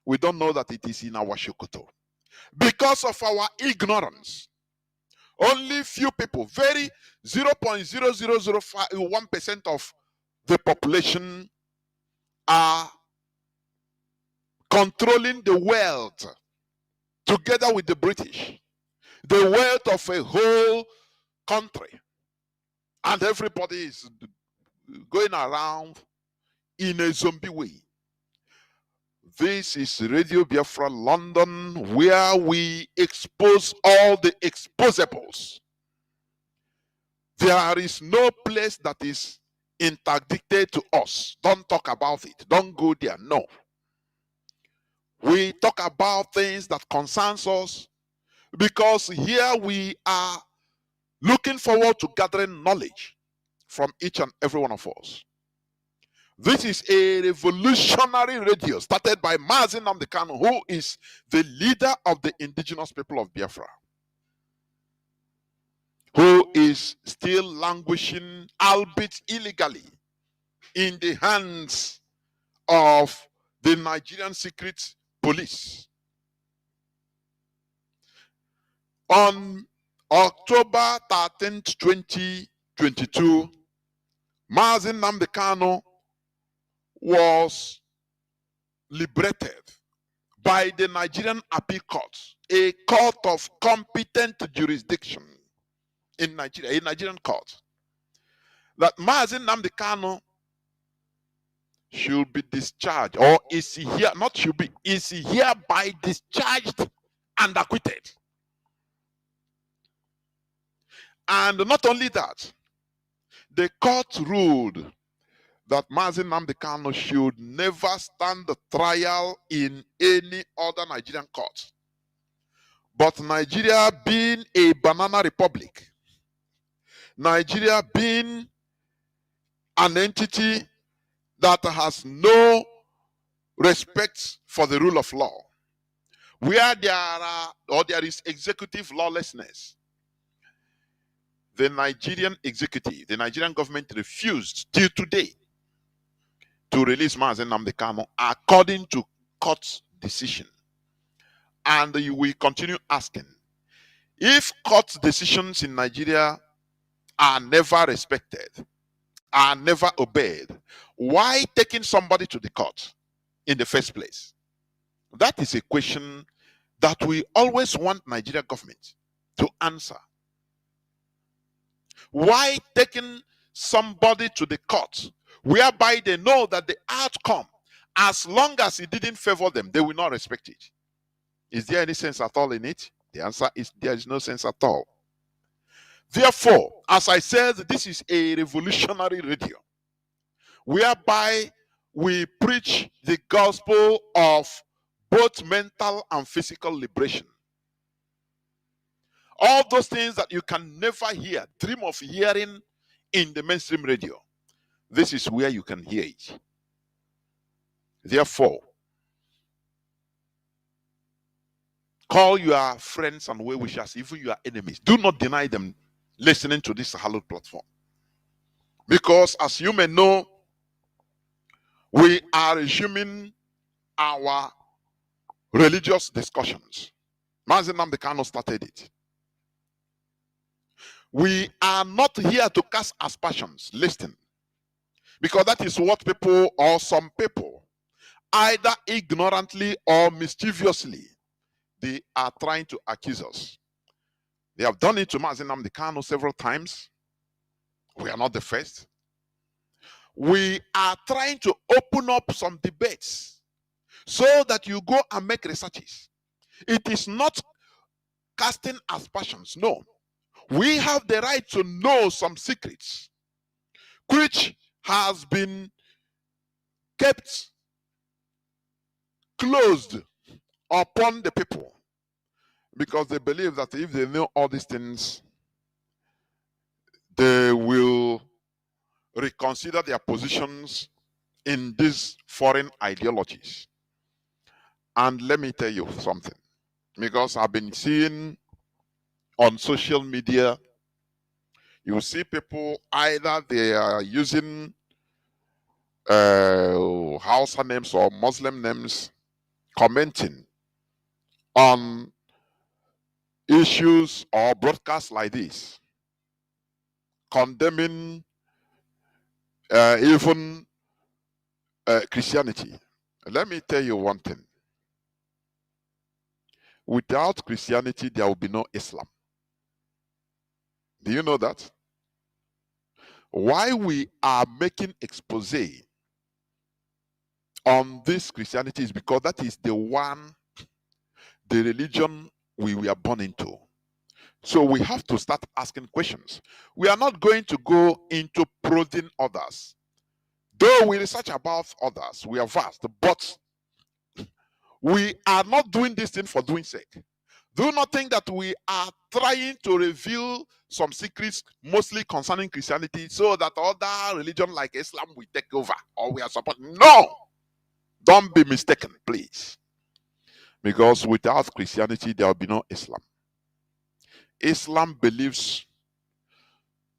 We don't know that it is in our Shokoto. Because of our ignorance, only few people, very 0.0001% of the population are controlling the wealth together with the British, the wealth of a whole country. And everybody is going around in a zombie way. This is Radio Biafra London, where we expose all the exposables. There is no place that is interdicted to us. Don't talk about it. Don't go there. No. We talk about things that concerns us, because here we are looking forward to gathering knowledge from each and every one of us. This is a revolutionary radio started by Mazi Nnamdi Kanu, who is the leader of the indigenous people of Biafra, who is still languishing, albeit illegally, in the hands of the Nigerian secret police. On October 13th, 2022, Mazi Nnamdi Kanu was liberated by the Nigerian Appeal Court, a court of competent jurisdiction in Nigeria, a Nigerian court, that Mazi Nnamdi Kanu should be discharged, or is he here, not should be, is he hereby discharged and acquitted. And not only that, the court ruled that Mazi Nnamdi Kanu should never stand the trial in any other Nigerian court. But Nigeria being a banana republic, Nigeria being an entity that has no respect for the rule of law, where there is executive lawlessness, the Nigerian executive, the Nigerian government refused till today to release Mazi Nnamdi Kanu according to court decision. And you will continue asking, if court decisions in Nigeria are never respected, are never obeyed, why taking somebody to the court in the first place? That is a question that we always want Nigeria government to answer. Why taking somebody to the court whereby they know that the outcome, as long as it didn't favor them, they will not respect it? Is there any sense at all in it? The answer is there is no sense at all. Therefore, as I said, this is a revolutionary radio whereby we preach the gospel of both mental and physical liberation. All those things that you can never hear, dream of hearing in the mainstream radio, this is where you can hear it. Therefore, call your friends and well-wishers, even your enemies. Do not deny them listening to this hallowed platform. Because as you may know, we are resuming our religious discussions. Mazi Nnamdi Kanu started it. We are not here to cast aspersions. Listen. Because that is what people, or some people, either ignorantly or mischievously, they are trying to accuse us. They have done it to Mazi Nnamdi Kanu several times. We are not the first. We are trying to open up some debates so that you go and make researches. It is not casting aspersions, no. We have the right to know some secrets which has been kept closed upon the people, because they believe that if they know all these things, they will reconsider their positions in these foreign ideologies. And let me tell you something, because I've been seeing on social media, you see people, either they are using Hausa names or Muslim names commenting on issues or broadcasts like this, condemning even Christianity. Let me tell you one thing. Without Christianity, there will be no Islam. Do you know that? Why we are making expose on this Christianity is because that is the one, the religion we were born into. So we have to start asking questions. We are not going to go into prodding others. Though we research about others, we are vast, but we are not doing this thing for doing sake. Do not think that we are trying to reveal some secrets, mostly concerning Christianity, so that other religion like Islam will take over or we are supporting. No! Don't be mistaken, please. Because without Christianity, there will be no Islam. Islam believes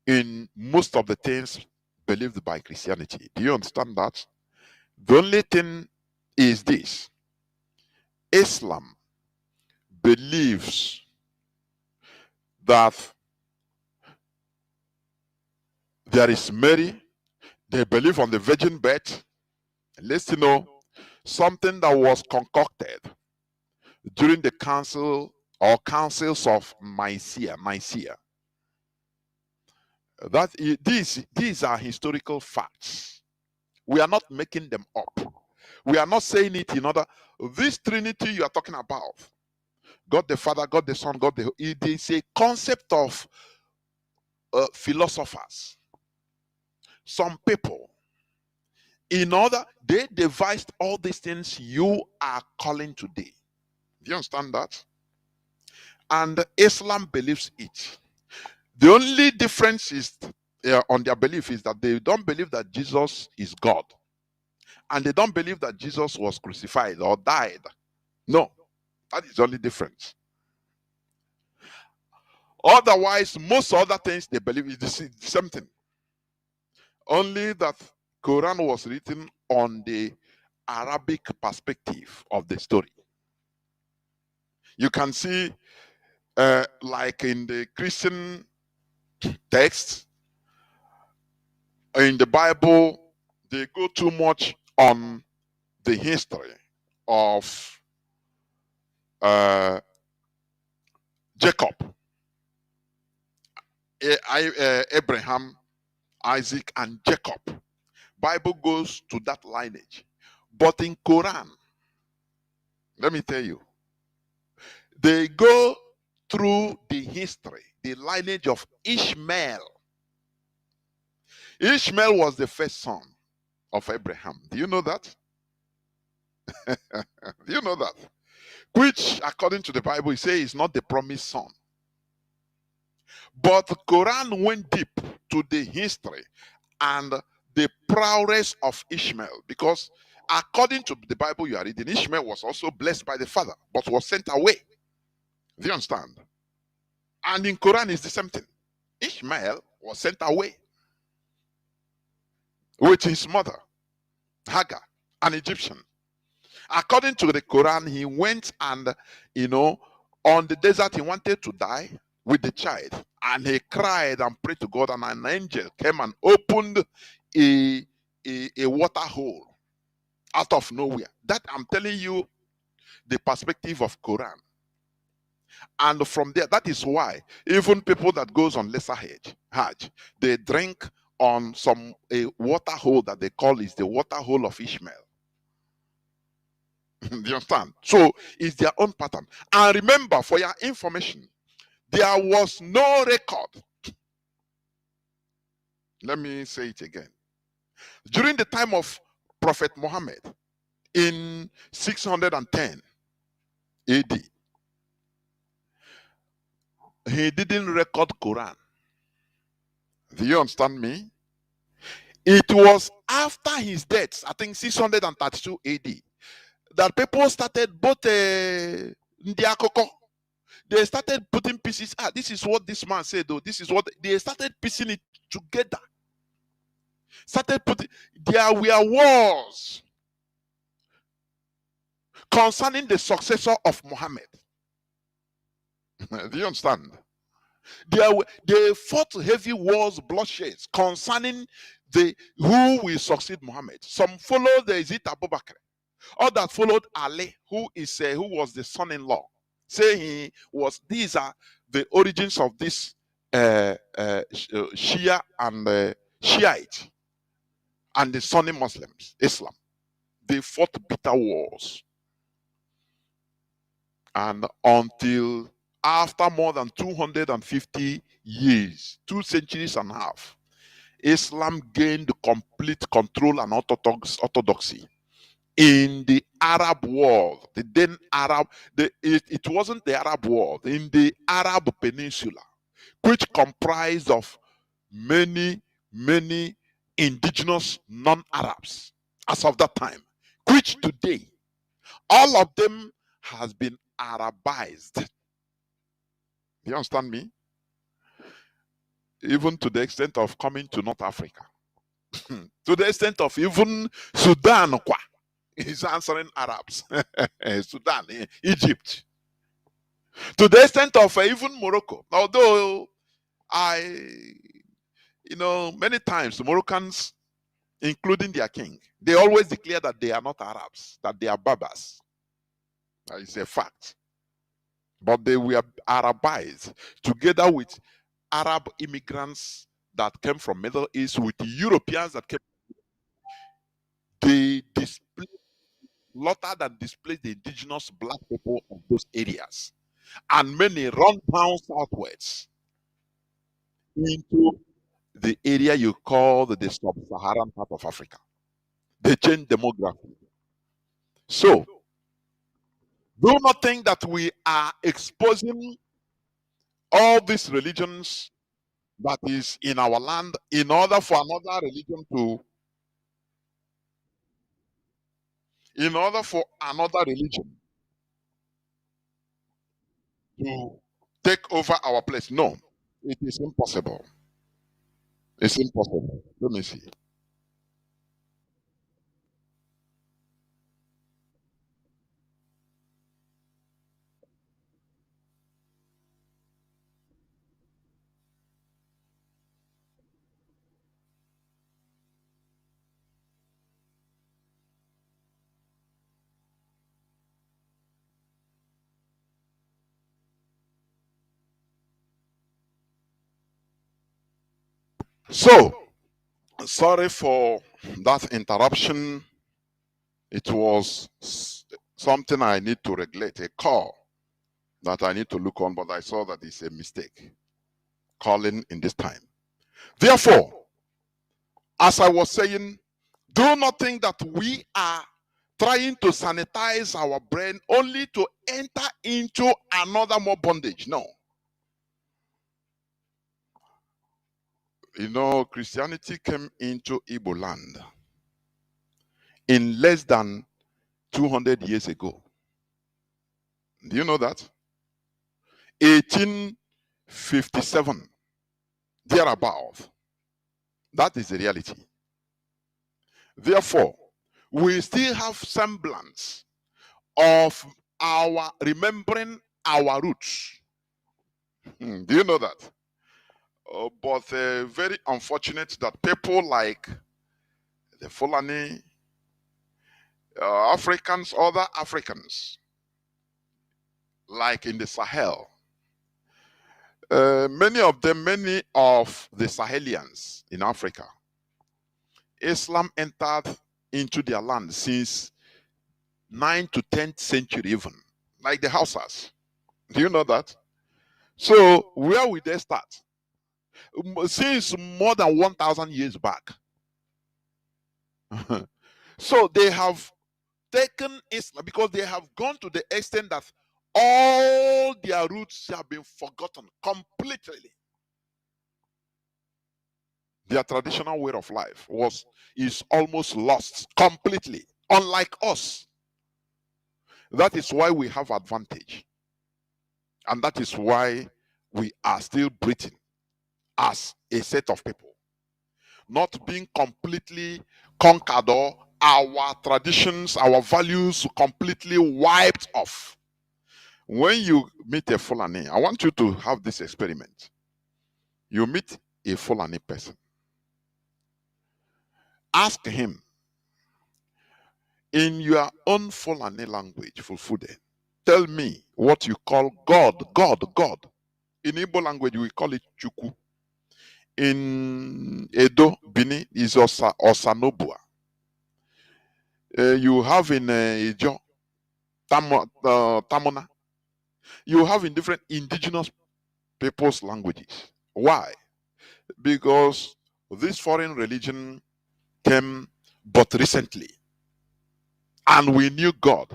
in most of the things believed by Christianity. Do you understand that? The only thing is this. Islam believes that there is Mary. They believe on the virgin birth. Let's know something that was concocted during the council or councils of Nicaea. That these are historical facts. We are not making them up. We are not saying it in order. This Trinity you are talking about, God the Father, God the Son, God the, it is a concept of philosophers. Some people, in order, they devised all these things you are calling today. Do you understand that? And Islam believes it. The only difference is on their belief is that they don't believe that Jesus is God. And they don't believe that Jesus was crucified or died. No, that is the only difference. Otherwise, most other things they believe is the same thing. Only that Quran was written on the Arabic perspective of the story. You can see, like in the Christian text, in the Bible, they go too much on the history of Jacob, Abraham, Isaac, and Jacob. Bible goes to that lineage. But in Quran, let me tell you, they go through the history, the lineage of Ishmael. Ishmael was the first son of Abraham. Do you know that? Do you know that? Which, according to the Bible, it says is not the promised son. But the Quran went deep to the history and the prowess of Ishmael, because according to the Bible you are reading, Ishmael was also blessed by the father, but was sent away. Do you understand? And in Quran it's the same thing. Ishmael was sent away with his mother, Hagar, an Egyptian. According to the Quran, he went and, on the desert, he wanted to die with the child. And he cried and prayed to God, and an angel came and opened a water hole out of nowhere. That, I'm telling you, the perspective of Quran. And from there, that is why even people that goes on lesser Hajj, they drink on a water hole that they call is the water hole of Ishmael. Do you understand? So it's their own pattern. And remember, for your information, there was no record. Let me say it again. During the time of Prophet Muhammad in 610 AD, he didn't record Quran. Do you understand me? It was after his death, I think 632 AD, that people started both Ndiakoko. They started putting pieces. This is what this man said, though. This is what they started piecing it together. Started putting. There were wars concerning the successor of Muhammad. Do you understand? They fought heavy wars, bloodshed concerning the who will succeed Muhammad. Some followed the Yazid Abu Bakr. Others followed Ali, who was the son-in-law, saying he was. These are the origins of this Shia and Shiite and the Sunni Muslims, Islam. They fought bitter wars, and until after more than 250 years, 2 centuries and a half, Islam gained complete control and orthodoxy in the Arab world. The then Arab, it wasn't the Arab world, in the Arab Peninsula, which comprised of many, many indigenous non-Arabs as of that time, which today, all of them has been Arabized. Do you understand me? Even to the extent of coming to North Africa. To the extent of even Sudan is answering Arabs. Sudan, Egypt. To the extent of even Morocco. Although many times the Moroccans, including their king, they always declare that they are not Arabs, that they are Berbers. That is a fact. But they were Arabized together with Arab immigrants that came from Middle East, with the Europeans that came. They slaughtered and displaced the indigenous black people of those areas, and many run down southwards into the area you call the sub-Saharan part of Africa. They changed demography. So, do not think that we are exposing all these religions that is in our land in order for another religion to, in order for another religion to take over our place. No, it is impossible. It's impossible. Let me see. So, sorry for that interruption. It was something I need to regulate, a call that I need to look on, but I saw that it's a mistake calling in this time. Therefore, as I was saying, do not think that we are trying to sanitize our brain only to enter into another more bondage. No. You know, Christianity came into Igbo land in less than 200 years ago. Do you know that? 1857, thereabout. That is the reality. Therefore, we still have semblance of our remembering our roots. Do you know that? But very unfortunate that people like the Fulani, Africans, other Africans, like in the Sahel, many of the Sahelians in Africa, Islam entered into their land since 9th to 10th century even, like the Hausas. Do you know that? So where will they start? Since more than 1,000 years back. So they have taken Islam because they have gone to the extent that all their roots have been forgotten completely. Their traditional way of life is almost lost completely, unlike us. That is why we have advantage, and that is why we are still breathing as a set of people, not being completely conquered or our traditions, our values completely wiped off. When you meet a Fulani, I want you to have this experiment. You meet a Fulani person. Ask him, in your own Fulani language, Fulfude, tell me what you call God. In Igbo language, we call it Chukwu. In Edo, Bini, is Osanobua. You have in Ijo, Tamona. You have in different indigenous people's languages. Why? Because this foreign religion came but recently. And we knew God.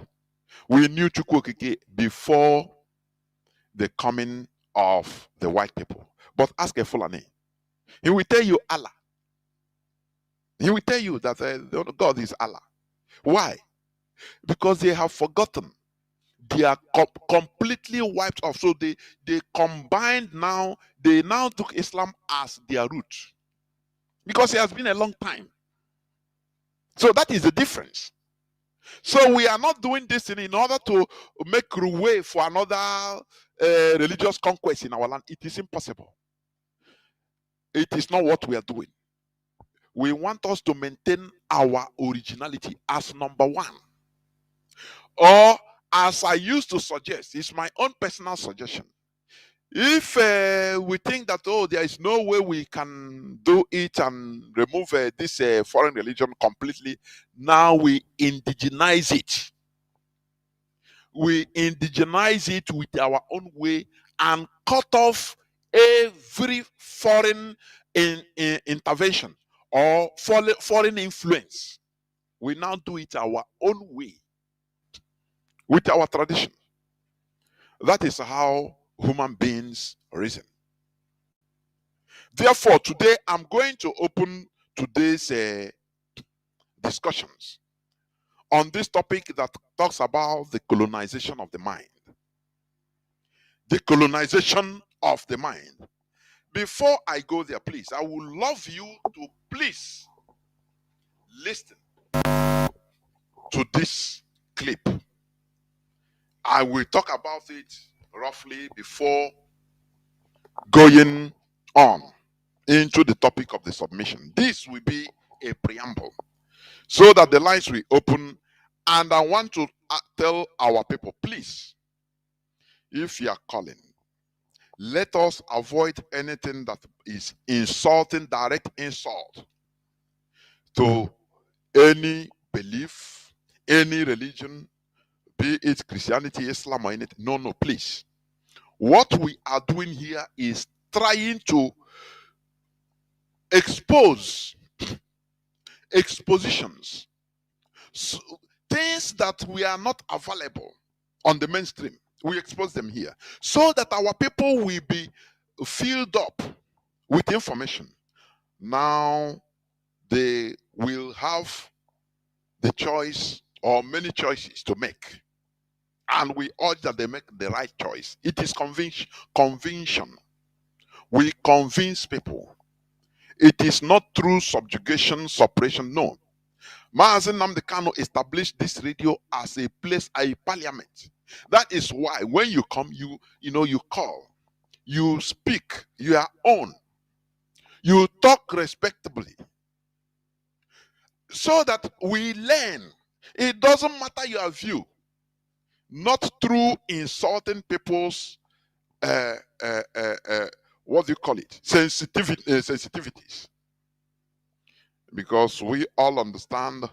We knew Chukwokike before the coming of the white people. But ask a Fulani. He will tell you Allah. He will tell you that God is Allah. Why? Because they have forgotten. They are completely wiped off. So they combined now. They now took Islam as their root. Because it has been a long time. So that is the difference. So we are not doing this in order to make way for another religious conquest in our land. It is impossible. It is not what we are doing. We want us to maintain our originality as number one. Or as I used to suggest, it's my own personal suggestion. If we think that, oh, there is no way we can do it and remove this foreign religion completely, now we indigenize it. We indigenize it with our own way and cut off every foreign intervention or foreign influence. We now do it our own way with our tradition. That is how human beings reason. Therefore, today I'm going to open today's discussions on this topic that talks about the colonization of the mind. The colonization of the mind. Before I go there, please, I would love you to please listen to this clip. I will talk about it roughly before going on into the topic of the submission. This will be a preamble so that the lines will open. And I want to tell our people, please, if you are calling, let us avoid anything that is insulting, direct insult to any belief, any religion, be it Christianity, Islam, or anything. No, please. What we are doing here is trying to expose expositions, so, things that we are not available on the mainstream. We expose them here so that our people will be filled up with information. Now they will have the choice or many choices to make, and we urge that they make the right choice. It is conviction. We convince people. It is not through subjugation, suppression. No. Mazi Nnamdi Kanu established this radio as a place, a parliament. That is why when you come, you call, you speak, you are on, you talk respectably, so that we learn. It doesn't matter your view, not through insulting people's what do you call it, sensitivities, because we all understand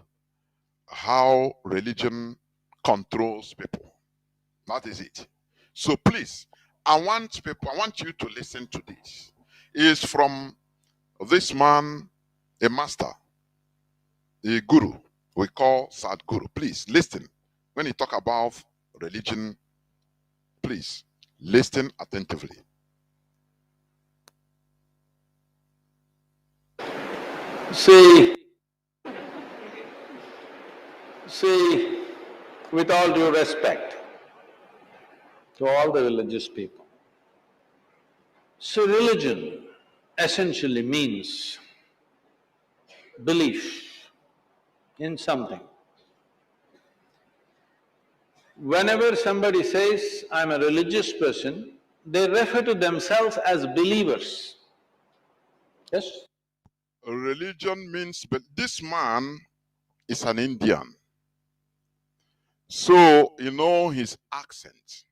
how religion controls people. That is it. So please, I want you to listen to this. It's from this man, a master, a guru we call Sadguru. Please listen. When he talk about religion, please listen attentively. See, with all due respect to all the religious people, so religion essentially means belief. in something. Whenever somebody says, I'm a religious person, they refer to themselves as believers. Yes? Religion means, but this man is an Indian. So, you know his accent.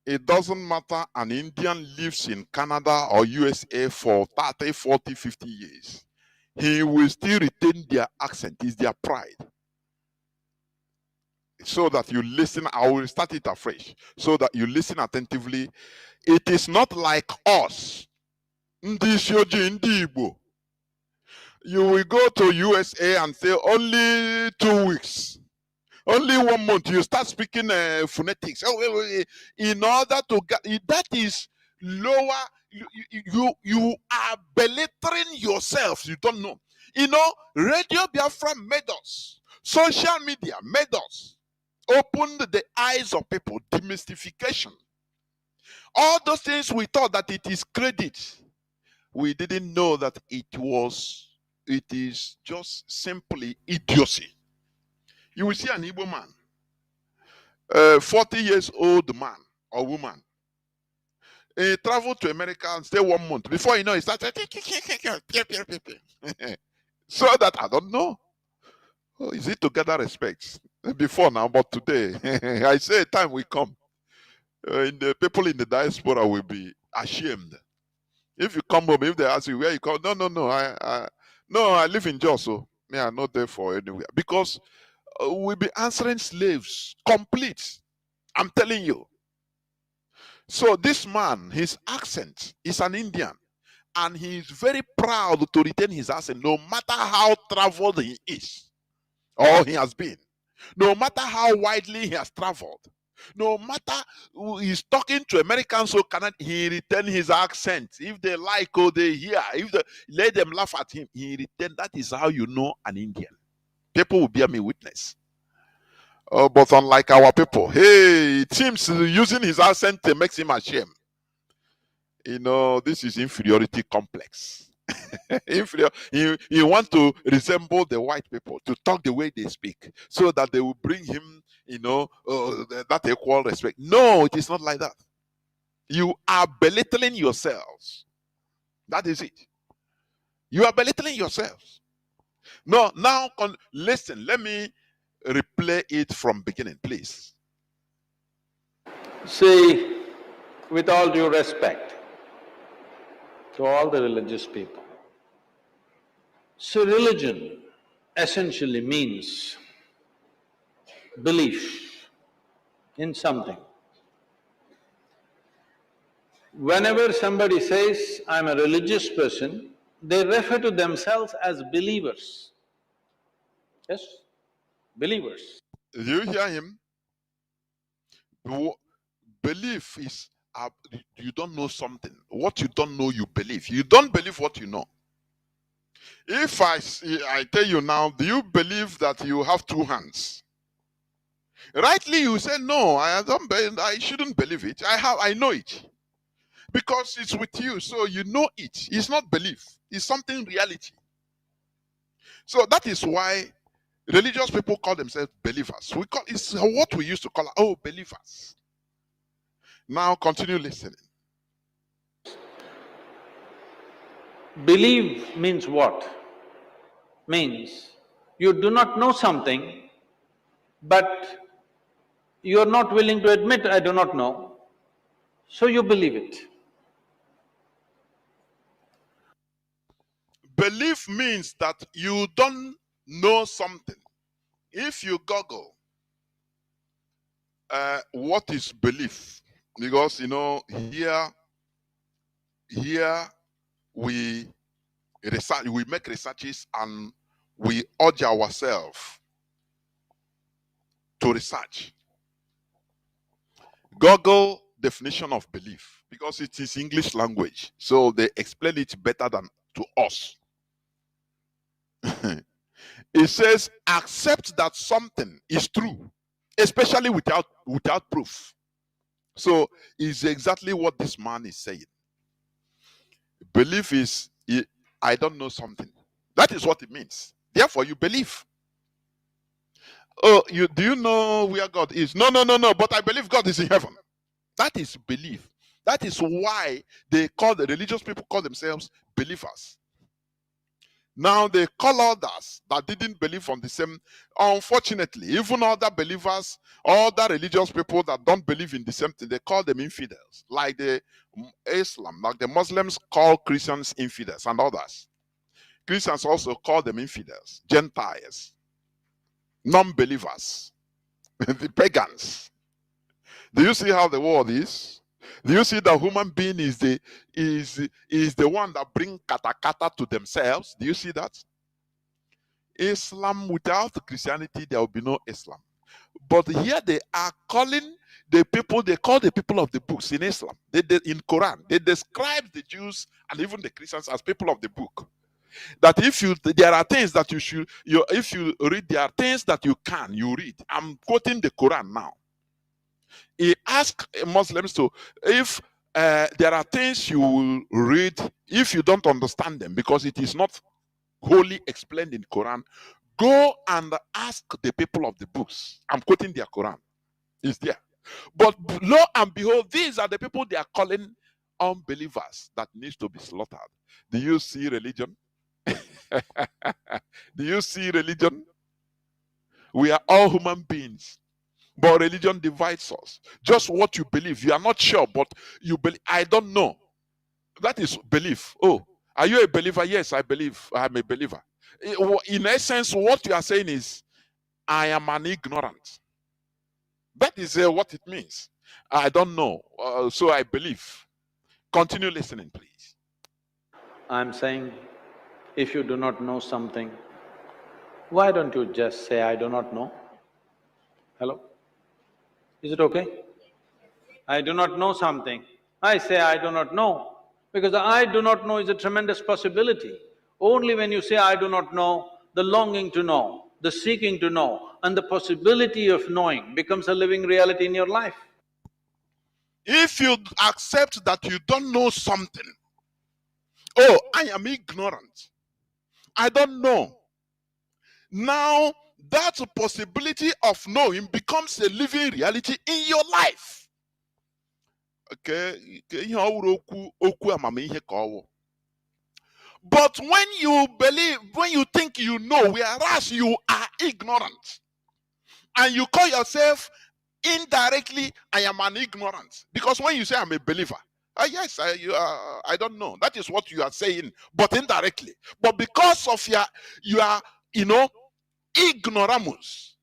It doesn't matter, an Indian lives in Canada or USA for 30, 40, 50 years. He will still retain their accent, it's their pride. So that you listen, I will start it afresh. So that you listen attentively. It is not like us. Ndị isi ojii, ndị Igbo. You will go to USA and say only 2 weeks. Only 1 month you start speaking phonetics. In order to get that is lower. You are belittling yourself. You don't know. You know, Radio Biafra made us. Social media made us. Opened the eyes of people. Demystification. All those things we thought that it is credit. We didn't know that it is just simply idiocy. You will see an Igbo man, 40 years old man or woman. He traveled to America and stay 1 month. Before you know, he started so that I don't know. Oh, is it to gather respect? Before now, but today, I say time will come. In the people in the diaspora will be ashamed. If you come home, if they ask you where you come, no, I live in Jos, so me, I'm not there for anywhere. Because we'll be answering slaves, complete. I'm telling you. So this man, his accent is an Indian, and he is very proud to retain his accent, no matter how traveled he is or he has been, no matter how widely he has traveled, no matter who he's talking to Americans or Canadians, he retain his accent. If they like or they hear, if they let them laugh at him, he retain. That is how you know an Indian. People will bear me witness. But unlike our people, hey, it seems using his accent makes him ashamed. You know, this is inferiority complex. Inferior. He want to resemble the white people, to talk the way they speak, so that they will bring him, that equal respect. No, it is not like that. You are belittling yourselves. That is it. You are belittling yourselves. No, now listen. Let me replay it from beginning, please. See, with all due respect to all the religious people, so religion essentially means belief in something. Whenever somebody says, I'm a religious person, they refer to themselves as believers. Yes? Believers. Do you hear him? Belief is you don't know something. What you don't know, you believe. You don't believe what you know. If I tell you now, do you believe that you have 2 hands? Rightly, you say no. I shouldn't believe it. I know it because it's with you, so you know it. It's not belief. It's something reality. So that is why religious people call themselves believers. It's what we used to call believers. Now continue listening. Believe means what? Means you do not know something, but you are not willing to admit, I do not know, so you believe it. Belief means that you don't know something. If you Google what is belief, because here we research, we make researches, and we urge ourselves to research. Google definition of belief, because it is English language, so they explain it better than to us. It says accept that something is true, especially without proof. So it's exactly what this man is saying. Belief is I don't know something. That is what it means. Therefore, you believe. Oh, do you know where God is? No, no, no, no. But I believe God is in heaven. That is belief. That is why the religious people call themselves believers. Now they call others that didn't believe on the same. Unfortunately, even other believers, other religious people that don't believe in the same thing, they call them infidels. Like the Islam, like the Muslims call Christians infidels and others. Christians also call them infidels, Gentiles, non-believers, the pagans. Do you see how the world is? Do you see that human being is the one that bring kata to themselves? Do you see that? Islam, without Christianity, there will be no Islam. But here they are calling the people, they call the people of the books in Islam. In Quran, they describe the Jews and even the Christians as people of the book. That there are things that if you read, there are things that you read. I'm quoting the Quran now. He asked Muslims to, if there are things you will read, if you don't understand them, because it is not wholly explained in Quran, go and ask the people of the books. I'm quoting their Quran. It's there. But lo and behold, these are the people they are calling unbelievers that needs to be slaughtered. Do you see religion? Do you see religion? We are all human beings, but religion divides us. Just what you believe. You are not sure, but you believe. I don't know. That is belief. Oh, are you a believer? Yes, I believe. I'm a believer. In essence, what you are saying is, I am an ignorant. That is what it means. I don't know, so I believe. Continue listening, please. I'm saying, if you do not know something, why don't you just say, I do not know? Hello? Is it okay? I do not know something. I say, I do not know. Because I do not know is a tremendous possibility. Only when you say, I do not know, the longing to know, the seeking to know, and the possibility of knowing becomes a living reality in your life. If you accept that you don't know something, oh, I am ignorant, I don't know. Now, that possibility of knowing becomes a living reality in your life. Okay? But when you believe, when you think you know, whereas you are ignorant, and you call yourself indirectly, I am an ignorant. Because when you say I'm a believer, yes, I don't know. That is what you are saying, but indirectly. But because of your ignoramus,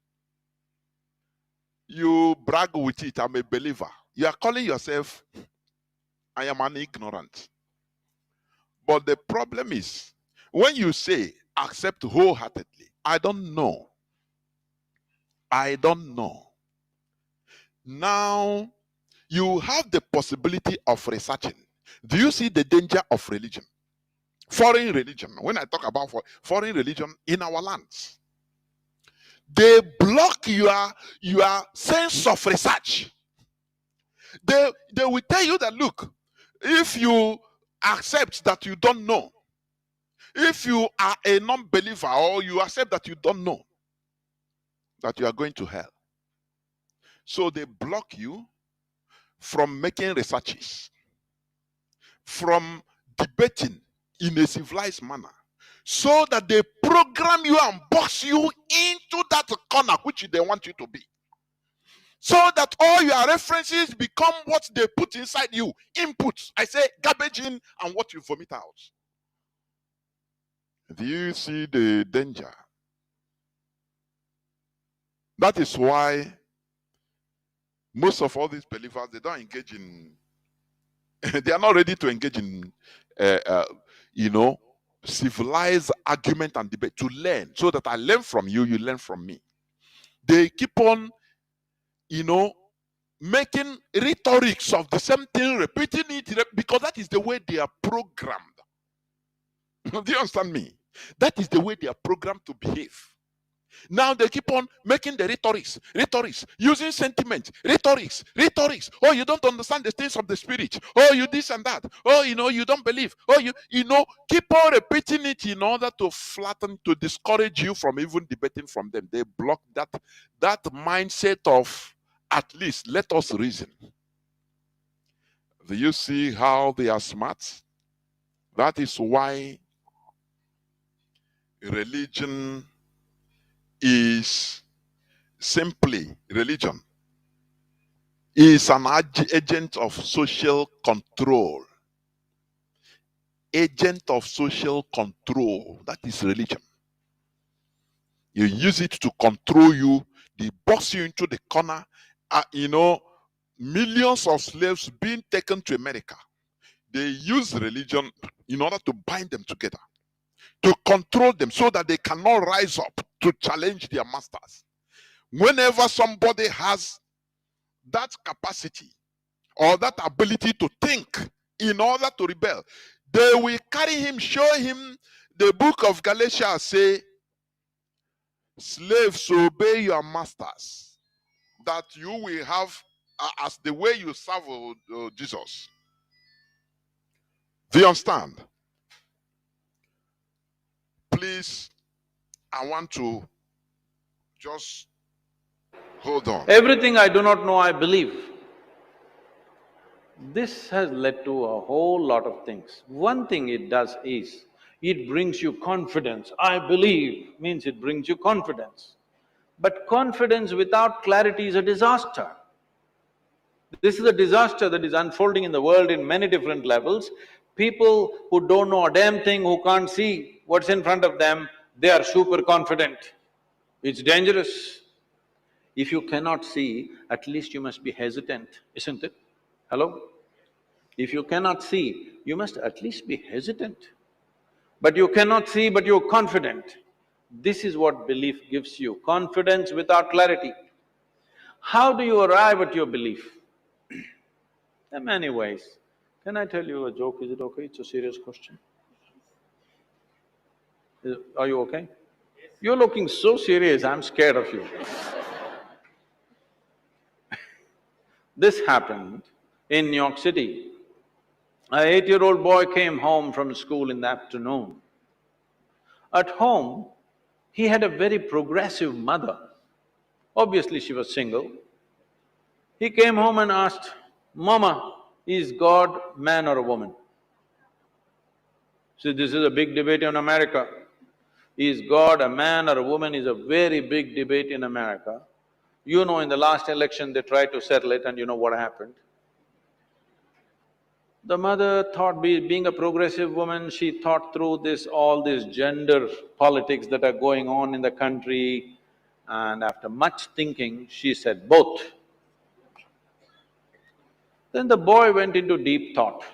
you brag with it. I'm a believer. You are calling yourself, I am an ignorant. But the problem is, when you say, accept wholeheartedly, I don't know. I don't know. Now, you have the possibility of researching. Do you see the danger of religion? Foreign religion. When I talk about foreign religion in our lands, they block your sense of research. They will tell you that, look, if you accept that you don't know, if you are a non-believer or you accept that you don't know, that you are going to hell. So they block you from making researches, from debating in a civilized manner, so that they program you and box you into that corner which they want you to be, so that all your references become what they put inside you, inputs. I say garbage in and what you vomit out. Do you see the danger? That is why most of all these believers, they don't engage in they are not ready to engage in civilized argument and debate, to learn, so that I learn from you, you learn from me. They keep on making rhetorics of the same thing, repeating it, because that is the way they are programmed. Do you understand me? That is the way they are programmed to behave. Now they keep on making the rhetorics, using sentiment, rhetorics. Oh, you don't understand the things of the spirit. Oh, you this and that. Oh, you don't believe. Oh, keep on repeating it in order to flatten, to discourage you from even debating from them. They block that mindset of, at least let us reason. Do you see how they are smart? That is why religion is simply religion is an agent of social control. Agent of social control. That is religion. You use it to control you. They box you into the corner. Millions of slaves being taken to America. They use religion in order to bind them together, to control them so that they cannot rise up to challenge their masters. Whenever somebody has that capacity or that ability to think in order to rebel, they will carry him, show him the book of Galatians, say, slaves, obey your masters, that you will have as the way you serve Jesus. Do you understand? Please, I want to just hold on. Everything I do not know, I believe. This has led to a whole lot of things. One thing it does is, it brings you confidence. I believe means it brings you confidence. But confidence without clarity is a disaster. This is a disaster that is unfolding in the world in many different levels. People who don't know a damn thing, who can't see what's in front of them, they are super confident. It's dangerous. If you cannot see, at least you must be hesitant, isn't it? Hello? If you cannot see, you must at least be hesitant. But you cannot see, but you're confident. This is what belief gives you, confidence without clarity. How do you arrive at your belief? There are many ways. Can I tell you a joke? Is it okay? It's a serious question. Are you okay? You're looking so serious, I'm scared of you. This happened in New York City. An 8-year-old boy came home from school in the afternoon. At home, he had a very progressive mother. Obviously, she was single. He came home and asked, "Mama, is God man or a woman?" See, this is a big debate in America. Is God a man or a woman is a very big debate in America. You know, in the last election, they tried to settle it, and you know what happened. The mother thought, being a progressive woman, she thought through all this gender politics that are going on in the country, and after much thinking, she said both. Then the boy went into deep thought.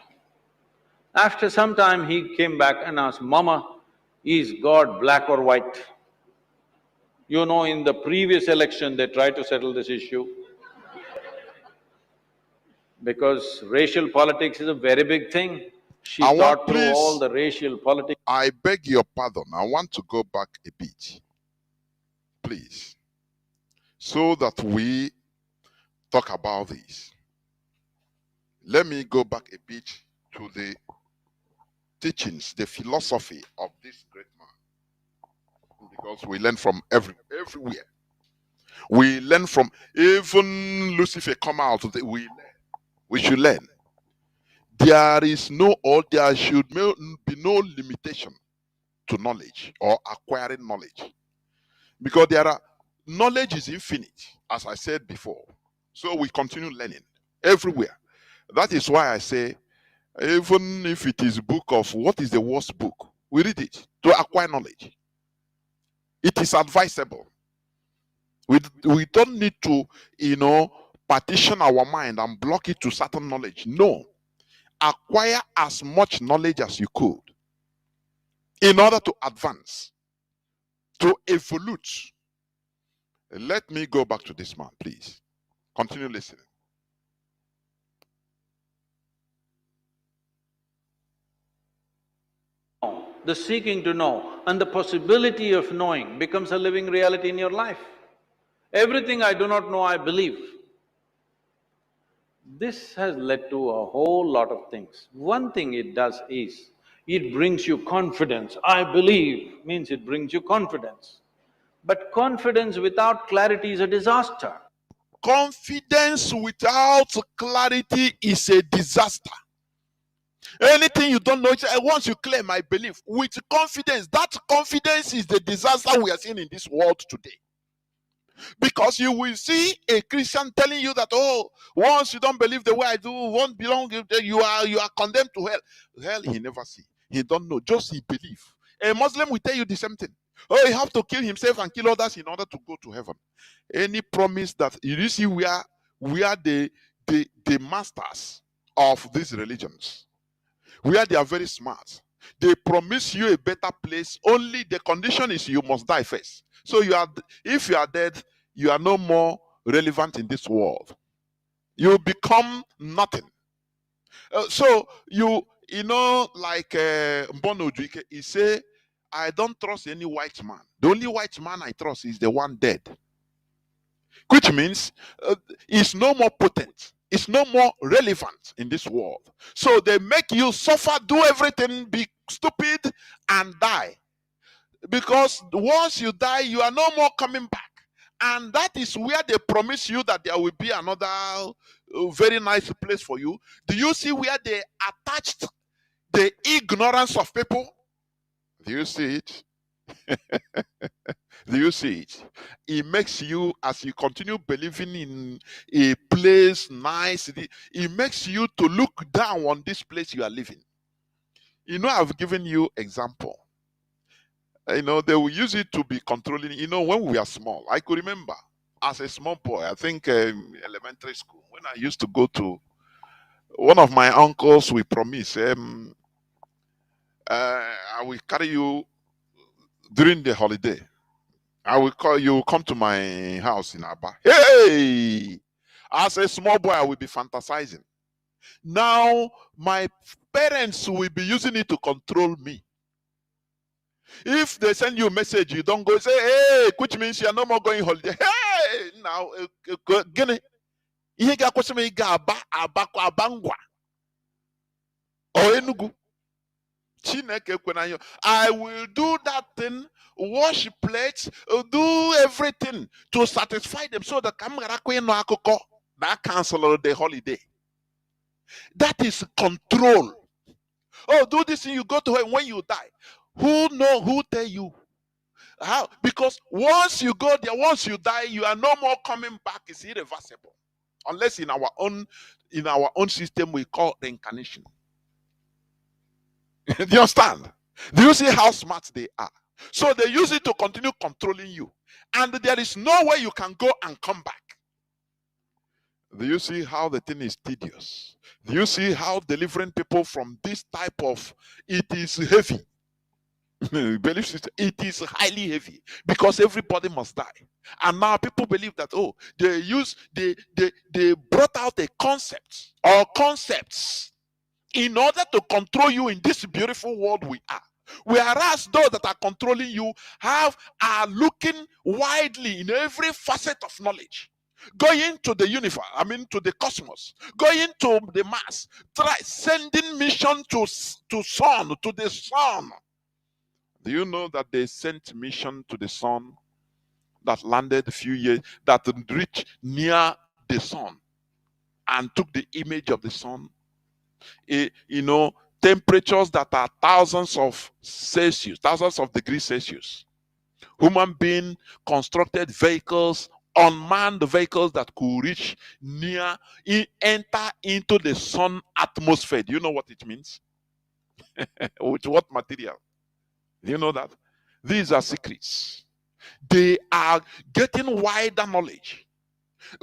After some time, he came back and asked, "Mama, is God black or white?" You know, in the previous election, they tried to settle this issue. Because racial politics is a very big thing. She thought through all the racial politics. I beg your pardon, I want to go back a bit, please, so that we talk about this. Let me go back a bit to the teachings, the philosophy of this great man, because we learn from everywhere. We learn from, even Lucifer come out, we learn. We should learn. There is no, or there should be no limitation to knowledge or acquiring knowledge, because knowledge is infinite, as I said before. So we continue learning everywhere. That is why I say, even if it is book of, what is the worst book, we read it to acquire knowledge. It is advisable. We don't need to, partition our mind and block it to certain knowledge. No. Acquire as much knowledge as you could in order to advance, to evolve. Let me go back to this man, please. Continue listening. the seeking to know and the possibility of knowing becomes a living reality in your life. Everything I do not know, I believe. This has led to a whole lot of things. One thing it does is, it brings you confidence. I believe means it brings you confidence. But confidence without clarity is a disaster. Confidence without clarity is a disaster. Anything you don't know, once you claim, I believe, with confidence, that confidence is the disaster we are seeing in this world today. Because you will see a Christian telling you that, oh, once you don't believe the way I do, won't belong, you are condemned to hell. Hell, he never see. He don't know, just he believe. A Muslim will tell you the same thing. Oh, he have to kill himself and kill others in order to go to heaven. Any promise that you see, we are the masters of these religions. Where they are very smart. They promise you a better place. Only the condition is you must die first. So if you are dead, you are no more relevant in this world. You become nothing. So you know, like Mbono Ojike, he say, I don't trust any white man. The only white man I trust is the one dead. Which means it's no more potent. It's no more relevant in this world. So they make you suffer, do everything, be stupid, and die. Because once you die, you are no more coming back. And that is where they promise you that there will be another very nice place for you. Do you see where they attached the ignorance of people? Do you see it? Do you see it? It makes you, as you continue believing in a place nice, it makes you to look down on this place you are living. You know, I've given you example. You know, they will use it to be controlling. You know, when we were small, I could remember as a small boy, I think elementary school, when I used to go to one of my uncles, we promised, I will carry you during the holiday. I will call you, come to my house in Aba. Hey! As a small boy, I will be fantasizing. Now, my parents will be using it to control me. If they send you a message, you don't go say, hey, which means you're no more going holiday. Hey! Now, gini. Ihe ga-akwụsị m ịga Aba kwa Abangwa or Enugu. Chineke ekwenanyo. I will do that thing, wash plates, do everything to satisfy them so that that cancel the holiday. That is control. Oh, do this and you go to heaven when you die. Who tell you? How? Because once you go there, once you die, you are no more coming back. It's irreversible. Unless in our own system we call reincarnation. Do you understand? Do you see how smart they are? So they use it to continue controlling you. And there is no way you can go and come back. Do you see how the thing is tedious? Do you see how delivering people from this type of, it is heavy. Belief system, it is highly heavy because everybody must die. And now people believe that, oh, they brought out a concept or concepts in order to control you in this beautiful world we are. Whereas those that are controlling you are looking widely in every facet of knowledge, going to the universe, to the cosmos, going to the Mars, sending mission to the sun. Do you know that they sent mission to the sun that landed a few years, that reached near the sun and took the image of the sun? Temperatures that are thousands of degrees Celsius. Human being constructed vehicles, unmanned vehicles that could reach enter into the sun atmosphere. Do you know what it means? With what material? Do you know that? These are secrets. They are getting wider knowledge.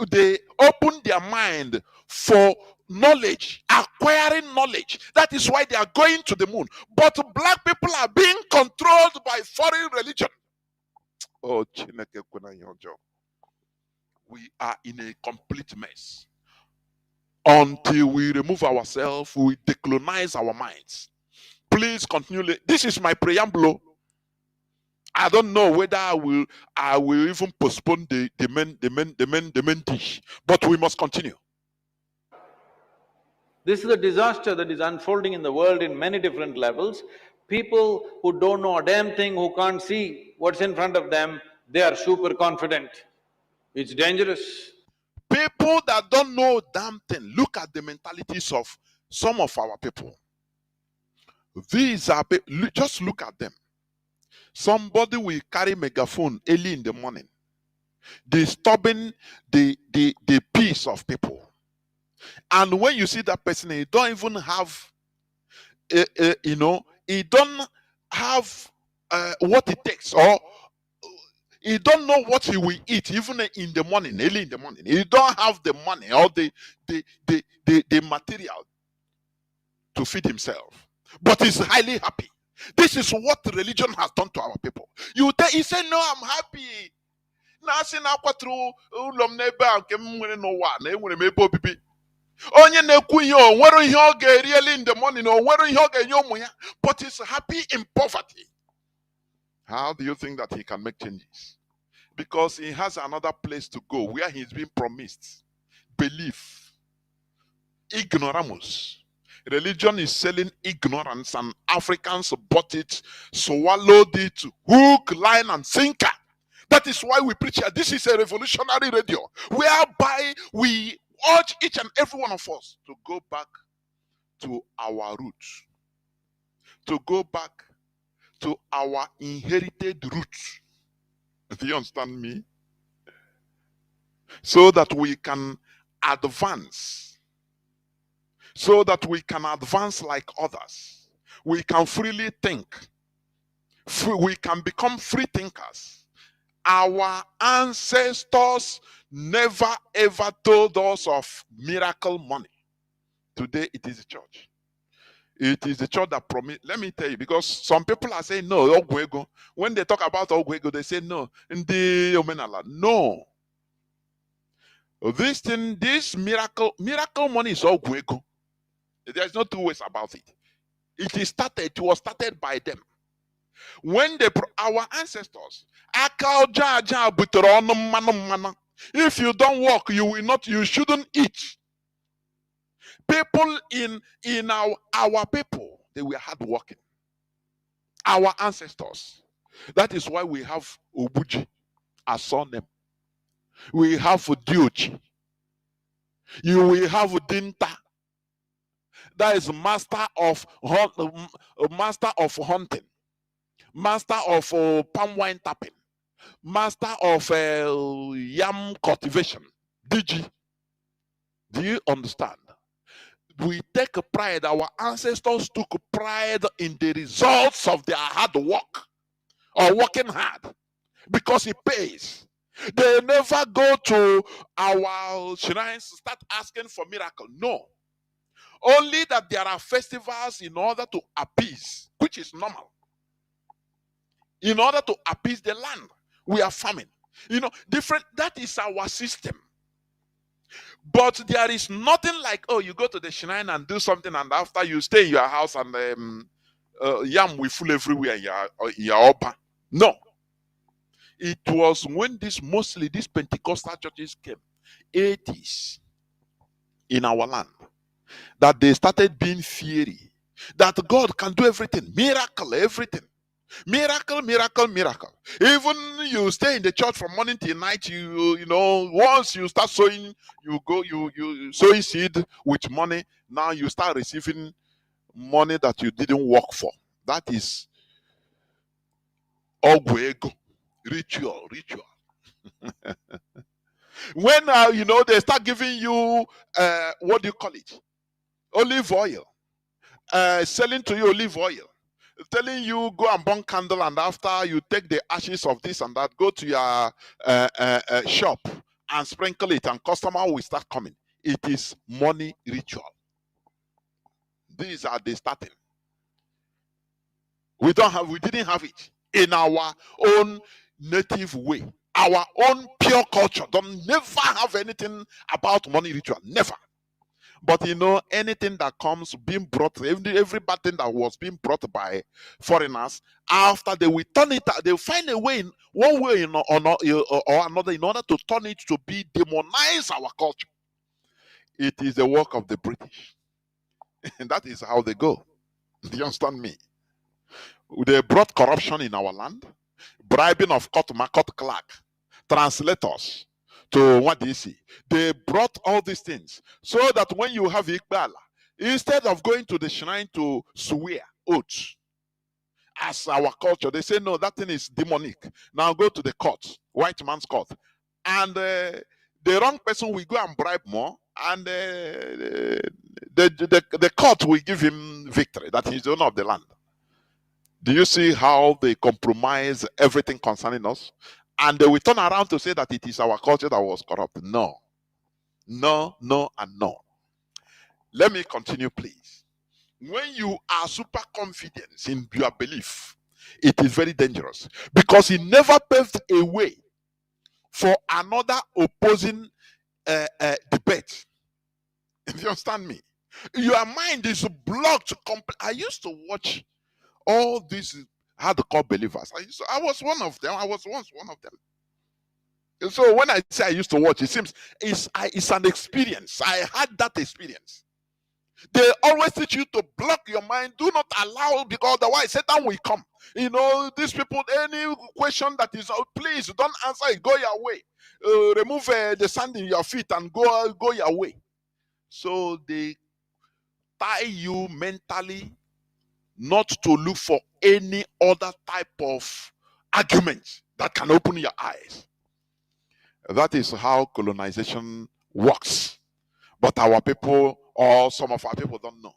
They open their mind for knowledge, acquiring knowledge. That is why they are going to the moon. But black people are being controlled by foreign religion. Oh, Chineke Kwenayojo. We are in a complete mess. Until we remove ourselves, we decolonize our minds. Please continue. This is my preamble. I don't know whether I will even postpone the main dish, but we must continue. This is a disaster that is unfolding in the world in many different levels. People who don't know a damn thing, who can't see what's in front of them, they are super confident. It's dangerous. People that don't know damn thing, look at the mentalities of some of our people. These are just look at them. Somebody will carry megaphone early in the morning, disturbing the peace of people. And when you see that person, he don't even have, he don't have what it takes, or he don't know what he will eat, even in the morning, early in the morning. He don't have the money or the material to feed himself, but he's highly happy. This is what religion has done to our people. You say, no, I'm happy. Onye na-ekwu ihe o nwere ihe ọ ga-eri in the morning, o nwere ihe ọ ga-enye ụmụ ya, but he's happy in poverty. How do you think that he can make changes? Because he has another place to go where he's been promised belief. Ignoramus. Religion is selling ignorance, and Africans bought it, swallowed it, hook, line, and sinker. That is why we preach here. This is a revolutionary radio, whereby we urge each and every one of us to go back to our roots, to go back to our inherited roots. Do you understand me? So that we can advance. So that we can advance like others. We can freely think. We can become free thinkers. Our ancestors never ever told us of miracle money. Today it is the church. It is the church that promised. Let me tell you, because some people are saying no, Ogwego. When they talk about Ogwego, they say no. No. This miracle money is Ogwego. There's no two ways about it. It was started by them. When our ancestors, if you don't work, you shouldn't eat. People in our people, they were hardworking. Our ancestors. That is why we have Obuji as surname. We have Diochi. You will have Dinta. That is master of hunting, master of palm wine tapping, master of yam cultivation. DG. Do you understand? We take pride, our ancestors took pride in the results of their hard work or working hard, because it pays. They never go to our shrines to start asking for miracle. No. Only that there are festivals in order to appease, which is normal. In order to appease the land, we are farming. Different, that is our system. But there is nothing like, oh, you go to the shrine and do something, and after you stay in your house and yam will full everywhere in your upper. No. It was when mostly these Pentecostal churches came, 80s, in our land, that they started being fiery. That God can do everything, miracle, everything. Miracle, miracle, miracle. Even you stay in the church from morning till night, once you start sowing, you sowing seed with money. Now you start receiving money that you didn't work for. That is ogwego, ritual. When they start giving you what do you call it? Olive oil. Selling to you olive oil. Telling you go and burn candle, and after you take the ashes of this and that, go to your shop and sprinkle it, and customer will start coming. It is money ritual. These are the starting. We didn't have it in our own native way. Our own pure culture don't never have anything about money ritual. Never. But you know, anything that comes being brought, every bad thing that was being brought by foreigners, after they will turn it, they'll find a way, in one way or another, in order to turn it to be demonize our culture. It is the work of the British, and that is how they go. Do you understand me? They brought corruption in our land, bribing of court clerk, translators to what do you see? They brought all these things so that when you have Iqbal, instead of going to the shrine to swear oaths, as our culture, they say, no, that thing is demonic. Now go to the court, white man's court. And the wrong person will go and bribe more, and the court will give him victory, that he's the owner of the land. Do you see how they compromise everything concerning us? And they will turn around to say that it is our culture that was corrupt. No. No, no, and no. Let me continue, please. When you are super confident in your belief, it is very dangerous, because it never paved a way for another opposing debate. If you understand me, your mind is blocked. I used to watch all these hardcore believers. I was one of them. I was once one of them. And so when I say I used to watch, it seems it's an experience. I had that experience. They always teach you to block your mind. Do not allow, because otherwise Satan will come. You know, these people, any question that is, please don't answer it. Go your way. Remove the sand in your feet and go your way. So they tie you mentally not to look for any other type of argument that can open your eyes. That is how colonization works. But our people, or some of our people, don't know.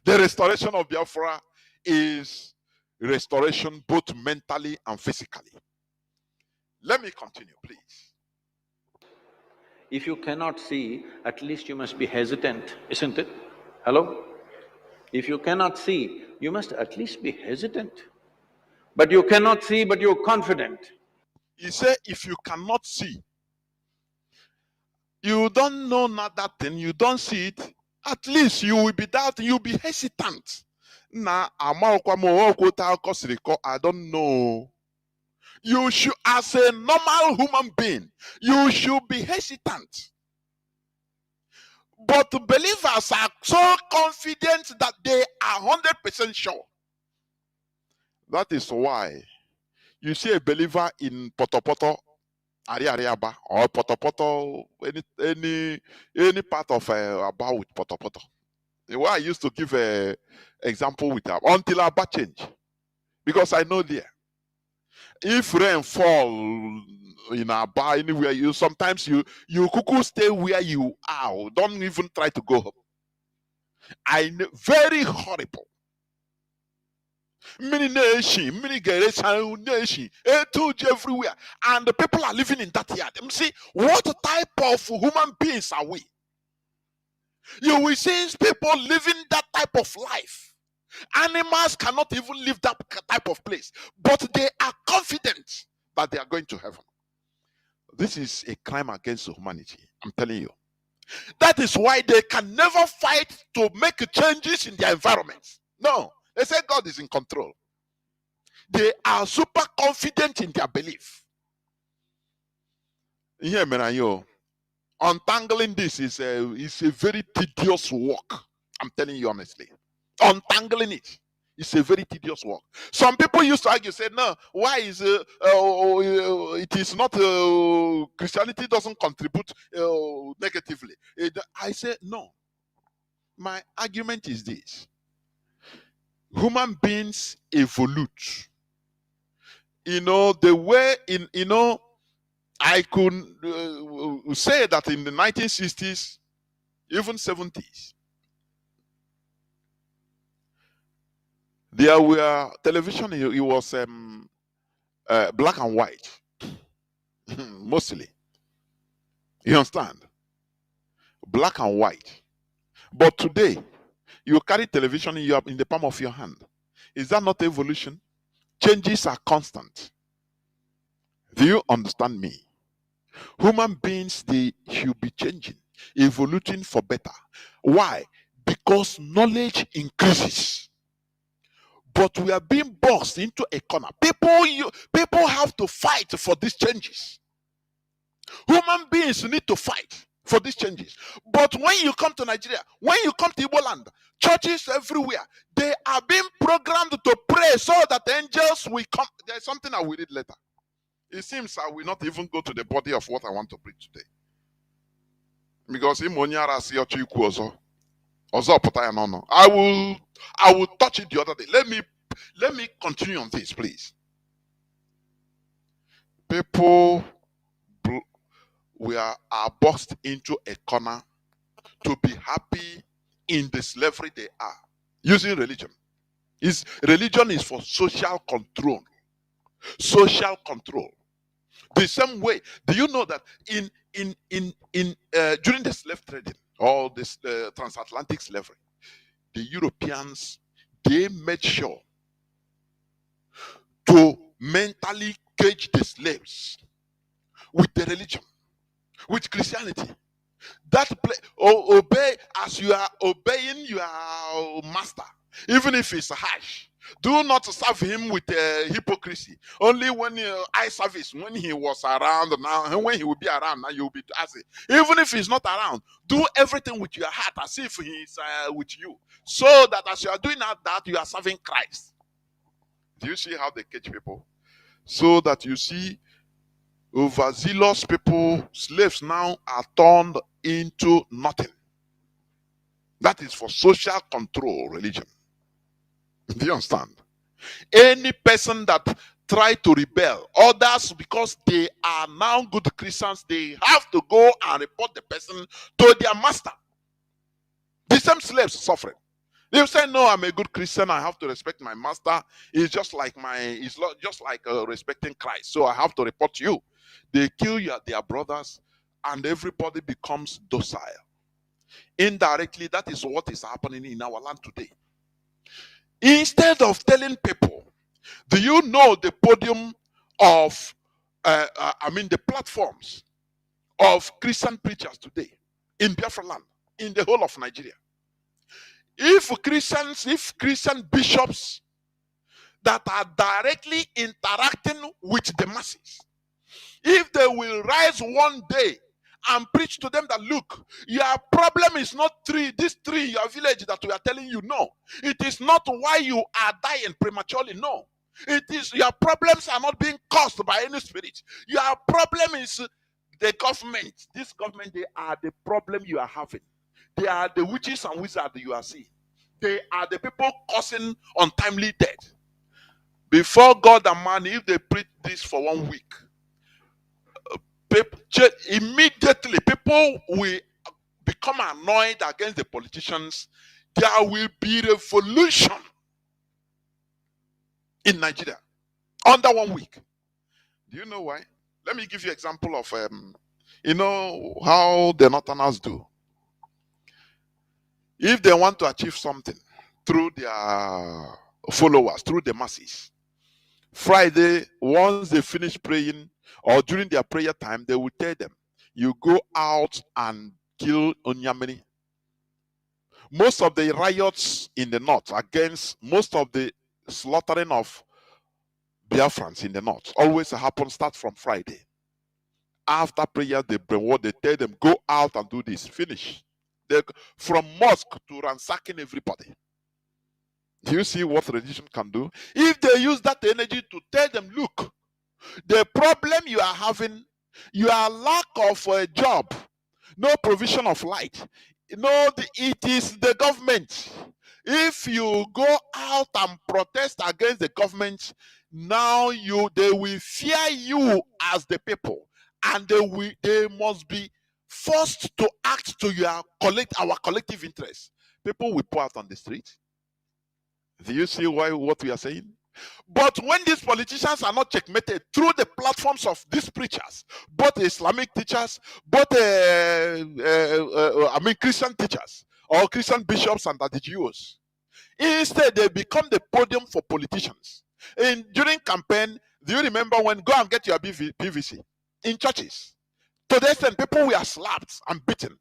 The restoration of Biafra is restoration both mentally and physically. Let me continue, please. If you cannot see, at least you must be hesitant, isn't it? Hello? If you cannot see, you must at least be hesitant. But you cannot see, but you're confident. He said, if you cannot see, you don't know not that thing, you don't see it, at least you will be doubting, you'll be hesitant. I don't know. You should, as a normal human being, you should be hesitant. But believers are so confident that they are 100% sure. That is why you see a believer in Potopoto, Ariaba, or Potopoto, any part of Aba with Potopoto. Why I used to give a example with Aba until Aba change, because I know there. If rain fall in Aba anywhere, you sometimes you cuckoo stay where you are. Don't even try to go home. I know, very horrible. Many nation, many nation, everywhere, and the people are living in that yard. See, what type of human beings are we? You will see people living that type of life. Animals cannot even live that type of place, but they are confident that they are going to heaven. This is a crime against humanity, I'm telling you. That is why they can never fight to make changes in their environment. No, they say God is in control. They are super confident in their belief. Here, Menayo, untangling this is a very tedious work. I'm telling you honestly. Untangling it is a very tedious work. Some people used to argue, say, no, why is it is not Christianity doesn't contribute negatively. I say no. My argument is this: human beings evolve. You know, the way in, you know, I could say that in the 1960s, even 70s, there were television, it was black and white, mostly. You understand? Black and white. But today, you carry television in the palm of your hand. Is that not evolution? Changes are constant. Do you understand me? Human beings, they should be changing. evolving for better. Why? Because knowledge increases. But we are being boxed into a corner. People have to fight for these changes. Human beings need to fight for these changes. But when you come to Nigeria, when you come to Igbo land, churches everywhere, they are being programmed to pray so that angels will come. There's something I will read later. It seems I will not even go to the body of what I want to preach today. Because I will touch it the other day. Let me continue on this, please. People are boxed into a corner to be happy in the slavery they are using religion. Religion is for social control. Social control. The same way, do you know that during the slave trading or this transatlantic slavery, the Europeans, they made sure to mentally cage the slaves with the religion, with Christianity. That obey as you are obeying your master, even if it's harsh. Do not serve him with hypocrisy. Only when eye service, when he was around now, and when he will be around now, you'll be asking. Even if he's not around, do everything with your heart as if he is with you, so that as you are doing that, you are serving Christ. Do you see how they catch people? So that you see overzealous people, slaves now are turned into nothing. That is for social control religion. Do you understand? Any person that try to rebel, others, because they are now good Christians, they have to go and report the person to their master. The same slaves suffering. They say, no, I'm a good Christian, I have to respect my master. It's just like respecting Christ. So I have to report to you. They kill their brothers, and everybody becomes docile. Indirectly, that is what is happening in our land today. Instead of telling people, do you know the podium of, the platforms of Christian preachers today in Biafra land, in the whole of Nigeria? If Christian bishops that are directly interacting with the masses, if they will rise one day and preach to them that, look, your problem is not this tree in your village that we are telling you, no. It is not why you are dying prematurely, no. It is your problems are not being caused by any spirit. Your problem is the government. This government, they are the problem you are having. They are the witches and wizards you are seeing. They are the people causing untimely death. Before God and man, if they preach this for 1 week, immediately people will become annoyed against the politicians. There will be revolution in Nigeria under 1 week. Do you know why? Let me give you an example of how the Northerners do. If they want to achieve something through their followers, through the masses, Friday, once they finish praying, or during their prayer time, they will tell them, you go out and kill Onyamini. Most of the riots in the north against most of the slaughtering of Biafrans in the north always start from Friday. After prayer, they tell them, go out and do this. Finish. From mosque to ransacking everybody. Do you see what religion can do? If they use that energy to tell them, look, the problem you are having, your lack of a job, no provision of light, it is the government. If you go out and protest against the government, now they will fear you as the people, and they must be forced to act to our collective interest. People will pour out on the street. Do you see what we are saying? But when these politicians are not checkmated through the platforms of these preachers, both Islamic teachers, both Christian teachers or Christian bishops and the Jews, instead they become the podium for politicians. During campaign, do you remember when go and get your PVC in churches? To the extent people were slapped and beaten.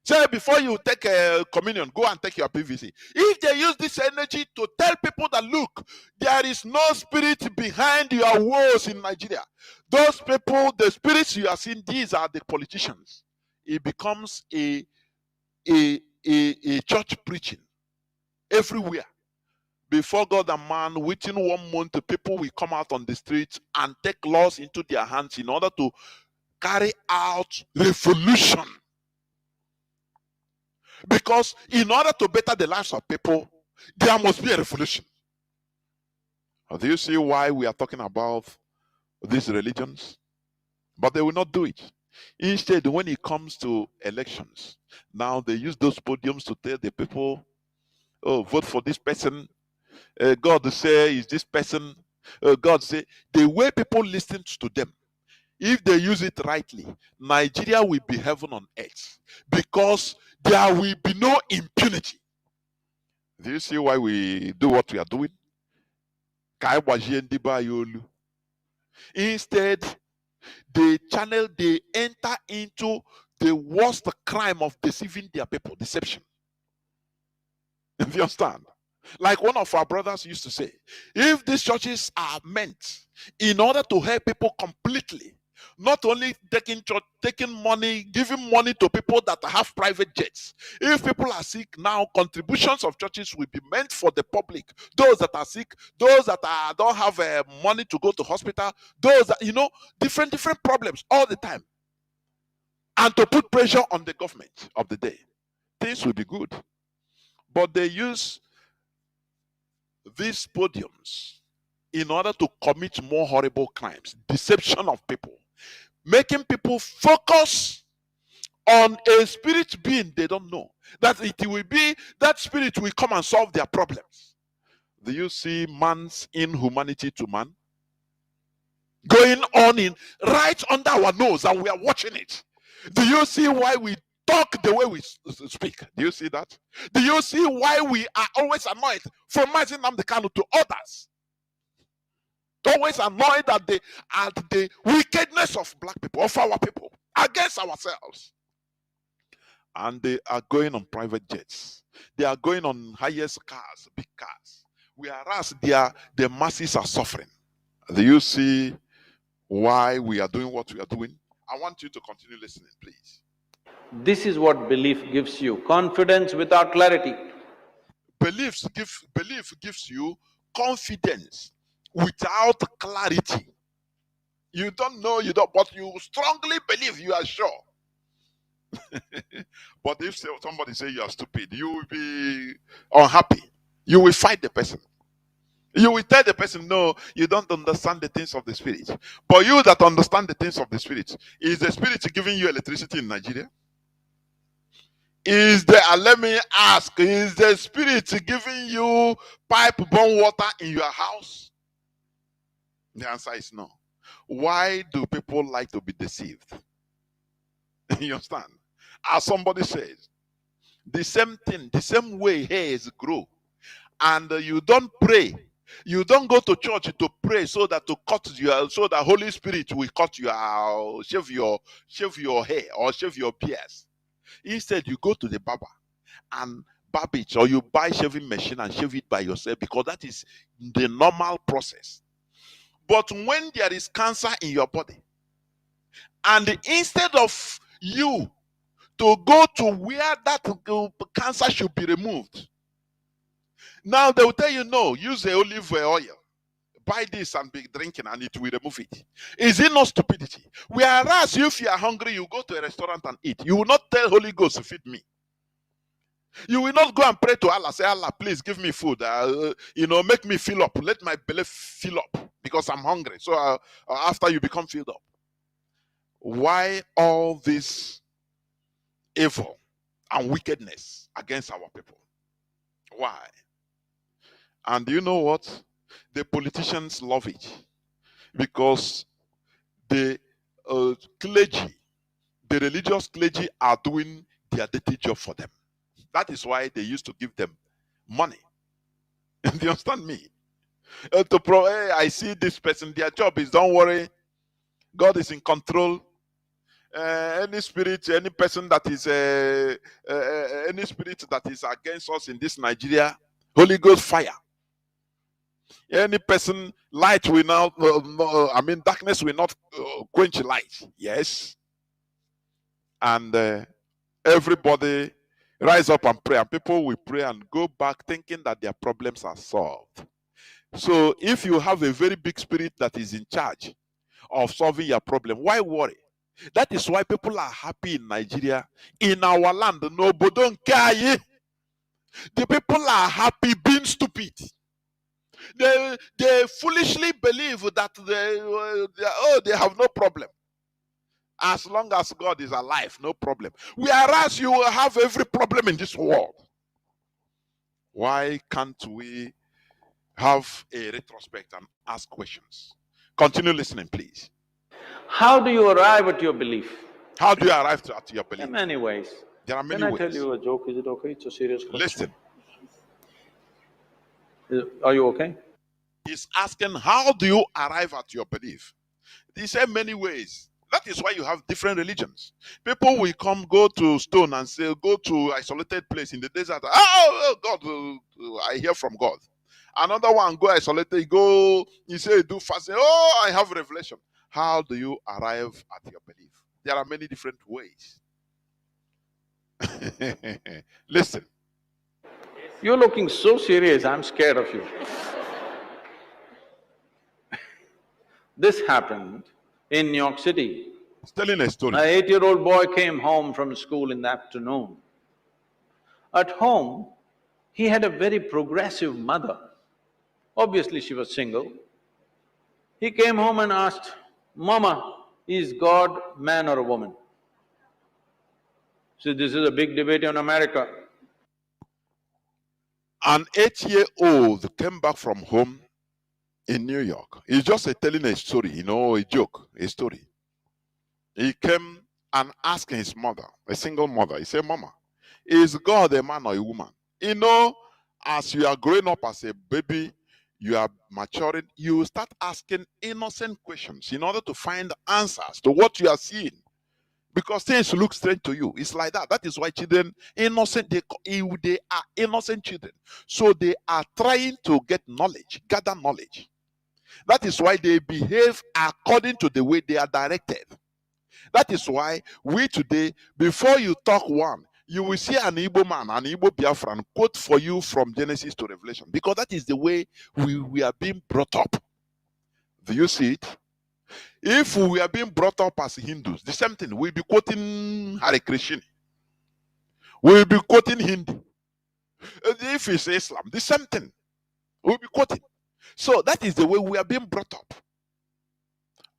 Say before you take a communion, go and take your PVC. If they use this energy to tell people that look, there is no spirit behind your woes in Nigeria. Those people, the spirits you are seeing, these are the politicians. It becomes a church preaching everywhere. Before God and man, within 1 month, the people will come out on the streets and take laws into their hands in order to carry out revolution. Because in order to better the lives of people, there must be a revolution. Do you see why we are talking about these religions? But they will not do it. Instead, when it comes to elections, now they use those podiums to tell the people, oh, vote for this person. God say is this person. God say, the way people listen to them, if they use it rightly, Nigeria will be heaven on earth, because there will be no impunity. Do you see why we do what we are doing? Instead, they enter into the worst crime of deceiving their people, deception. Do you understand? Like one of our brothers used to say, if these churches are meant in order to help people completely, not only taking money, giving money to people that have private jets. If people are sick now, contributions of churches will be meant for the public. Those that are sick, those that don't have money to go to hospital, those that, different problems all the time. And to put pressure on the government of the day. Things will be good. But they use these podiums in order to commit more horrible crimes, deception of people, making people focus on a spirit being they don't know, that it will be that spirit will come and solve their problems. Do you see man's inhumanity to man going on in right under our nose, and we are watching it? Do you see why we talk the way we speak? Do you see that? Do you see why we are always annoyed from Nnamdi Kanu to others? Always annoyed at the wickedness of black people, of our people, against ourselves. And they are going on private jets. They are going on highest cars, big cars. Whereas the masses are suffering. Do you see why we are doing what we are doing? I want you to continue listening, please. This is what belief gives you: confidence without clarity. Belief gives you confidence without clarity. You don't know, but you strongly believe, you are sure. But if somebody say you are stupid, you will be unhappy. You will fight the person. You will tell the person, no, you don't understand the things of the spirit. But you that understand the things of the spirit, is the spirit giving you electricity in Nigeria? Let me ask, is the spirit giving you pipe-borne water in your house? The answer is no. Why do people like to be deceived? You understand? As somebody says, the same thing, the same way hairs grow, and you don't pray, you don't go to church to pray so that Holy Spirit will shave your hair or shave your beards. Instead, you go to the barber and barb it, or you buy shaving machine and shave it by yourself, because that is the normal process. But when there is cancer in your body, and instead of you to go to where that cancer should be removed, now they will tell you, no, use the olive oil, buy this and be drinking, and it will remove it. Is it not stupidity? Whereas if you are hungry, you go to a restaurant and eat. You will not tell Holy Ghost to feed me. You will not go and pray to Allah, say, Allah, please give me food, make me fill up, let my belly fill up, because I'm hungry. So after you become filled up. Why all this evil and wickedness against our people? Why? And you know what? The politicians love it, because the clergy, the religious clergy, are doing their dirty job for them. That is why they used to give them money. Do you understand me? Hey, I see this person, their job is, don't worry, God is in control. any spirit, any person that is any spirit that is against us in this Nigeria, Holy Ghost fire. Any person, light will not, darkness will not quench light. Yes. And everybody rise up and pray, and people will pray and go back thinking that their problems are solved. So if you have a very big spirit that is in charge of solving your problem, why worry? That is why people are happy in Nigeria. In our land, nobody don't care. The people are happy being stupid. They foolishly believe that they have no problem. As long as God is alive, no problem. Whereas you will have every problem in this world. Why can't we have a retrospect and ask questions? Continue listening, please. How do you arrive at your belief? How do you arrive at your There are belief? many ways. There are many Can I ways. tell you a joke? Is it okay? It's a serious question. Listen. Are you okay? He's asking, how do you arrive at your belief? He said many ways. That is why you have different religions. People will go to stone and say, go to isolated place in the desert. Oh, God, I hear from God. Another one, go isolated, you say, do fasting. Oh, I have revelation. How do you arrive at your belief? There are many different ways. Listen. You're looking so serious, I'm scared of you. This happened in New York City. He's telling a story. An 8-year-old boy came home from school in the afternoon. At home, he had a very progressive mother. Obviously, she was single. He came home and asked, "Mama, is God man or a woman?" So this is a big debate in America. An 8-year-old came back from home in New York. He's just telling a story, a joke, a story. He came and asked his mother, a single mother, he said, "Mama, is God a man or a woman?" As you are growing up as a baby, you are maturing, you start asking innocent questions in order to find answers to what you are seeing. Because things look strange to you. It's like that. That is why children, innocent, they are innocent children. So they are trying to get knowledge, gather knowledge. That is why they behave according to the way they are directed. That is why we today, before you talk one, you will see an Igbo man, an Igbo Biafran quote for you from Genesis to Revelation. Because that is the way we are being brought up. Do you see it? If we are being brought up as Hindus, the same thing. We'll be quoting Hare Krishna. We'll be quoting Hindi. If it's Islam, the same thing. We'll be quoting. So that is the way we are being brought up.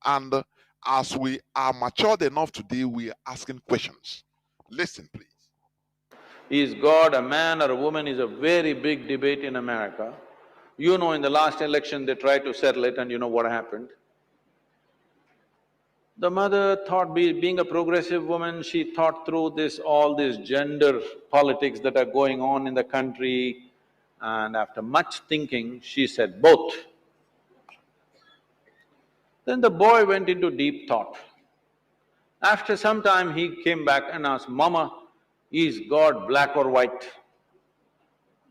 And as we are matured enough today, we are asking questions. Listen, please. Is God a man or a woman is a very big debate in America. You know, in the last election, they tried to settle it, and you know what happened? The mother thought, being a progressive woman, she thought through all this gender politics that are going on in the country, and after much thinking, she said both. Then the boy went into deep thought. After some time, he came back and asked, "Mama, is God black or white?"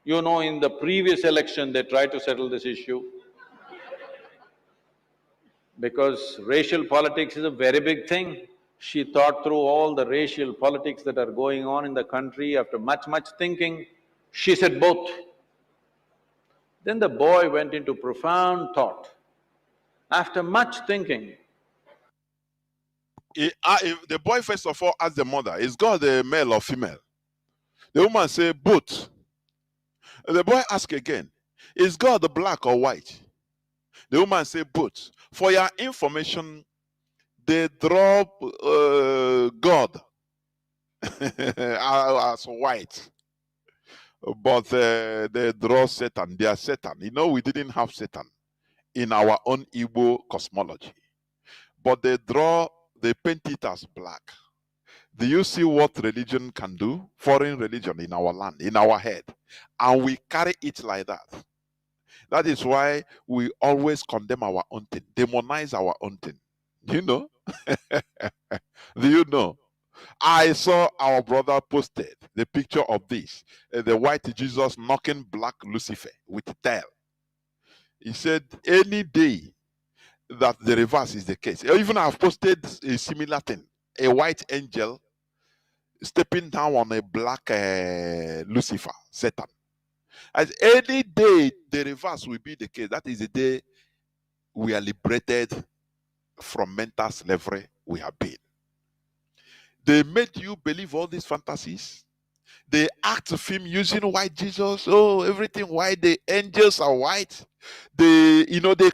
You know, in the previous election, they tried to settle this issue. Because racial politics is a very big thing. She thought through all the racial politics that are going on in the country. After much thinking, she said both. Then the boy went into profound thought. After much thinking, If the boy first of all asked the mother, "Is God a male or female?" The woman said, "Both." The boy asked again, "Is God black or white?" The woman said, "Both." For your information, they draw God as white, but they draw Satan. They are Satan. We didn't have Satan in our own Igbo cosmology, but they paint it as black. Do you see what religion can do? Foreign religion in our land, in our head, and we carry it like that. That is why we always condemn our own thing, demonize our own thing. You know? Do you know? I saw our brother posted the picture of this, the white Jesus knocking black Lucifer with tail. He said, any day that the reverse is the case. Even I've posted a similar thing, a white angel stepping down on a black Lucifer, Satan. As any day the reverse will be the case, that is the day we are liberated from mental slavery we have been. They made you believe all these fantasies. They act film using white Jesus. Oh, everything white. The angels are white. They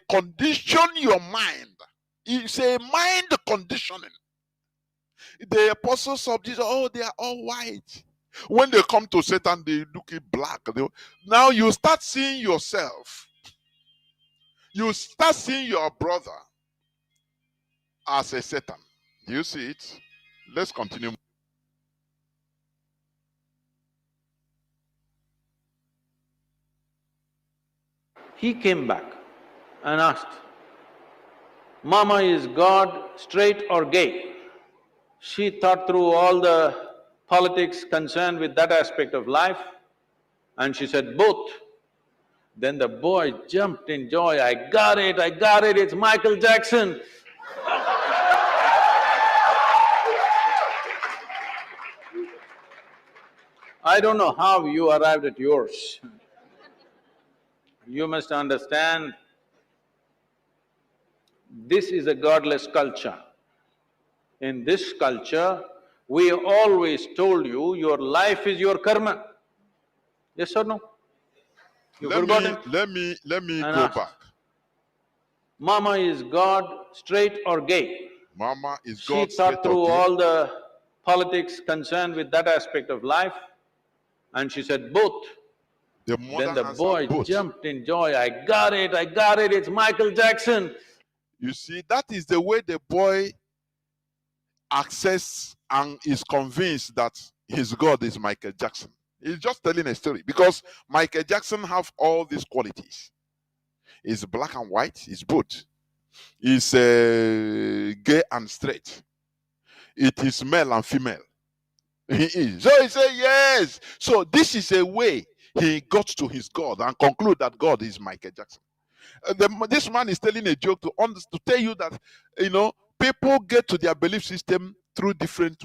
condition your mind. It's a mind conditioning. The apostles of Jesus, oh, they are all white. When they come to Satan, they look black. Now you start seeing yourself. You start seeing your brother as a Satan. Do you see it? Let's continue. He came back and asked, Mama, is God straight or gay? She thought through all the politics concerned with that aspect of life, and she said, both. Then the boy jumped in joy, I got it, it's Michael Jackson. I don't know how you arrived at yours. You must understand, this is a godless culture. In this culture, we always told you your life is your karma. Yes or no? You forgotten? Let me And go asked, back. Mama, is God straight or gay? Mama, is She God straight thought or through gay? all the politics concerned with that aspect of life, and she said, both. The mother Then the answered, boy both. jumped in joy, I got it, it's Michael Jackson. You see, that is the way the boy accepts and is convinced that his God is Michael Jackson. He's just telling a story because Michael Jackson have all these qualities. He's black and white, he's both. He's gay and straight. It is male and female. He is. So he said, yes. So this is a way he got to his God and conclude that God is Michael Jackson. This man is telling a joke to tell you that, people get to their belief system through different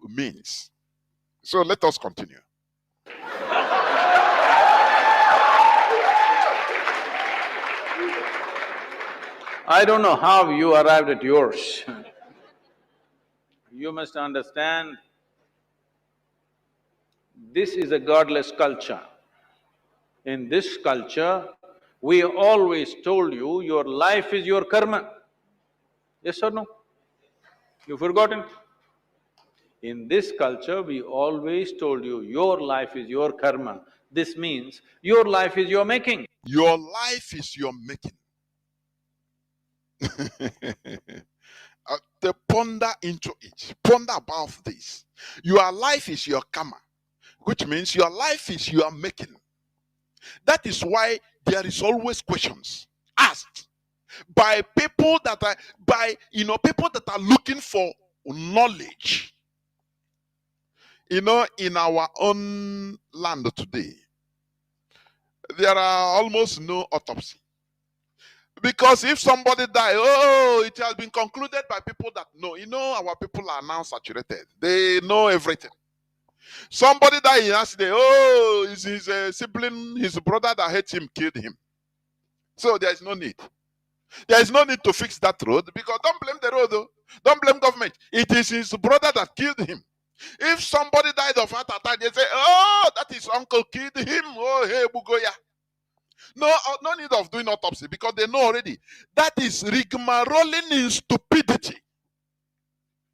means. So let us continue. I don't know how you arrived at yours. You must understand, this is a godless culture. In this culture, we always told you your life is your karma. Yes or no? You forgotten? In this culture, we always told you your life is your karma. This means your life is your making. Your life is your making. Ponder into it. Ponder about this. Your life is your karma, which means your life is your making. That is why there is always questions asked by people that are looking for knowledge. In our own land today, there are almost no autopsy. Because if somebody die, oh, it has been concluded by people that know. Our people are now saturated. They know everything. Somebody died in accident. Oh, it's his sibling, his brother that hates him, killed him. So there is no need. There is no need to fix that road because don't blame the road, though. Don't blame government. It is his brother that killed him. If somebody died of heart attack, they say, oh, that is uncle killed him. Oh, hey, Bugoya. No need of doing autopsy because they know already. That is rigmaroling in stupidity.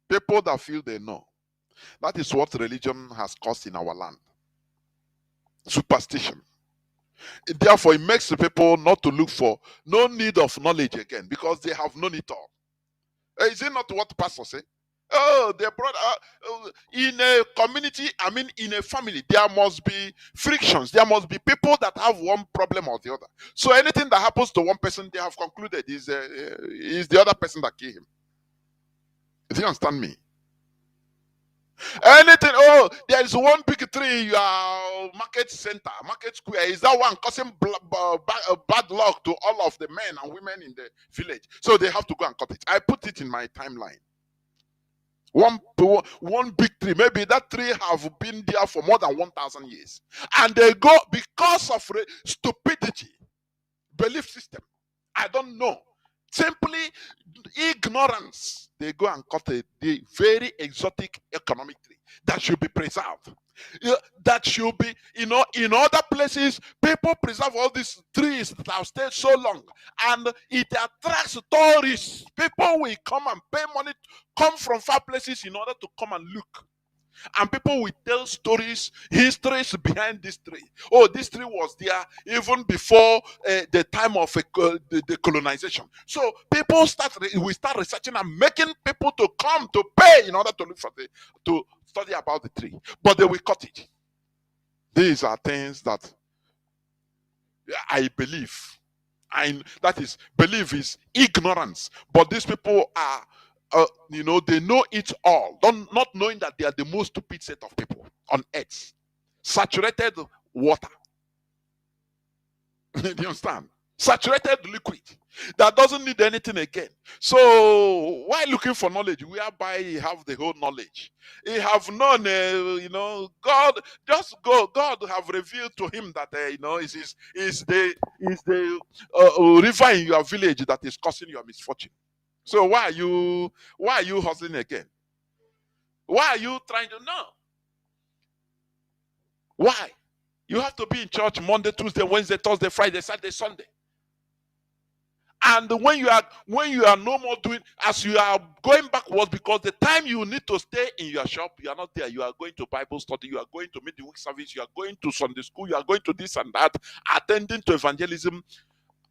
People that feel they know. That is what religion has caused in our land. Superstition. Therefore, it makes the people not to look for no need of knowledge again because they have known it all. Is it not what pastor say? Oh, they brought in a community, I mean, in a family, there must be frictions. There must be people that have one problem or the other. So anything that happens to one person, they have concluded is the other person that killed him. Do you understand me? Anything, oh, there is one big tree in your market center, market square. Is that one causing bad luck to all of the men and women in the village? So they have to go and cut it. I put it in my timeline. One big tree, maybe that tree have been there for more than 1,000 years, and they go because of stupidity, belief system. I don't know, simply ignorance. They go and cut the very exotic economic tree that should be preserved. That should be, in other places, people preserve all these trees that have stayed so long, and it attracts tourists. People will come and pay money, come from far places in order to come and look. And people will tell stories, histories behind this tree. Oh, this tree was there even before the time of the colonization. So people we start researching and making people to come to pay in order to look for to study about the tree. But they will cut it. These are things that I believe. That is, belief is ignorance. But these people are, they know it all, not knowing that they are the most stupid set of people on earth. Saturated water. Do you understand? Saturated liquid that doesn't need anything again. So why looking for knowledge whereby he have the whole knowledge? He have known, God just go. God have revealed to him that is the river in your village that is causing your misfortune. So why are you hustling again? Why are you trying to know? Why? You have to be in church Monday, Tuesday, Wednesday, Thursday, Friday, Saturday, Sunday. And when you are no more doing, as you are going backwards, because the time you need to stay in your shop, you are not there. You are going to Bible study, you are going to midweek service, you are going to Sunday school, you are going to this and that, attending to evangelism,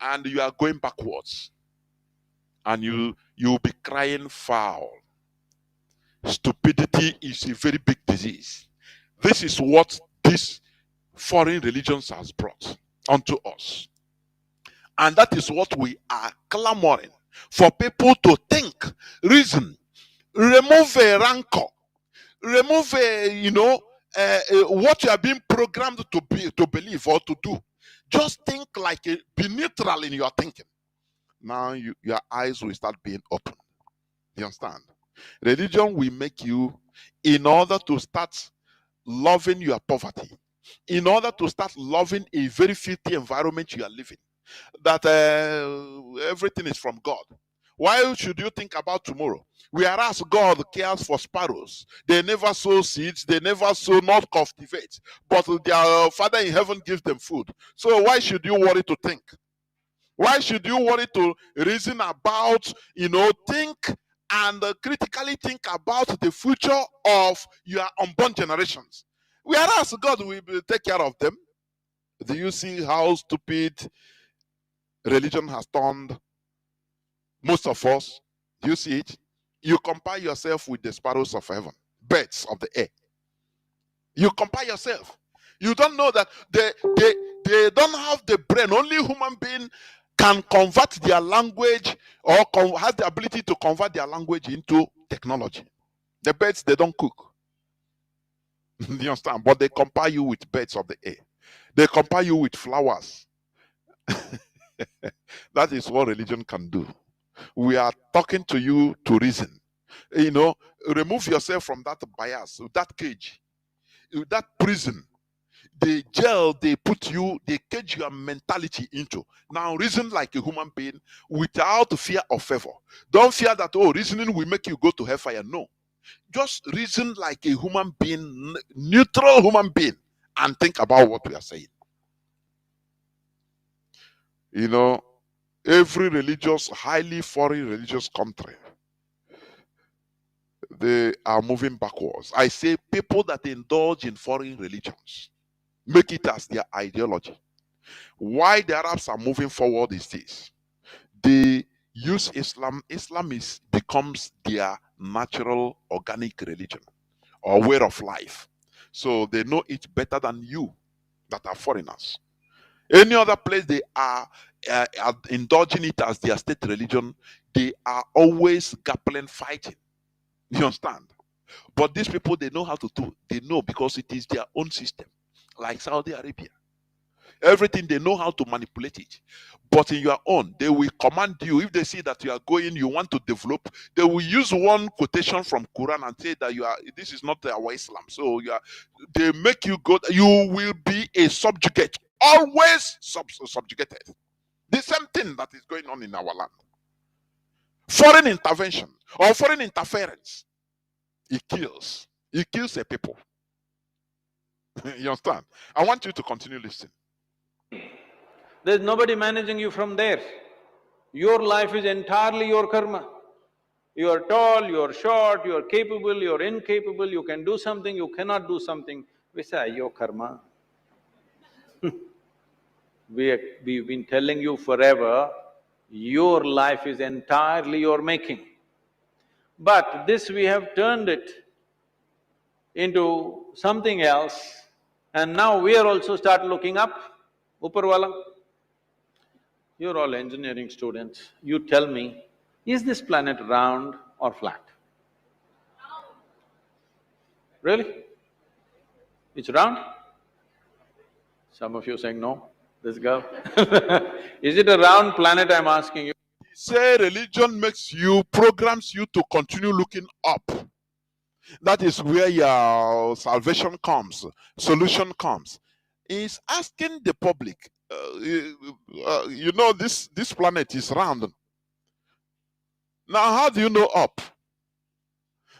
and you are going backwards. And you'll be crying foul. Stupidity is a very big disease. This is what this foreign religions has brought unto us. And that is what we are clamoring for, people to think, reason, remove a rancor, remove what you are being programmed to believe or to do. Just think like be neutral in your thinking. Now your eyes will start being open. You understand? Religion will make you, in order to start loving your poverty, in order to start loving a very filthy environment you are living, that everything is from God. Why should you think about tomorrow? Whereas God cares for sparrows. They never sow seeds, they never sow, not cultivate, but their Father in heaven gives them food. So why should you worry to think? Why should you worry to reason about, think and critically think about the future of your unborn generations? Whereas God will take care of them. Do you see how stupid religion has turned most of us? Do you see it? You compare yourself with the sparrows of heaven, birds of the air. You compare yourself. You don't know that they don't have the brain. Only human being can convert their language, or has the ability to convert their language into technology. The birds, they don't cook. Do you understand? But they compare you with birds of the air. They compare you with flowers. That is what religion can do. We are talking to you to reason. Remove yourself from that bias, that cage, that prison, the jail they put you, they cage your mentality into. Now reason like a human being without fear or favor. Don't fear that, reasoning will make you go to hellfire. No. Just reason like a human being, neutral human being, and think about what we are saying. Every highly foreign religious country, they are moving backwards. I say people that indulge in foreign religions, make it as their ideology. Why the Arabs are moving forward is this: they use Islam. Islam is becomes their natural organic religion or way of life. So they know it better than you that are foreigners. Any other place they are indulging it as their state religion, they are always grappling, fighting. You understand? But these people, they know how to do. They know because it is their own system, like Saudi Arabia. Everything they know how to manipulate it. But in your own, they will command you. If they see that you are going, you want to develop, they will use one quotation from Quran and say that you are. This is not our Islam. So you are. They make you go. You will be a subjugate, always subjugated. The same thing that is going on in our land. Foreign intervention or foreign interference, it kills. It kills a people. You understand? I want you to continue listening. There's nobody managing you from there. Your life is entirely your karma. You are tall, you are short, you are capable, you are incapable, you can do something, you cannot do something. We say, your karma. We've been telling you forever, your life is entirely your making. But this we have turned it into something else, and now we are also start looking up, Uparwala. You're all engineering students, you tell me, is this planet round or flat? Really? It's round? Some of you saying no, this girl. Is it a round planet, I'm asking you? Say religion makes you, programs you to continue looking up. That is where your salvation comes, solution comes. Is asking the public, you know, this planet is round. Now, how do you know up?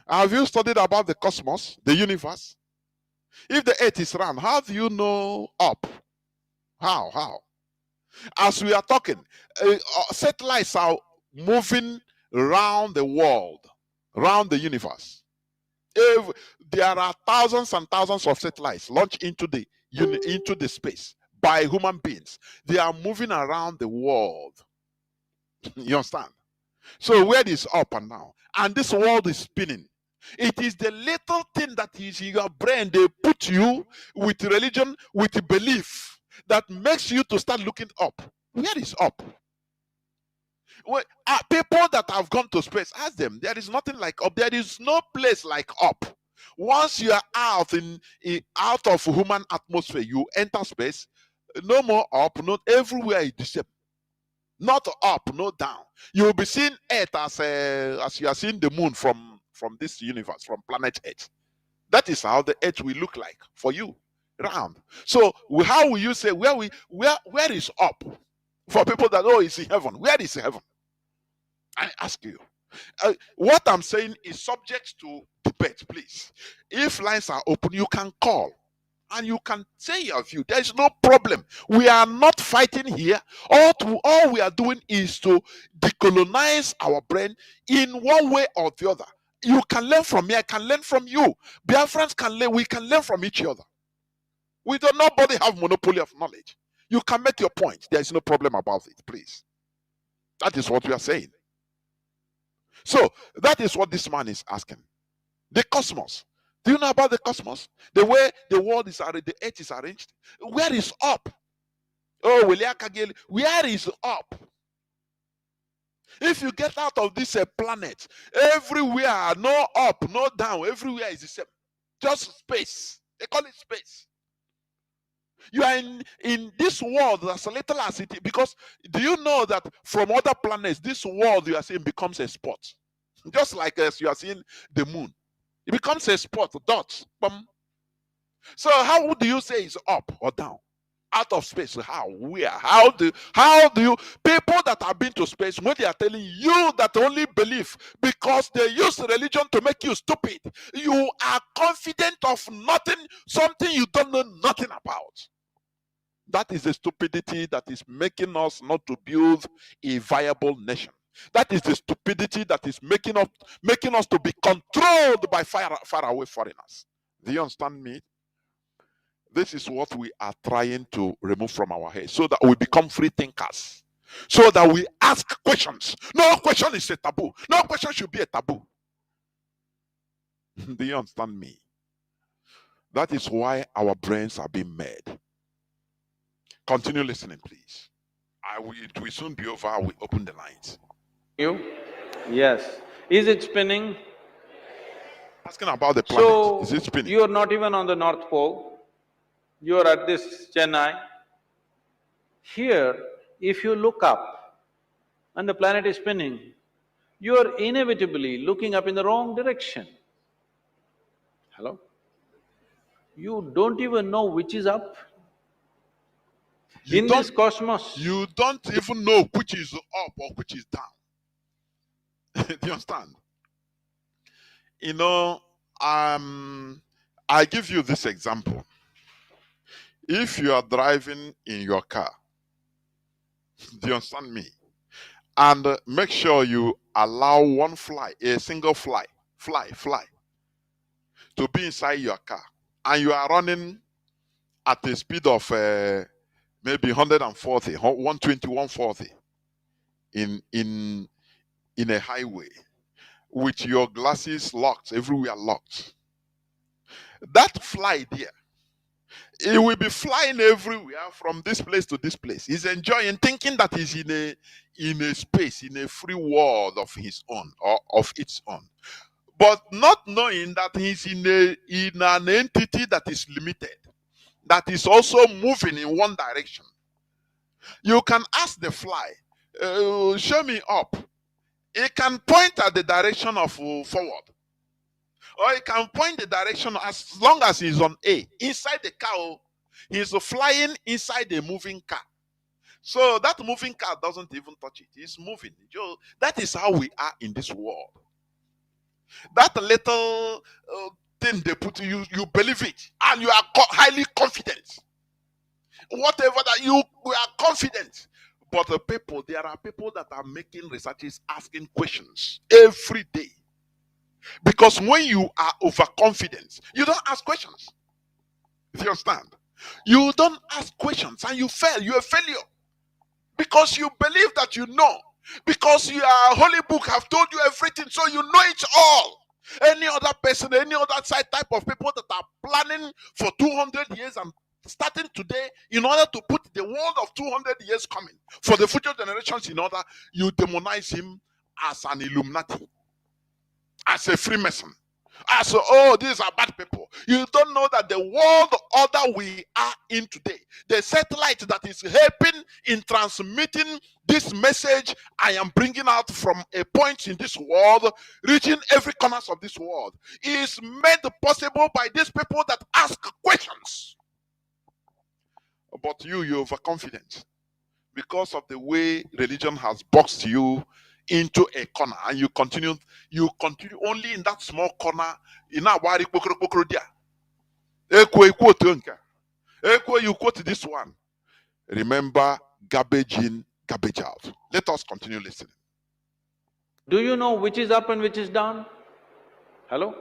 Have you studied about the cosmos, the universe? If the earth is round, how do you know up? How? As we are talking, satellites are moving around the world, around the universe. If there are thousands and thousands of satellites launched into the space by human beings, they are moving around the world. You understand? So where is up and now? And this world is spinning. It is the little thing that is in your brain they put you with religion, with belief, that makes you to start looking up. Where is up? Well, people that have gone to space, ask them. There is nothing like up. There is no place like up. Once you are out of human atmosphere, you enter space. No more up. Not everywhere is the same. Not up, not down. You will be seeing Earth as you are seeing the moon from this universe, from planet Earth. That is how the Earth will look like for you, round. So how will you say where is up? For people that it's in heaven, where is heaven? I ask you. What I'm saying is subject to debate, please. If lines are open, you can call and you can say your view. There is no problem. We are not fighting here. All we are doing is to decolonize our brain in one way or the other. You can learn from me, I can learn from you. Biafrans can learn, we can learn from each other. We do nobody have monopoly of knowledge. You can make your point. There is no problem about it, please. That is what we are saying. So that is what this man is asking. The cosmos. Do you know about the cosmos? The way the world is arranged, the earth is arranged. Where is up? Oh, where is up? If you get out of this planet, everywhere, no up, no down, everywhere is the same. Just space. They call it space. You are in this world as little as it is. Because do you know that from other planets, this world you are seeing becomes a spot? Just like as you are seeing the moon. It becomes a spot, dots. Bum. So how do you say it's up or down? Out of space, how? Where? How do you people that have been to space, when they are telling you that only believe because they use religion to make you stupid, you are confident of nothing, something you don't know nothing about. That is the stupidity that is making us not to build a viable nation. That is the stupidity that is making us to be controlled by faraway foreigners. Do you understand me? This is what we are trying to remove from our heads so that we become free thinkers. so that we ask questions. No question is a taboo. No question should be a taboo. Do you understand me? That is why our brains are being made. Continue listening, please. It will soon be over. I will open the lines. You? Yes. Is it spinning? Asking about the planet. Is it So, spinning? you are not even on the North Pole, you are at this Chennai. Here, if you look up and the planet is spinning, you are inevitably looking up in the wrong direction. Hello? You don't even know which is up. In this cosmos, You don't even know which is up or which is down. Do you understand? You know, I give you this example. If you are driving in your car, do you understand me? And make sure you allow one fly, a single fly, to be inside your car, and you are running at a speed of maybe 140, 120, 140 in a highway, with your glasses locked, everywhere locked. That fly there, it will be flying everywhere from this place to this place. He's enjoying, thinking that he's in a space, in a free world of his own or of its own, but not knowing that he's in an entity that is limited, that is also moving in one direction. You can ask the fly, show me up. It can point at the direction of forward, or it can point the direction as long as he's on A. Inside the car, he's flying inside a moving car. So that moving car doesn't even touch it. It's moving. That is how we are in this world. That little thing they put you believe it, and you are highly confident. Whatever that you are confident. But there are people that are making researches, asking questions every day. Because when you are overconfident, you don't ask questions. Do you understand? You don't ask questions and you fail. You're a failure. Because you believe that you know. Because your holy book have told you everything, so you know it all. Any other person, any other type of people that are planning for 200 years and starting today in order to put the world of 200 years coming for the future generations in order, you demonize him as an Illuminati, as a Freemason, as these are bad people. You don't know that the world order we are in today, the satellite that is helping in transmitting this message I am bringing out from a point in this world, reaching every corner of this world, is made possible by these people that ask questions. But you're overconfident because of the way religion has boxed you into a corner, and you continue only in that small corner. In a wari pokoro there. You quote this one. Remember, garbage in, garbage out. Let us continue listening. do you know which is up and which is down? Hello?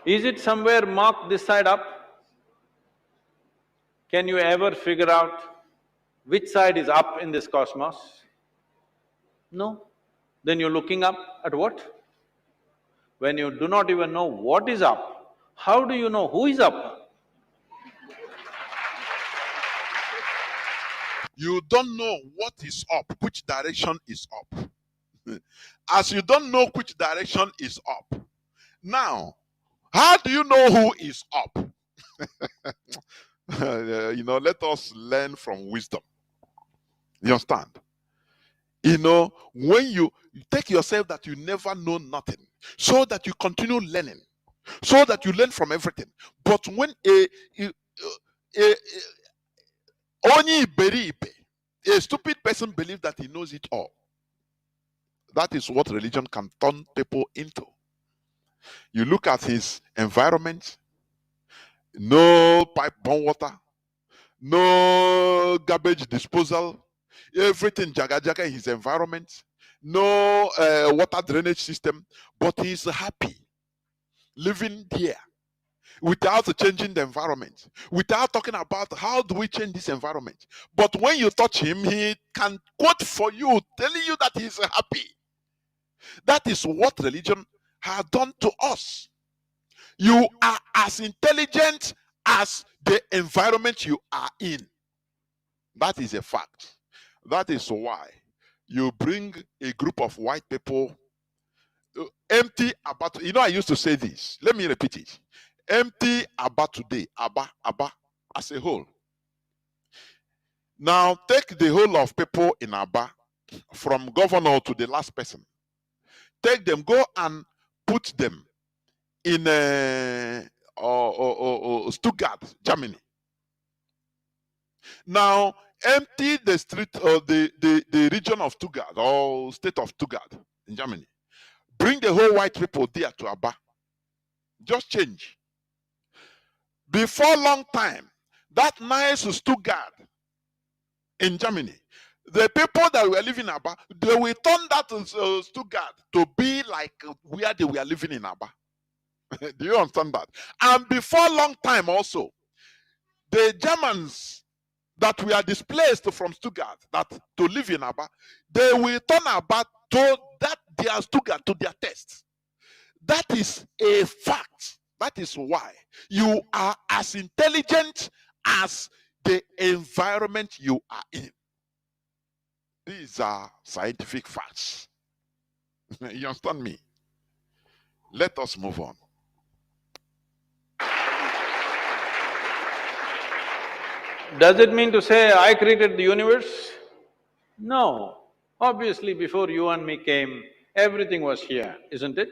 Is it somewhere marked this side up? Can you ever figure out which side is up in this cosmos? No. Then you're looking up at what? When you do not even know what is up, how do you know who is up? You don't know what is up, which direction is up. As you don't know which direction is up, now, how do you know who is up? Let us learn from wisdom. You understand? When you take yourself that you never know nothing, so that you continue learning, so that you learn from everything. But when only a stupid person believes that he knows it all, that is what religion can turn people into. You look at his environment, no pipe borne water, no garbage disposal, everything jaga jaga in his environment, no water drainage system, but he's happy living there. without changing the environment, without talking about how do we change this environment. But when you touch him, he can quote for you, telling you that he's happy. That is what religion has done to us. You are as intelligent as the environment you are in. That is a fact. That is why you bring a group of white people empty about, I used to say this. Let me repeat it. Empty about today, Abba, as a whole. Now take the whole of people in Abba, from governor to the last person. Take them, go and put them in Stuttgart, Germany. Now empty the street or the region of Stuttgart or state of Stuttgart in Germany. Bring the whole white people there to Abba. Just change. Before long time, that nice Stuttgart in Germany, the people that were living in Abba, they will turn that Stuttgart to be like where they were living in Abba. Do you understand that? And before long time also, the Germans that were displaced from Stuttgart that to live in Abba, they will turn Abba to that their Stuttgart to their taste. That is a fact. That is why you are as intelligent as the environment you are in. These are scientific facts. You understand me? Let us move on. Does it mean to say I created the universe? No. Obviously, before you and me came, everything was here, isn't it?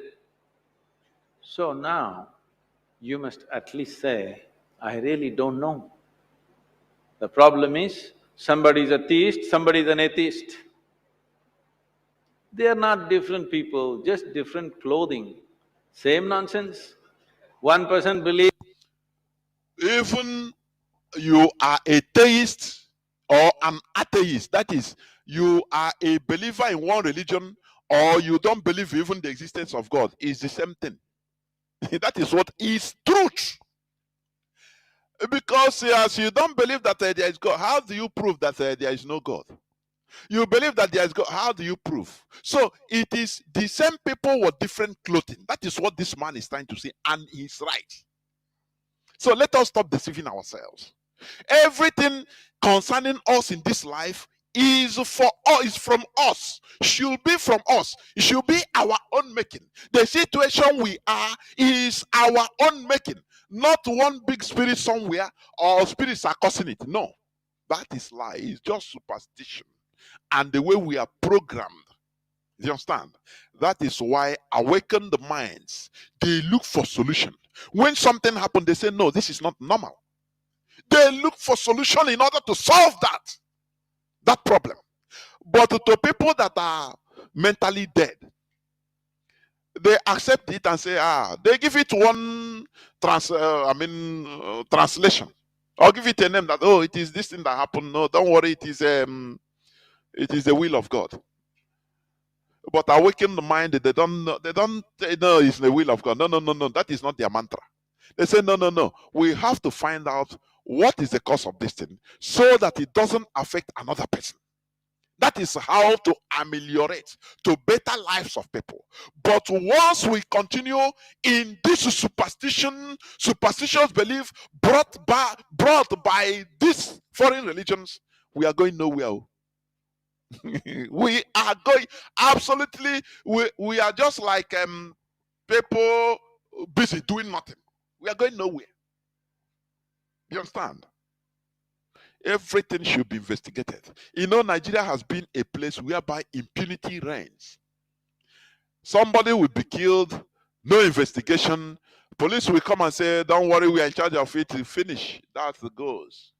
So now, you must at least say, I really don't know. The problem is, somebody is a theist, somebody is an atheist. They are not different people, just different clothing. Same nonsense. One person believes… Even you are a theist or an atheist, that is, you are a believer in one religion or you don't believe even the existence of God, is the same thing. That is what is truth. Because as you don't believe that there is God, how do you prove that there is no God? You believe that there is God, how do you prove? So it is the same people with different clothing. That is what this man is trying to say, and he's right. So let us stop deceiving ourselves. Everything concerning us in this life is for us, is from us, should be from us, it should be our own making. The situation we are is our own making, not one big spirit somewhere or spirits are causing it. No, that is lie. It's just superstition and the way we are programmed. You understand? That is why awaken the minds. They look for solution. When something happens, they say, no, this is not normal. They look for solution in order to solve that problem. But to people that are mentally dead, they accept it and say, they give it one translation, or give it a name that, oh, it is this thing that happened. No, don't worry, it is the will of God. But awaken the mind, they don't know it's the will of God. No, that is not their mantra. They say, no, we have to find out what is the cause of this thing so that it doesn't affect another person. That is how to ameliorate, to better lives of people. But once we continue in this superstitious belief brought by these foreign religions, we are going nowhere. We are going absolutely, we are just like people busy doing nothing. We are going nowhere. You understand? Everything should be investigated. Nigeria has been a place whereby impunity reigns. Somebody will be killed, no investigation. Police will come and say, don't worry, we are in charge of it. Finish. That's the goals.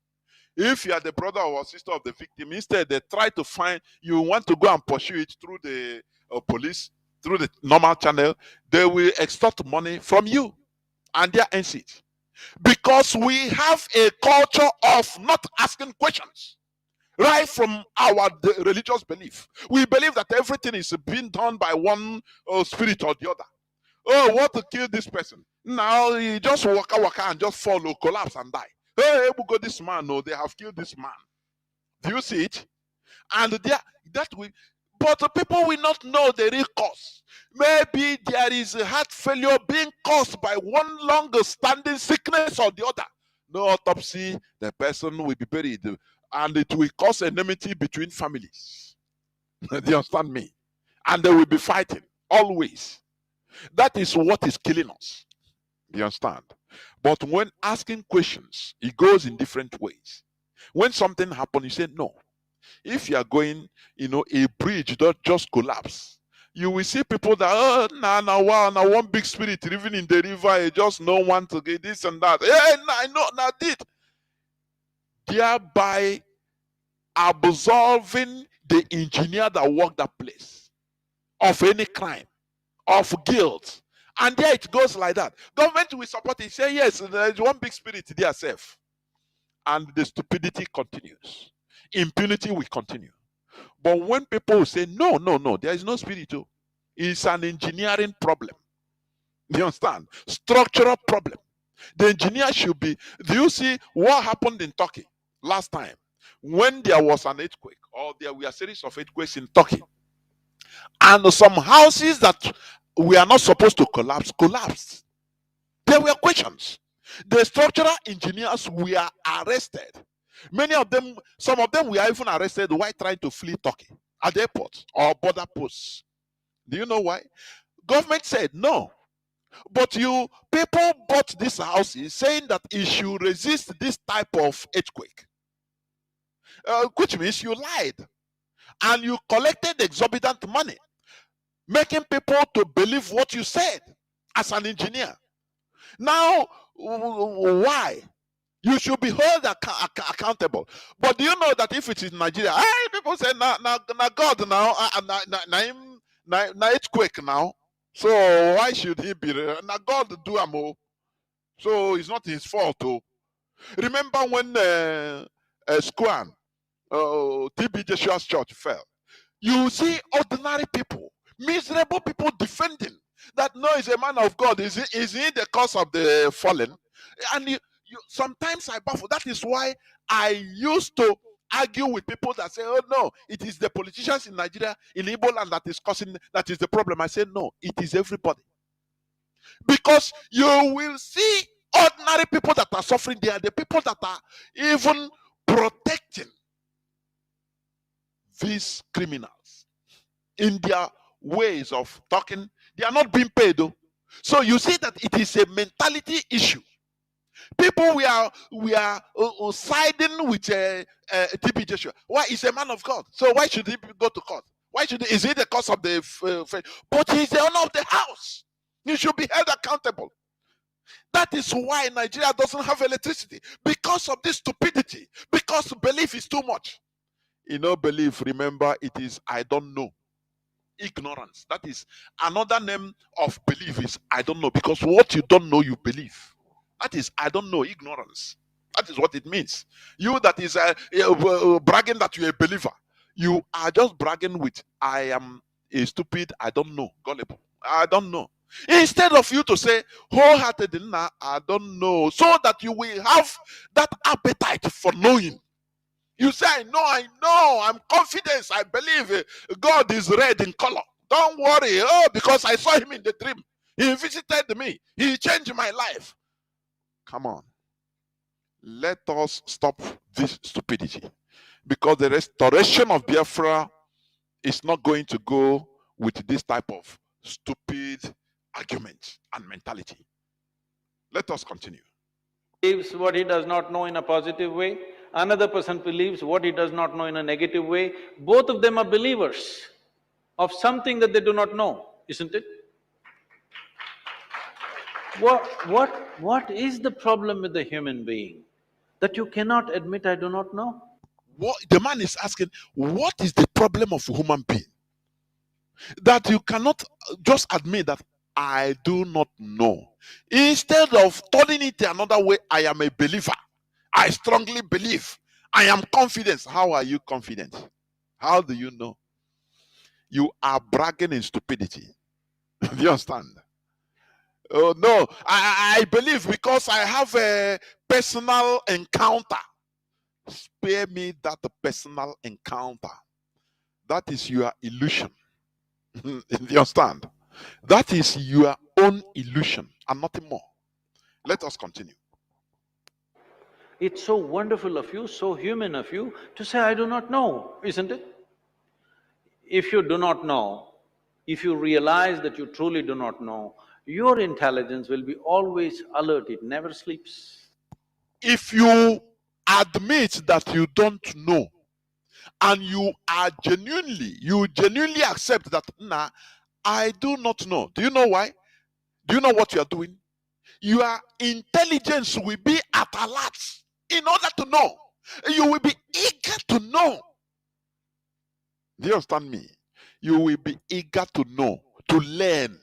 If you are the brother or sister of the victim, instead they try to find, you want to go and pursue it through the police, through the normal channel, they will extort money from you and their ends it. Because we have a culture of not asking questions right from our religious belief. We believe that everything is being done by one spirit or the other. Oh, what to kill this person? Now he just waka and just fall or collapse and die. Hey, we got this man. No, they have killed this man. Do you see it? And that will, but the people will not know the real cause. Maybe there is a heart failure being caused by one longer standing sickness or the other. No autopsy, the person will be buried, and it will cause enmity between families. Do you understand me? And they will be fighting always. That is what is killing us. Do you understand? But when asking questions, it goes in different ways. When something happens, you say no. If you are going, a bridge that just collapse, you will see people that, oh, wow, now one big spirit living in the river, you just no one to get this and that. Hey, I know, now did. Thereby absolving the engineer that worked that place of any crime, of guilt. And there it goes like that. Government will support it, say, yes, there's one big spirit there, safe. And the stupidity continues. Impunity will continue. But when people say, no, there is no spirit, it's an engineering problem. Do you understand? Structural problem. The engineer should be. Do you see what happened in Turkey last time? When there was an earthquake, or there were a series of earthquakes in Turkey, and some houses that were not supposed to collapsed. There were questions. The structural engineers were arrested. Many of them, some of them were even arrested while trying to flee Turkey at the airport or border posts. Do you know why? Government said no. But people bought these houses saying that it should resist this type of earthquake, which means you lied and you collected exorbitant money, making people to believe what you said as an engineer. Now, why? You should be held accountable. But do you know that if it is Nigeria, people say, na God now, na earthquake now. So why should he be? Na God do am. So it's not his fault. Remember when Squan, TB Joshua's church fell? You see ordinary people, miserable people defending that no, is a man of God. Is he the cause of the fallen? And you sometimes I baffle. That is why I used to argue with people that say, oh no, it is the politicians in Nigeria, in Igbo land that is causing, that is the problem. I say no, it is everybody. Because you will see ordinary people that are suffering. They are the people that are even protecting these criminals in their ways of talking. They are not being paid though. So you see that it is a mentality issue. People we are siding with TB Joshua. Why? He's a man of God. So why should he go to court? Why should is he the cause of the but he's the owner of the house. He should be held accountable. That is why Nigeria doesn't have electricity, because of this stupidity, because belief is too much. Belief, remember, it is I don't know. Ignorance. That is another name of belief, is I don't know, because what you don't know, you believe. That is I don't know, ignorance. That is what it means. You that is bragging that you're a believer, you are just bragging with I am a stupid, I don't know, gullible, I don't know. Instead of you to say wholeheartedly, nah, I don't know, so that you will have that appetite for knowing. You say, I know, I'm confident, I believe God is red in color. Don't worry, because I saw him in the dream. He visited me. He changed my life. Come on. Let us stop this stupidity. Because the restoration of Biafra is not going to go with this type of stupid argument and mentality. Let us continue. Believes what he does not know in a positive way, another person believes what he does not know in a negative way. Both of them are believers of something that they do not know, isn't it? What is the problem with the human being? That you cannot admit, I do not know? What the man is asking, what is the problem of a human being? That you cannot just admit that I do not know. Instead of turning it another way, I am a believer. I strongly believe. I am confident. How are you confident? How do you know? You are bragging in stupidity. Do you understand? Oh no, I believe because I have a personal encounter. Spare me that personal encounter. That is your illusion. You understand? That is your own illusion and nothing more. Let us continue. It's so wonderful of you, so human of you to say, I do not know, isn't it? If you do not know, if you realize that you truly do not know, your intelligence will be always alert, it never sleeps. If you admit that you don't know and you genuinely accept that, nah, I do not know. Do you know why? Do you know what you are doing? Your intelligence will be at alert in order to know. You will be eager to know. Do you understand me? You will be eager to know, to learn.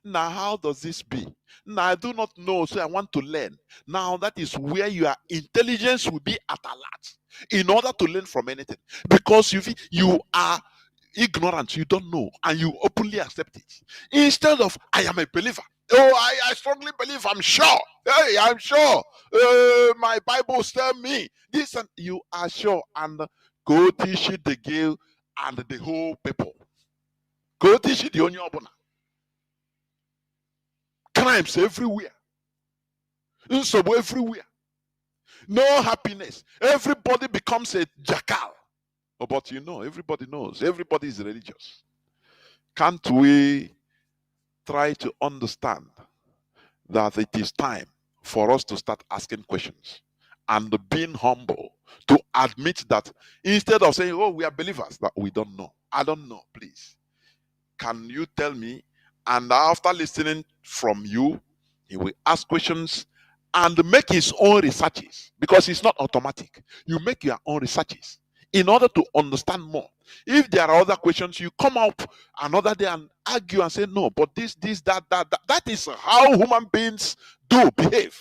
Now, how does this be? Now, I do not know, so I want to learn. Now, that is where your intelligence will be at alert in order to learn from anything. Because you are ignorant, you don't know, and you openly accept it. Instead of, I am a believer. Oh, I strongly believe, I'm sure. Hey, I'm sure. My Bible tell me this, and you are sure. And go teach it the girl and the whole people. Go teach it the only obuna. Crimes everywhere. Insub everywhere. No happiness. Everybody becomes a jackal. Oh, but you know, everybody knows. Everybody is religious. Can't we try to understand that it is time for us to start asking questions and being humble to admit that instead of saying, oh, we are believers, that we don't know. I don't know, please. Can you tell me? And after listening from you, he will ask questions and make his own researches because it's not automatic. You make your own researches in order to understand more. If there are other questions, you come up another day and argue and say, no, but this, that. That is how human beings do behave.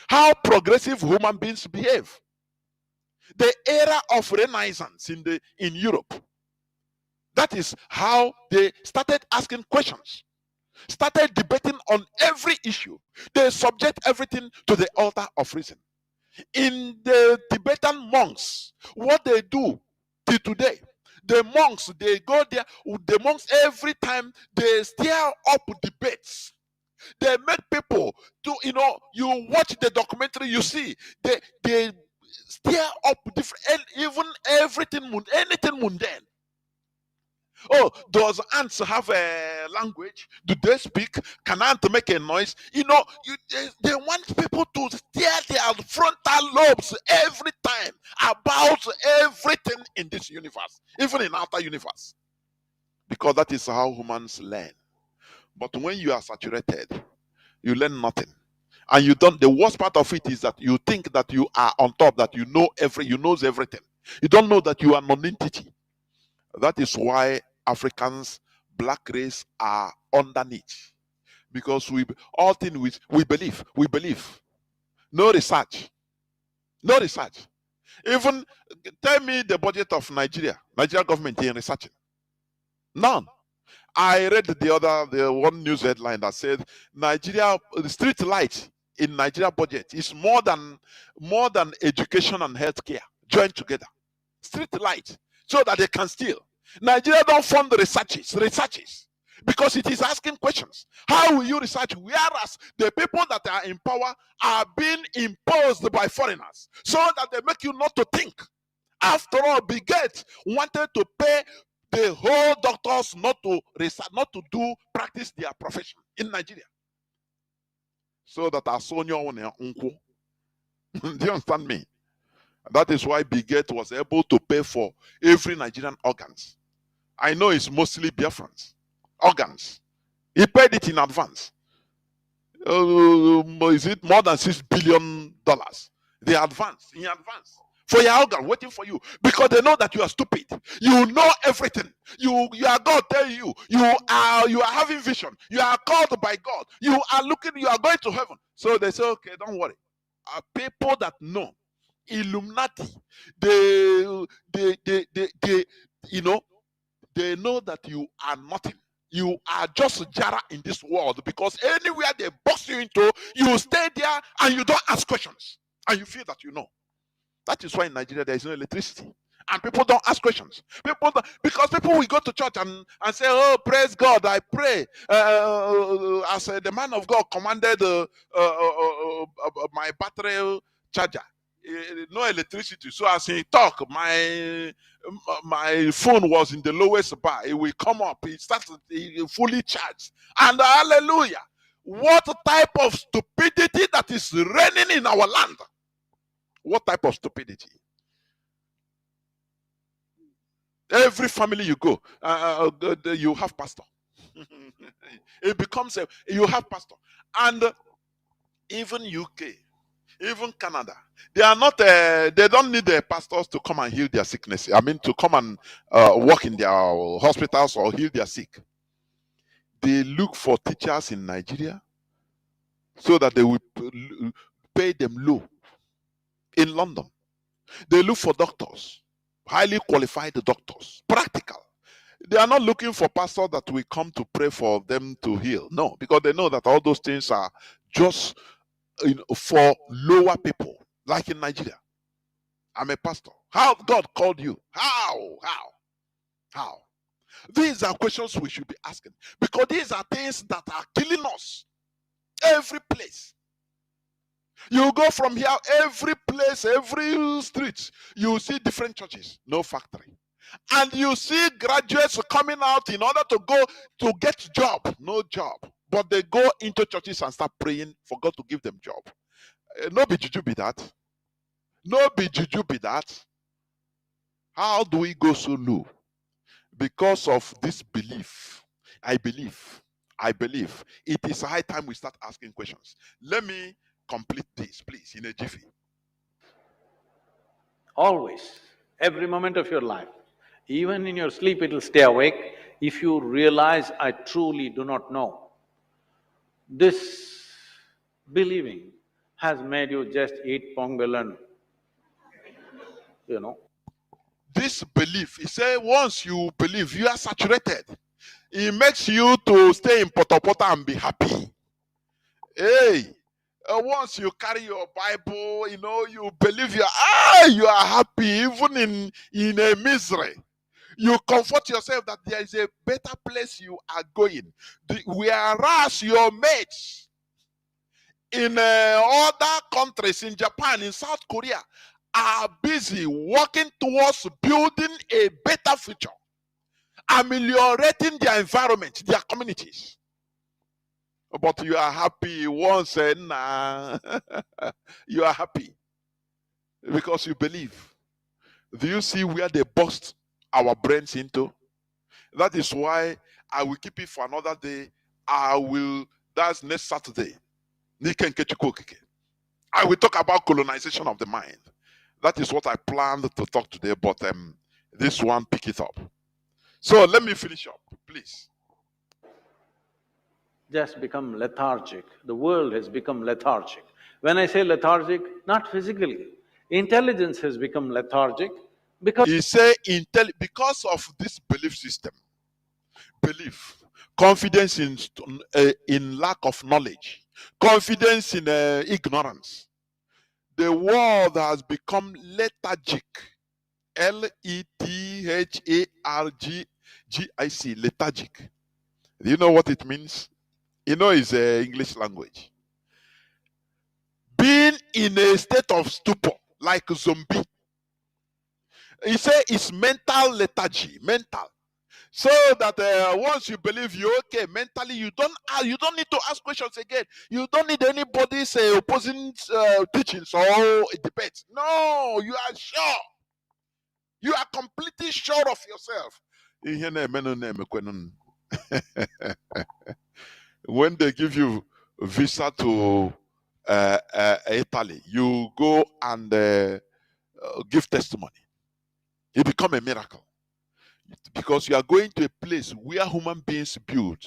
How progressive human beings behave. The era of Renaissance in Europe, that is how they started asking questions, started debating on every issue. They subject everything to the altar of reason. In the Tibetan monks, what they do till today, the monks, they go there, the monks every time they stir up debates. They make people to, you watch the documentary, you see, they stir up different, and even anything mundane. Oh, does ants have a language? Do they speak? Can ants make a noise? They want people to steer their frontal lobes every time about everything in this universe, even in outer universe, because that is how humans learn. But when you are saturated, you learn nothing. And you don't. The worst part of it is that you think that you are on top, that you knows everything. You don't know that you are non-entity. That is why Africans, black race are underneath. Because all things we believe. No research. No research. Even tell me the budget of Nigeria government in researching. None. I read the one news headline that said Nigeria the street light in Nigeria budget is more than education and healthcare joined together. Street light, so that they can steal. Nigeria don't fund the researches because it is asking questions. How will you research? Whereas the people that are in power are being imposed by foreigners, so that they make you not to think. After all, Bill Gates wanted to pay the whole doctors not to research, not to practice their profession in Nigeria, so that our Sonia uncle. Do you understand me? That is why Bill Gates was able to pay for every Nigerian organs. I know it's mostly Biafrans organs. He paid it in advance. Is it more than $6 billion? They advance in advance for your organ, waiting for you, because they know that you are stupid. You know everything. You are God telling you are having vision. You are called by God. You are looking. You are going to heaven. So they say, okay, don't worry. People that know Illuminati, they you know they know that you are nothing. You are just Jara in this world, because anywhere they box you into, you stay there and you don't ask questions. And you feel that you know. That is why in Nigeria there is no electricity. And people don't ask questions. People don't, because people will go to church and say, "Oh, praise God, I pray." As the man of God commanded my battery charger. No electricity. So as he talk, my phone was in the lowest bar. It will come up. It starts fully charged. And hallelujah. What type of stupidity that is reigning in our land? What type of stupidity? Every family you go, you have pastor. It becomes you have pastor. And even UK, even Canada, they are not. They don't need the pastors to come and heal their sickness. I mean, to come and work in their hospitals or heal their sick. They look for teachers in Nigeria so that they will pay them low. In London, they look for doctors, highly qualified doctors, practical. They are not looking for pastors that will come to pray for them to heal. No, because they know that all those things are just for lower people, like in Nigeria. I'm a pastor. How God called you? How? These are questions we should be asking, because these are things that are killing us. Every place. You go from here, every place, every street, you see different churches, no factory. And you see graduates coming out in order to go to get job, no job. But they go into churches and start praying for God to give them job. No be juju be that. No be juju be that. How do we go so low? Because of this belief. I believe. It is high time we start asking questions. Let me complete this, please, in a jiffy. Always, every moment of your life, even in your sleep, it'll stay awake if you realize, I truly do not know. This believing has made you just eat pongal and, you know. This belief, he said, once you believe, you are saturated. It makes you to stay in Potopota and be happy. Hey, once you carry your Bible, you believe you are happy even in a misery. You comfort yourself that there is a better place you are going. Whereas your mates in other countries, in Japan, in South Korea, are busy working towards building a better future, ameliorating their environment, their communities. But you are happy once and you are happy because you believe. Do you see where they bust our brains into? That is why I will keep it for another day. That's next Saturday. I will talk about colonization of the mind. That is what I planned to talk today, but this one pick it up. So let me finish up, please. Just become lethargic. The world has become lethargic. When I say lethargic, not physically. Intelligence has become lethargic because He say because of this belief system, confidence in lack of knowledge, confidence in ignorance. The world has become lethargic. Lethargic, lethargic. Do you know what it means? It's English language. Being in a state of stupor, like a zombie. He say it's mental lethargy, mental. So that once you believe you're okay mentally, you don't need to ask questions again. You don't need anybody's opposing teachings or debates. No, you are sure. You are completely sure of yourself. When they give you visa to Italy, you go and give testimony. It become a miracle. Because you are going to a place where human beings build,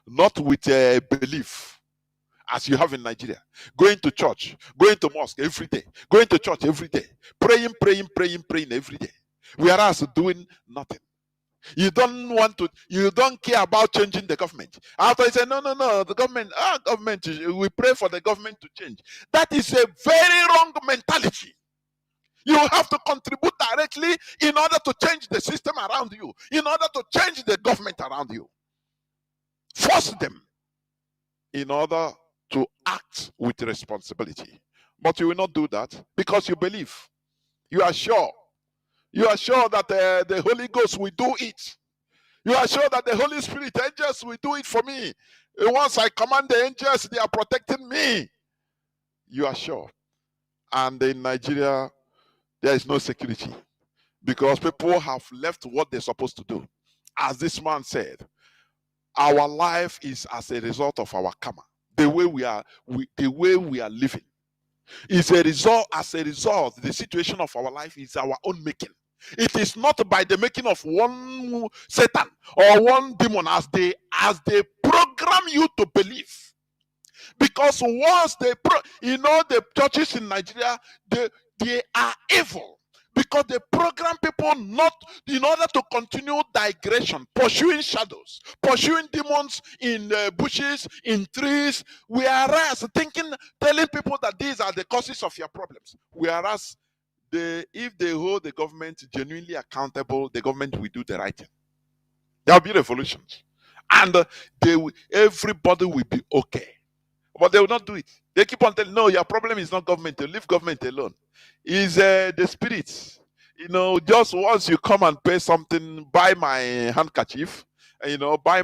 not with a belief, as you have in Nigeria. Going to church, going to mosque every day, going to church every day, praying every day. Whereas doing nothing. You don't care about changing the government. After you say, no, the government, we pray for the government to change. That is a very wrong mentality. You have to contribute directly in order to change the system around you, in order to change the government around you. Force them in order to act with responsibility. But you will not do that because you believe. You are sure. You are sure that the Holy Ghost will do it. You are sure that the Holy Spirit, angels will do it for me. Once I command the angels, they are protecting me. You are sure. And in Nigeria, there is no security because people have left what they're supposed to do. As this man said, our life is as a result of our karma. The way we are living is a result. As a result, the situation of our life is our own making. It is not by the making of one Satan or one demon as they program you to believe. Because once the churches in Nigeria, they are evil. Because they program people not in order to continue digression, pursuing shadows, pursuing demons in bushes, in trees, whereas telling people that these are the causes of your problems. Whereas if they hold the government genuinely accountable, the government will do the right thing. There will be revolutions, and everybody will be okay. But they will not do it. They keep on telling, no, your problem is not government. You leave government alone. It's the spirits. Just once you come and pay something, buy my handkerchief, buy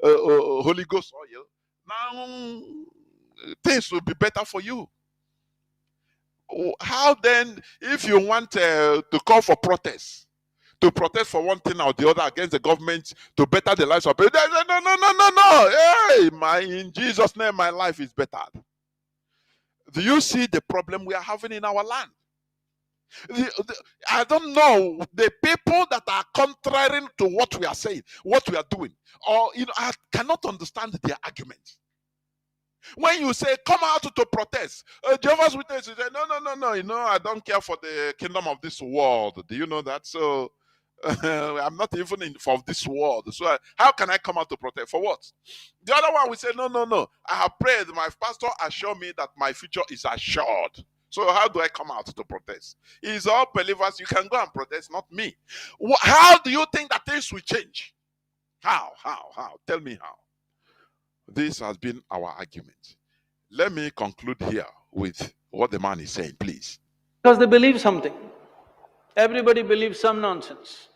Holy Ghost oil. Now things will be better for you. How then, if you want to call for protest, to protest for one thing or the other against the government to better the lives of people? No. Hey, in Jesus' name, my life is bettered. Do you see the problem we are having in our land? I don't know, the people that are contrary to what we are saying, what we are doing, or I cannot understand their argument. When you say come out to protest, Jehovah's Witnesses say no, I don't care for the kingdom of this world. Do you know that? So I'm not even for this world. So how can I come out to protest? For what? The other one will say no. I have prayed. My pastor assured me that my future is assured. So how do I come out to protest? It's all believers. You can go and protest, not me. How do you think that things will change? How? Tell me how. This has been our argument. Let me conclude here with what the man is saying, please. Because they believe something. Everybody believes some nonsense.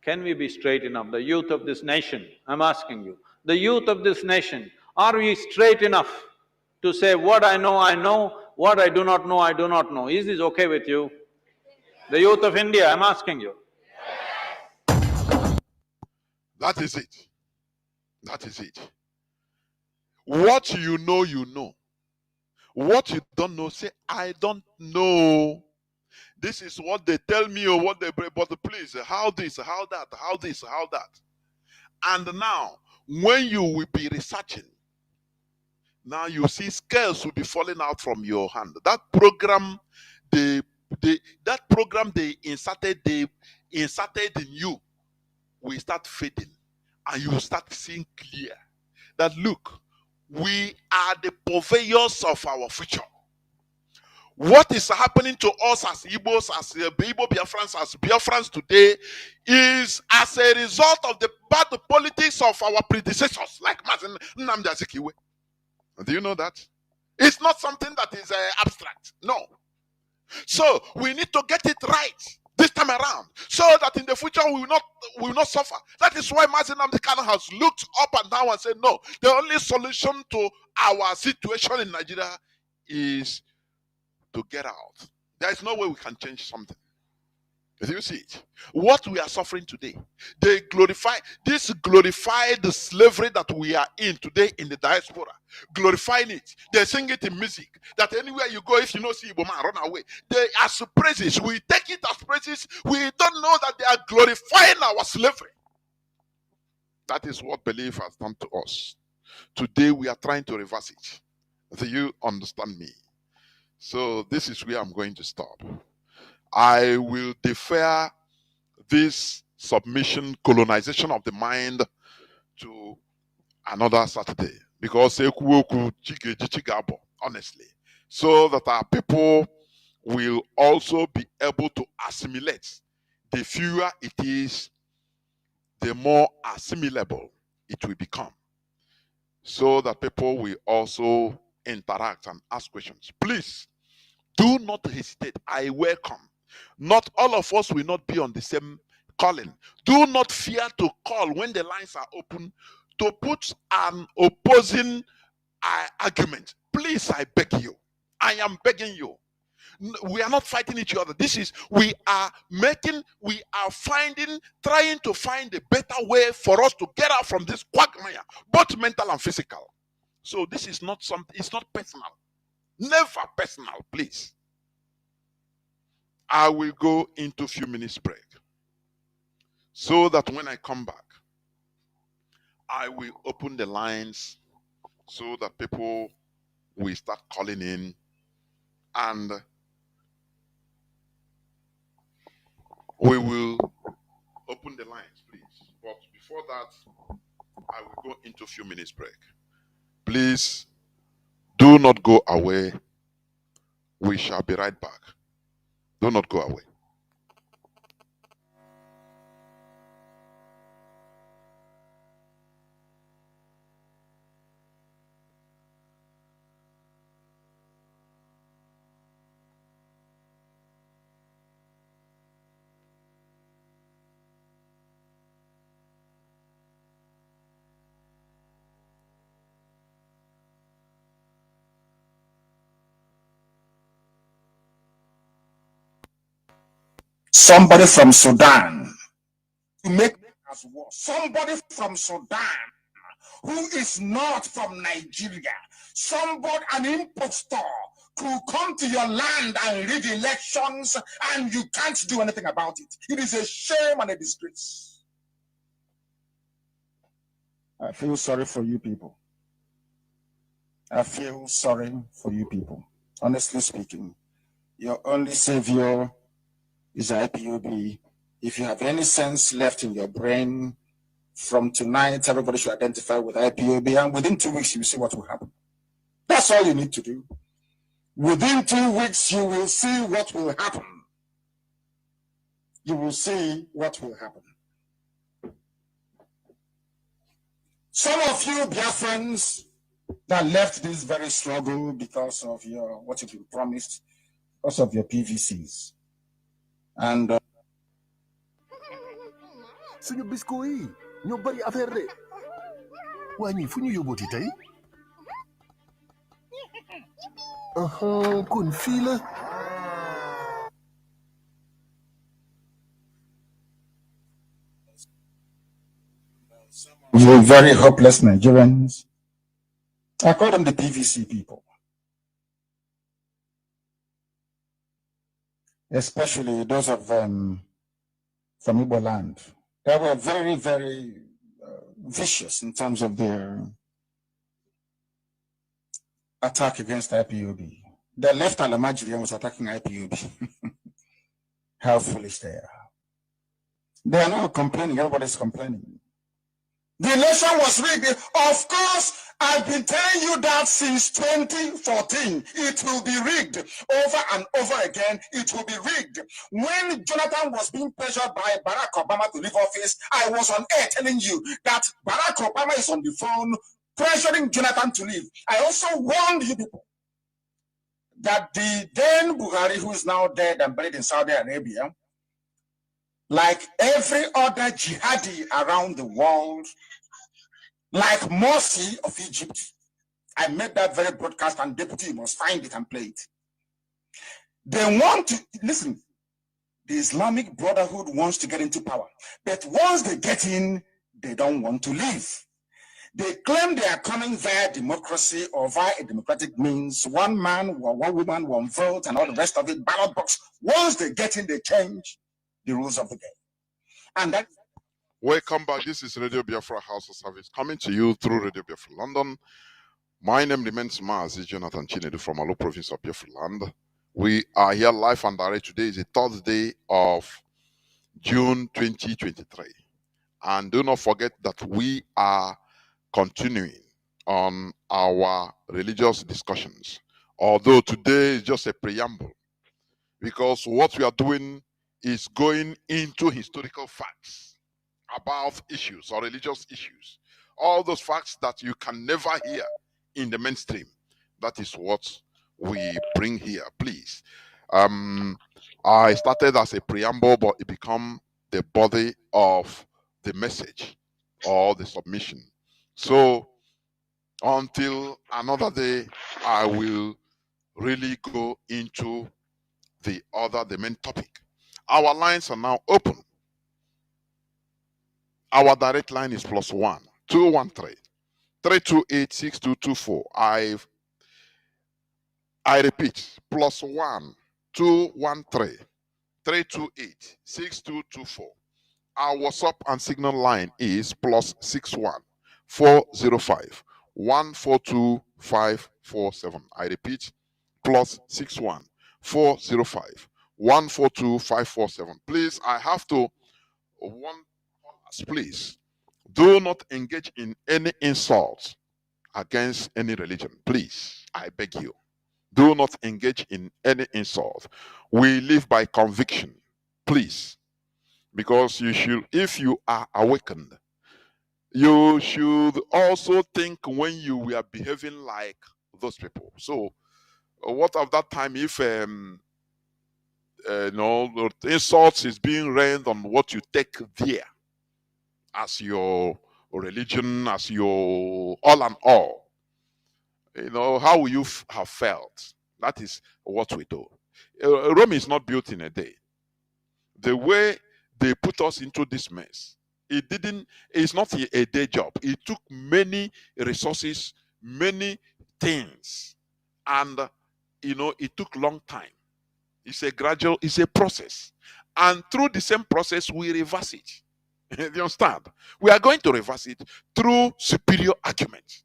Can we be straight enough? The youth of this nation, I'm asking you, the youth of this nation, are we straight enough to say what I know, what I do not know, I do not know? Is this okay with you? The youth of India, I'm asking you. That is it. That is it. What you know, you know. What you don't know, say, I don't know. This is what they tell me or what they bring, but please, how this, how that, how this, how that. And now, when you will be researching, now you see scales will be falling out from your hand. That program, they inserted in you will start fading, and you will start seeing clear that look, we are the purveyors of our future. What is happening to us as Igbos, as Igbo Biafrans, as Biafrans today is as a result of the bad politics of our predecessors, like Mazi, Nnamdi Azikiwe. Do you know that? It's not something that is abstract. No. So we need to get it right this time around, so that in the future we will not suffer. That is why Mazi Nnamdi Kanu has looked up and down and said, no, the only solution to our situation in Nigeria is to get out. There is no way we can change something. Do you see it? What we are suffering today, they glorify the slavery that we are in today in the diaspora, glorifying it. They sing it in music that anywhere you go, if you know see Igbo man, run away. They as praises, we take it as praises. We don't know that they are glorifying our slavery. That is what belief has done to us. Today we are trying to reverse it. Do you understand me? So this is where I'm going to stop. I will defer this submission, colonization of the mind to another Saturday. Because honestly, so that our people will also be able to assimilate. The fewer it is, the more assimilable it will become, so that people will also interact and ask questions. Please do not hesitate. I welcome. Not all of us will not be on the same calling. Do not fear to call when the lines are open to put an opposing argument. Please, I beg you. I am begging you. We are not fighting each other. We are trying to find a better way for us to get out from this quagmire, both mental and physical. So this is not something, it's not personal. Never personal, please. I will go into a few minutes break, so that when I come back, I will open the lines so that people will start calling in, and we will open the lines, please. But before that, I will go into a few minutes break. Please do not go away. We shall be right back. Do not go away. Somebody from Sudan to make us worse. Somebody from Sudan who is not from Nigeria. Somebody, an impostor, could come to your land and rig elections, and you can't do anything about it. It is a shame and a disgrace. I feel sorry for you people. I feel sorry for you people. Honestly speaking, your only savior is IPOB. If you have any sense left in your brain, from tonight, everybody should identify with IPOB, and within 2 weeks, you will see what will happen. That's all you need to do. Within 2 weeks, you will see what will happen. You will see what will happen. Some of you Biafrans that left this very struggle because of your, what you've been promised, because of your PVCs. And suñu bisco yi ñoo bari affaire de waa ñii fu ñu yóbbooti tey kon fii la you very hopeless Nigerians, I call them the PVC people, especially those of them from Igbo land. They were very, very vicious in terms of their attack against IPOB. The left Alamajiri was attacking IPOB. How foolish they are. They are now complaining. Everybody's complaining. The election was rigged. Of course, I've been telling you that since 2014. It will be rigged. Over and over again, it will be rigged. When Jonathan was being pressured by Barack Obama to leave office, I was on air telling you that Barack Obama is on the phone pressuring Jonathan to leave. I also warned you people that the then Buhari, who is now dead and buried in Saudi Arabia, like every other jihadi around the world, like Morsi of Egypt, I made that very broadcast, and Deputy must find it and play it. They want to, listen, the Islamic Brotherhood wants to get into power, but once they get in, they don't want to leave. They claim they are coming via democracy or via a democratic means, one man, one woman, one vote, and all the rest of it, ballot box. Once they get in, they change the rules of the game. And that. Welcome back. This is Radio Biafra House of Service, coming to you through Radio Biafra London. My name remains Mazi, Jonathan Chinedu from Alo province of Biafra land. We are here live and direct. Today is the third day of June 2023. And do not forget that we are continuing on our religious discussions. Although today is just a preamble, because what we are doing is going into historical facts about issues or religious issues. All those facts that you can never hear in the mainstream. That is what we bring here, please. I started as a preamble, but it became the body of the message or the submission. So until another day, I will really go into the main topic. Our lines are now open. Our direct line is +1 213 328 6224. I repeat, +1 213 328 6224. Our WhatsApp and Signal line is +61 405 142 547. I repeat, +61 405 142 547. Please, I have to warn us, please, do not engage in any insults against any religion. Please, I beg you, do not engage in any insult. We live by conviction, please, because you should, if you are awakened, you should also think when you were behaving like those people. So what of that time if the insults is being rained on what you take there as your religion, as your all and all? How will you have felt? That is what we do. Rome is not built in a day. The way they put us into this mess, it's not a day job. It took many resources, many things, and it took long time. It's a process. And through the same process, we reverse it. You understand? We are going to reverse it through superior argument.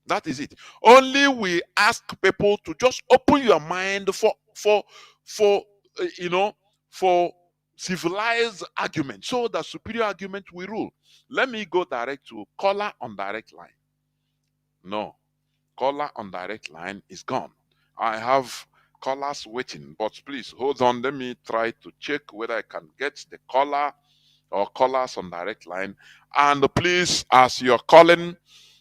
That is it. Only we ask people to just open your mind for civilized argument, so that superior argument will rule. Let me go direct to caller on direct line. No, caller on direct line is gone. I have callers waiting, but please hold on. Let me try to check whether I can get the caller or callers on direct line. And please, as you're calling,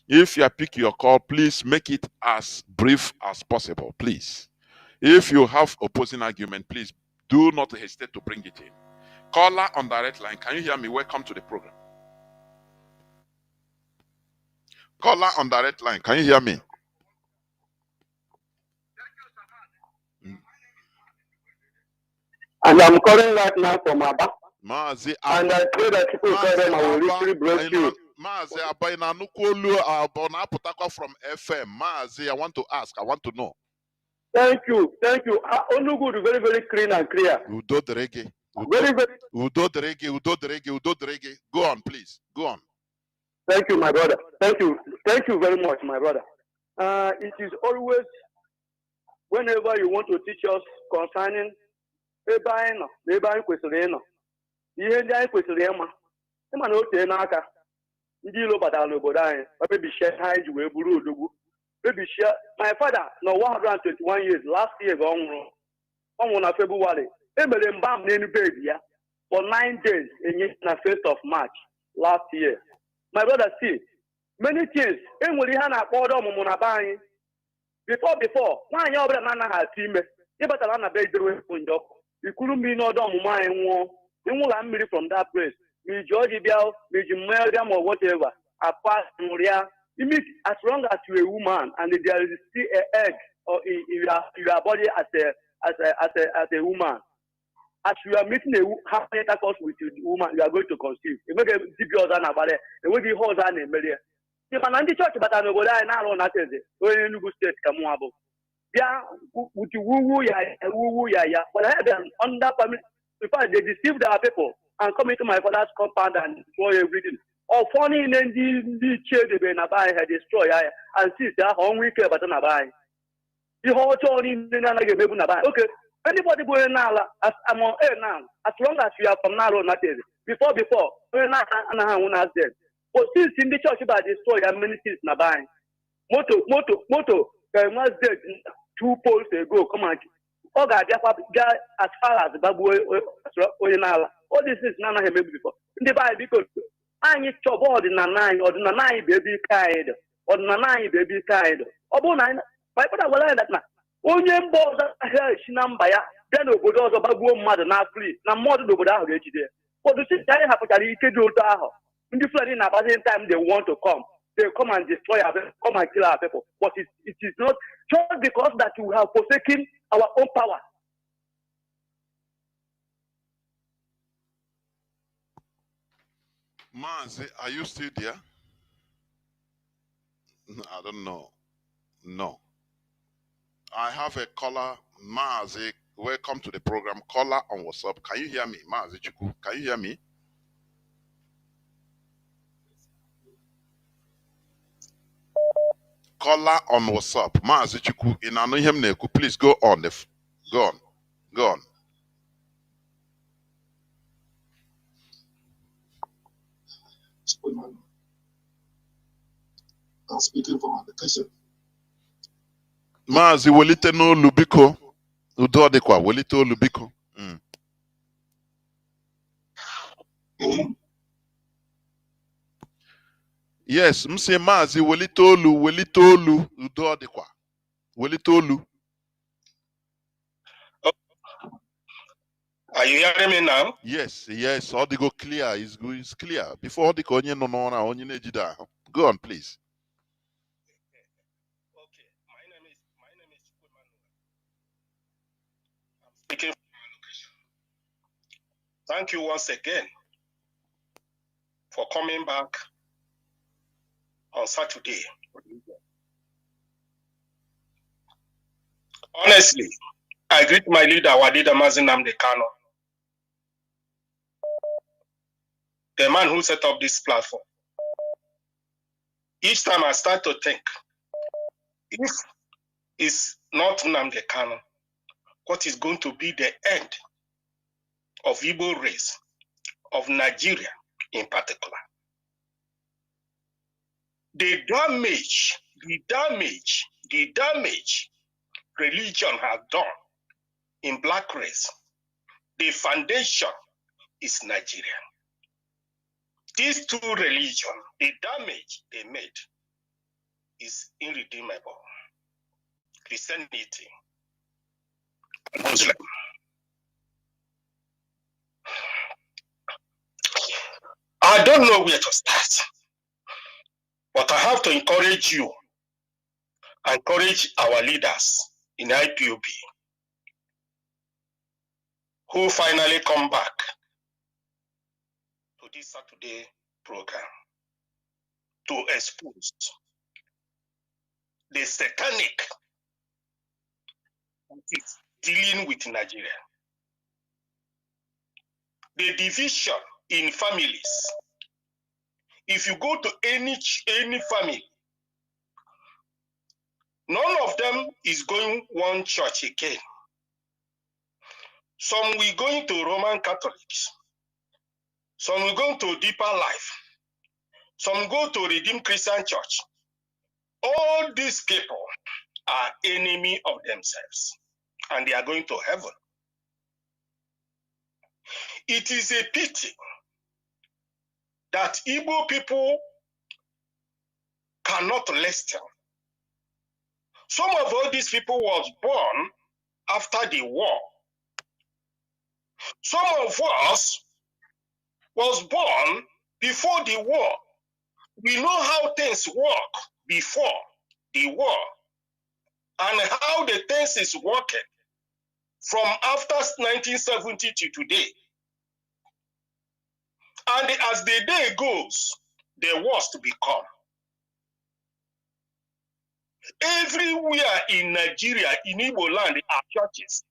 if you pick your call, please make it as brief as possible, please. If you have opposing argument, please do not hesitate to bring it in. Caller on direct line, can you hear me? Welcome to the program. Caller on direct line, can you hear me? And I'm calling right now from Abba. Mazi, and I pray that people call them I will literally bless you. Mazi, from FM. Mazi, I want to ask, I want to know. Thank you. Only good, very, very clean and clear. Udo the reggae. Very, very. Udo the reggae. Go on, please. Go on. Thank you, my brother. Thank you very much, my brother. It is always, whenever you want to teach us concerning ihe ndị anyị kwesịrị ịma na ote n'aka ndị ilo batara n'obodo anyị mebishie ha ji wee buru odogwu mebishie. My father no 121 years last year ọ nwụrụ na February. Emere mba m n'enu bed ya for 9 days enye na 1st of March last year. My brother, see many things enwere ihe a na-akpọ ọdọ ọmụmụ na be anyị before nwaanyị ọbụla na-anaghị atụ ime ịbatara na be idere wepụ ndị ọkụ ikuru mmiri n'ọdọ ọmụmụ anyị nwụọ ịnwụla mmiri from that place ma iji ọjị bịa ma iji mmanya bịa ma whatever apart nrịa as long as you're a woman and there is still an egg or in your body as a woman, as you are meeting having intercourse with the woman, you are going to conceive. You make a deep yours about it. It will be horse and a million. If an anti church, but I know what I know not is it. When you go state, come on. Yeah, with you woo ya. But I have been under permit. In fact, they deceive their people and come into my father's compound and destroy everything. Or funny in the children Nabai had destroyed and see that hungry care but Nabai. The whole town in Nabai. Okay, Anybody going now, as I'm on air now, as long as you are from now on, before, we're not dead. But since in the church about destroy amenities na buying. Moto, was dead 2 polls ago, come on. Oh, God, as far as Babu Oyinala. All this is none of him before. In the Bible, because I need to board in a 9 or the 9 baby kind, or the 9 baby kind. Or 9, my brother will learn that now. Onye mboza shi na mba ya bịa n'obodo ọzọ bagbuo mmadụ na free na mmadụ n'obodo ahụ ga-ejide oduchi anyị hapụtara ike dị otu ahụ ndị Fulani na-agbazi time they want to come they come and destroy our people, come and kill our people, but it is not just because that we have forsaken our own power. Mazi, are you still there? I don't know. No. I have a caller, Mazi. Welcome to the program. Caller on WhatsApp. Can you hear me? Mazi Chuku, can you hear me? Caller on WhatsApp. Mazi Chuku, in Anohem Neku. Please go on. Go on. Go on. I'm speaking from application. Mazi welite no lubiko. Udo adekwa welite o lubiko. Yes, mse Mazi welite olu udo adekwa. Welite olu. Are you hearing me now? Yes, all the go clear. It's clear. Before all the onye no na onye nejida. Go on, please. Okay, my name is I'm speaking from my location. Thank you once again for coming back on Saturday. Honestly, I greet my leader, our leader Mazi Nnamdi Kanu, the man who set up this platform. Each time I start to think, if it's not Nnamdi Kanu, what is going to be the end of Igbo race, of Nigeria in particular? The damage religion has done in black race, the foundation is Nigeria. These two religions, the damage they made is irredeemable. Christianity and Muslim. I don't know where to start, but I have to encourage you, encourage our leaders in IPOB who finally come back to this Saturday program to expose the satanic that is dealing with Nigeria. The division in families. If you go to any family, none of them is going one church again. Some will going to Roman Catholics. Some will go to Deeper Life. Some go to Redeemed Christian Church. All these people are enemy of themselves, and they are going to heaven. It is a pity that Igbo people cannot listen. Some of all these people was born after the war. Some of us was born before the war. We know how things work before the war and how the things is working from after 1970 to today. And as the day goes, the worst become. Everywhere in Nigeria, in Igbo land, are churches.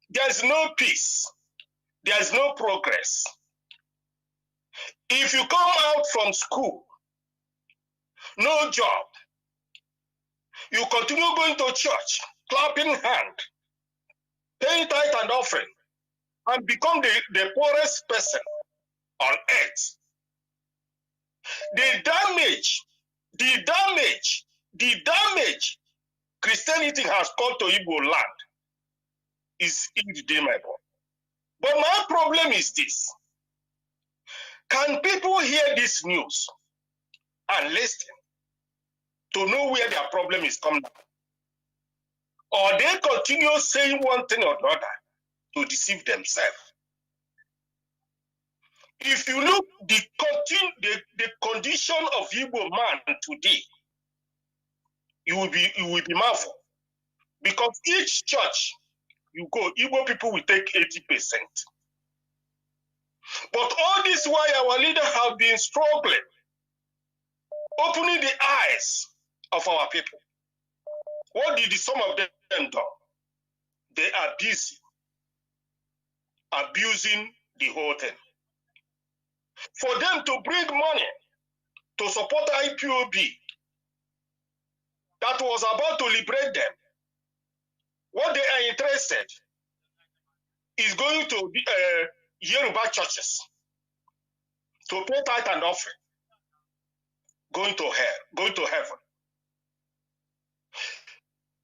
There's no peace. There's no progress. If you come out from school, no job, you continue going to church, clapping hand, paying tithe and offering, and become the poorest person on earth. The damage Christianity has caused to Igbo land is irredeemable. But my problem is this. Can people hear this news and listen to know where their problem is coming from? Or they continue saying one thing or another to deceive themselves? If you look the condition of Igbo man today, you will be marveled. Because each church you go, Igbo people will take 80%. But all this while our leaders have been struggling, opening the eyes of our people. What did some of them do? They are busy abusing the whole thing. For them to bring money to support IPOB that was about to liberate them, what they are interested is going to be Yoruba churches to pay tithe and offering, going to hell, going to heaven.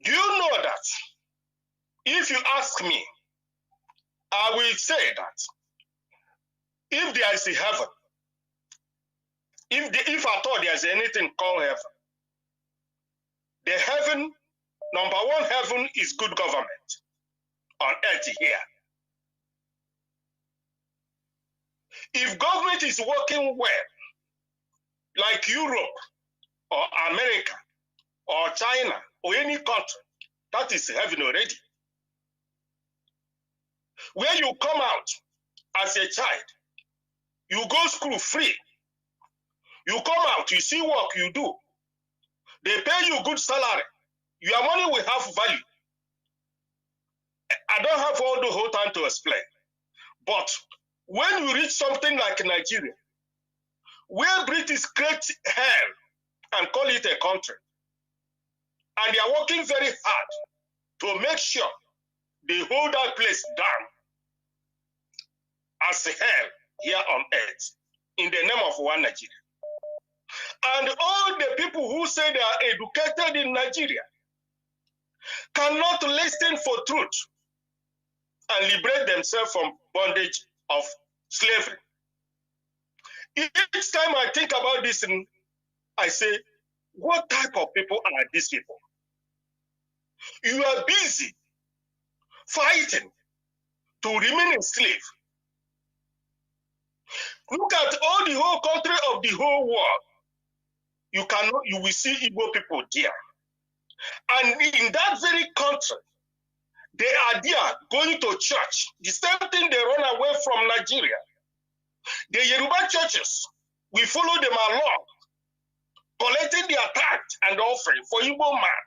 Do you know that? If you ask me, I will say that if there is a heaven, if at all there is anything called heaven, the heaven, number one heaven is good government on earth here. If government is working well, like Europe or America or China or any country, that is heaven already. Where you come out as a child, you go school free. You come out, you see work you do. They pay you good salary. Your money will have value. I don't have all the whole time to explain. But when you reach something like Nigeria, where British create hell and call it a country, and they are working very hard to make sure they hold that place down as hell here on earth in the name of one Nigeria. And all the people who say they are educated in Nigeria cannot listen for truth and liberate themselves from bondage of slavery. Each time I think about this, I say, what type of people are these people? You are busy fighting to remain a slave. Look at all the whole country of the whole world. You will see Igbo people there. And in that very country, they are there going to church. The same thing they run away from Nigeria. The Yoruba churches, we follow them along, collecting their tithe and offering for Igbo man.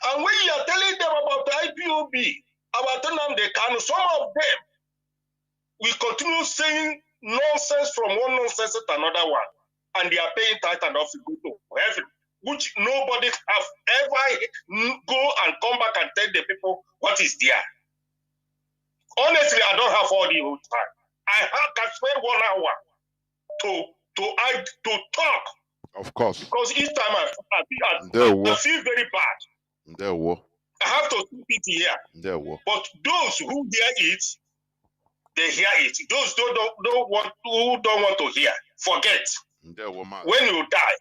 And when you are telling them about the IPOB, about Nnamdi Kanu, some of them will continue saying nonsense from one nonsense to another one. And they are paying tithe and offering to heaven, which nobody have ever go and come back and tell the people what is there. Honestly, I don't have all the whole time. I can spend 1 hour to talk. Of course. Because each time I feel very bad. There were. I have to keep it here. There were. But those who hear it, they hear it. Those who don't want to hear, forget. There were, man. When you die,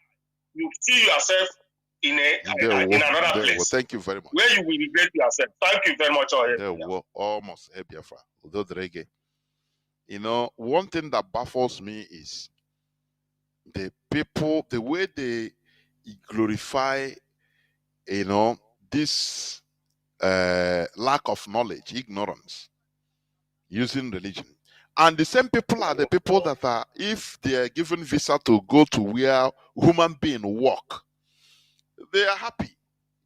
you see yourself in another place. Thank you very much. Where you will regret yourself. Thank you very much. There were almost a Biafra. Although the reggae. You know, one thing that baffles me is the people, the way they glorify, you know, this lack of knowledge, ignorance, using religion. And the same people are the people that are, if they are given visa to go to where human beings work, they are happy.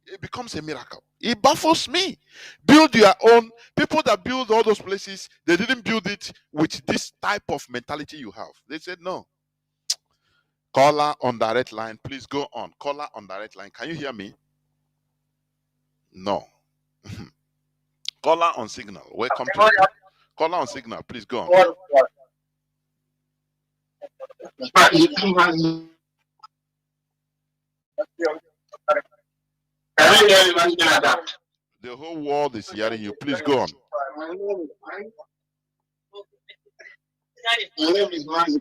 It becomes a miracle. It baffles me. Build your own. People that build all those places, they didn't build it with this type of mentality you have. They said, no. Caller on direct line, please go on. Caller on direct line. Can you hear me? No. Caller on signal. Welcome to the caller on signal. Please go on. The whole world is hearing you. Please go on. My name is Mazi.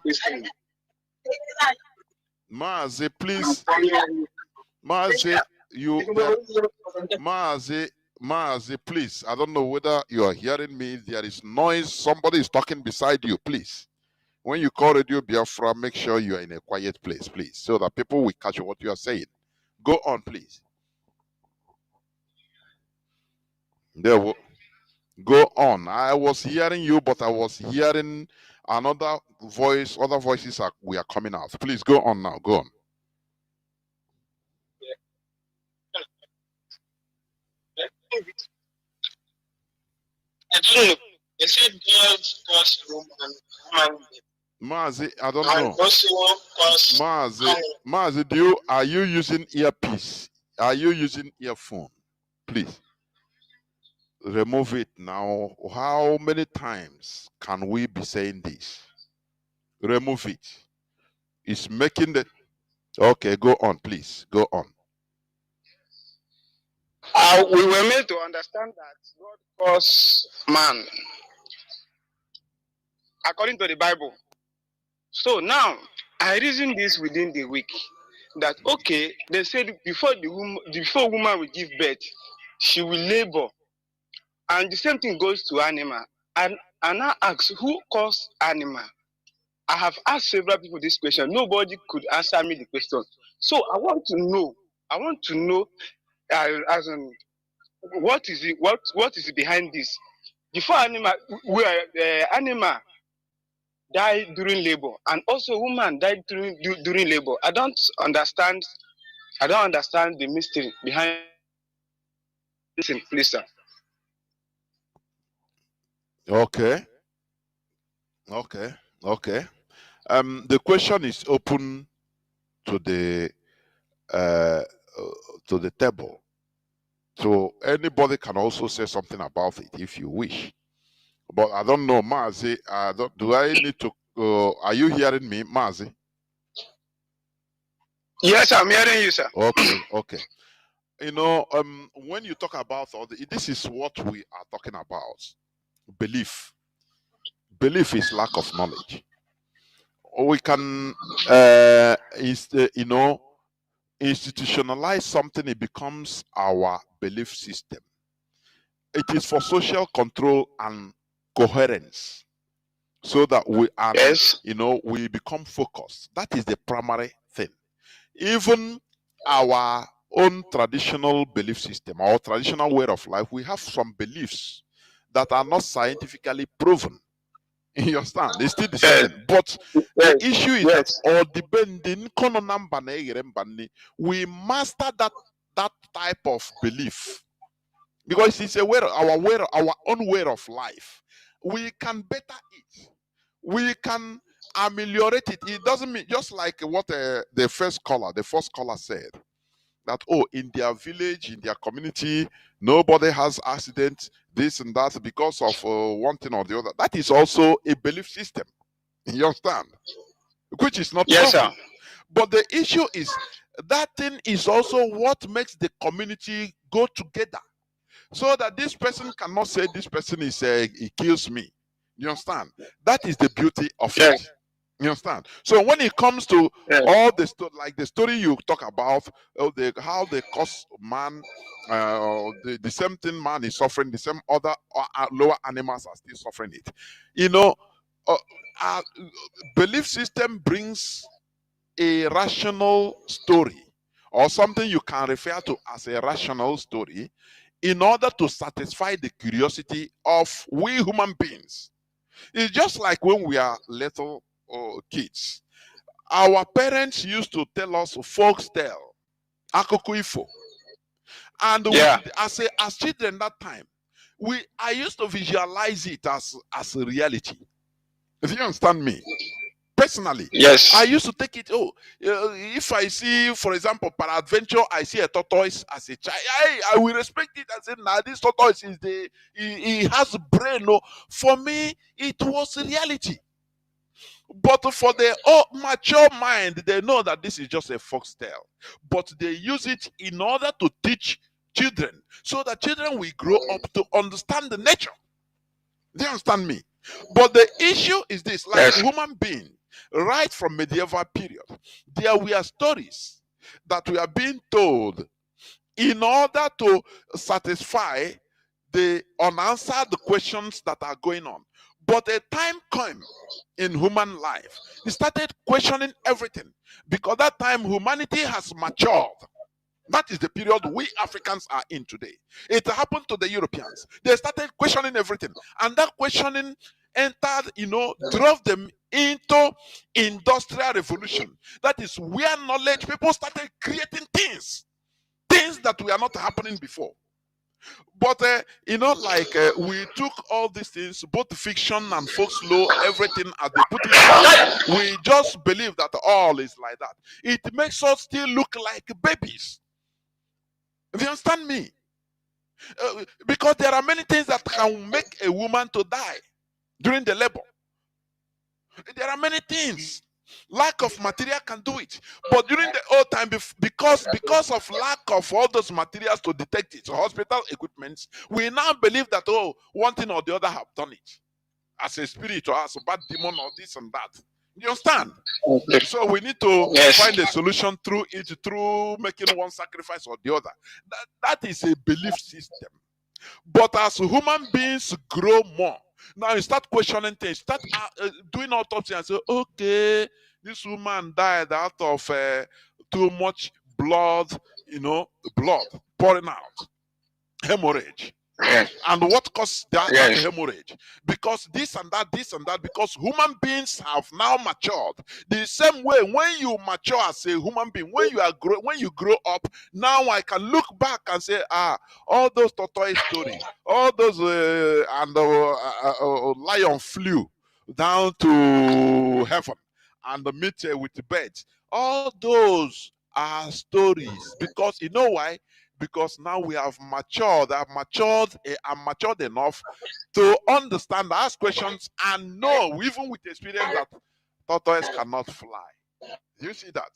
Mazi, please. Mazi, Mazi, please. I don't know whether you are hearing me. There is noise. Somebody is talking beside you, please. When you call Radio Biafra, make sure you are in a quiet place, please, so that people will catch what you are saying. Go on, please. There, go on. I was hearing you, but I was hearing another voice. Other voices are coming out. Please go on now. Go on. I don't know. They said God's room and human being. Mazi, I don't know. Mazi, are you using earpiece? Are you using earphone? Please remove it now. How many times can we be saying this? Remove it. It's making the okay. Go on, please. Go on. We were made to understand that God calls man according to the Bible. So now I reason this within the week that okay, they said before woman will give birth, she will labor, and the same thing goes to animal. And I ask, who calls animal? I have asked several people this question. Nobody could answer me the question. So I want to know. As in, what is it? What is behind this? Before animal, animal died during labor, and also woman died during labor. I don't understand the mystery behind this, please, sir. Okay. The question is open to the table, so anybody can also say something about it if you wish. But I don't know, Mazi. Do I need to? Are you hearing me, Mazi? Yes, I'm hearing you, sir. Okay. You know, when you talk about this is what we are talking about. Belief. Belief is lack of knowledge. We can, institutionalize something. It becomes our belief system. It is for social control and coherence, so that we are, we become focused. That is the primary thing. Even our own traditional belief system, our traditional way of life, we have some beliefs that are not scientifically proven. You understand? They still the same. But the issue is that all depending we master that type of belief, because it's our own way of life. We can better it. We can ameliorate it. It doesn't mean, just like what the first caller said, that in their village, in their community, nobody has accident, this and that, because of one thing or the other. That is also a belief system. You understand? Which is not proven. Sir. But the issue is that thing is also what makes the community go together, so that this person cannot say this person is he kills me. You understand? That is the beauty of it. You understand? So when it comes to all the like the story you talk about, how the cost man, the same thing man is suffering, the same other lower animals are still suffering it. Belief system brings a rational story, or something you can refer to as a rational story, in order to satisfy the curiosity of we human beings. It's just like when we are little kids. Our parents used to tell us folk tale, akoko ifo. And as children that time, I used to visualize it as a reality. If you understand me, Personally, Yes. I used to take it. Oh, if I see, for example, peradventure, I see a tortoise as a child, I will respect it and say, "Nah, this tortoise is he has a brain." No, for me, it was reality. But for the mature mind, they know that this is just a foxtail. But they use it in order to teach children, so that children will grow up to understand the nature. Do you understand me? But the issue is this: like Yes. human being, right from medieval period, there were stories that were being told in order to satisfy the unanswered questions that are going on. But a time came in human life, he started questioning everything, because that time humanity has matured. That is the period we Africans are in today. It happened to the Europeans. They started questioning everything. And that questioning entered, drove them into industrial revolution. That is where knowledge, people started creating things that were not happening before. But we took all these things, both fiction and folklore, everything as they put it down. We just believe that all is like that. It makes us still look like babies. Do you understand me? Because there are many things that can make a woman to die during the labor. There are many things. Lack of material can do it. But during the old time, because of lack of all those materials to detect it, hospital equipments, we now believe that, one thing or the other have done it. As a spirit or as a bad demon or this and that. You understand? Okay. So we need to Yes. find a solution through it, through making one sacrifice or the other. That is a belief system. But as human beings grow more, now you start questioning things, start doing autopsy and say, okay, this woman died out of too much blood, blood pouring out, hemorrhage. Yes. And what caused that Yes. hemorrhage? Because this and that, because human beings have now matured. The same way, when you mature as a human being, when you grow up, now I can look back and say, all those tortoise story, all those lion flew down to heaven and meet with the birds. All those are stories, because you know why? Because now we have matured, matured enough to understand, ask questions, and know, even with experience, that tortoise cannot fly. You see that?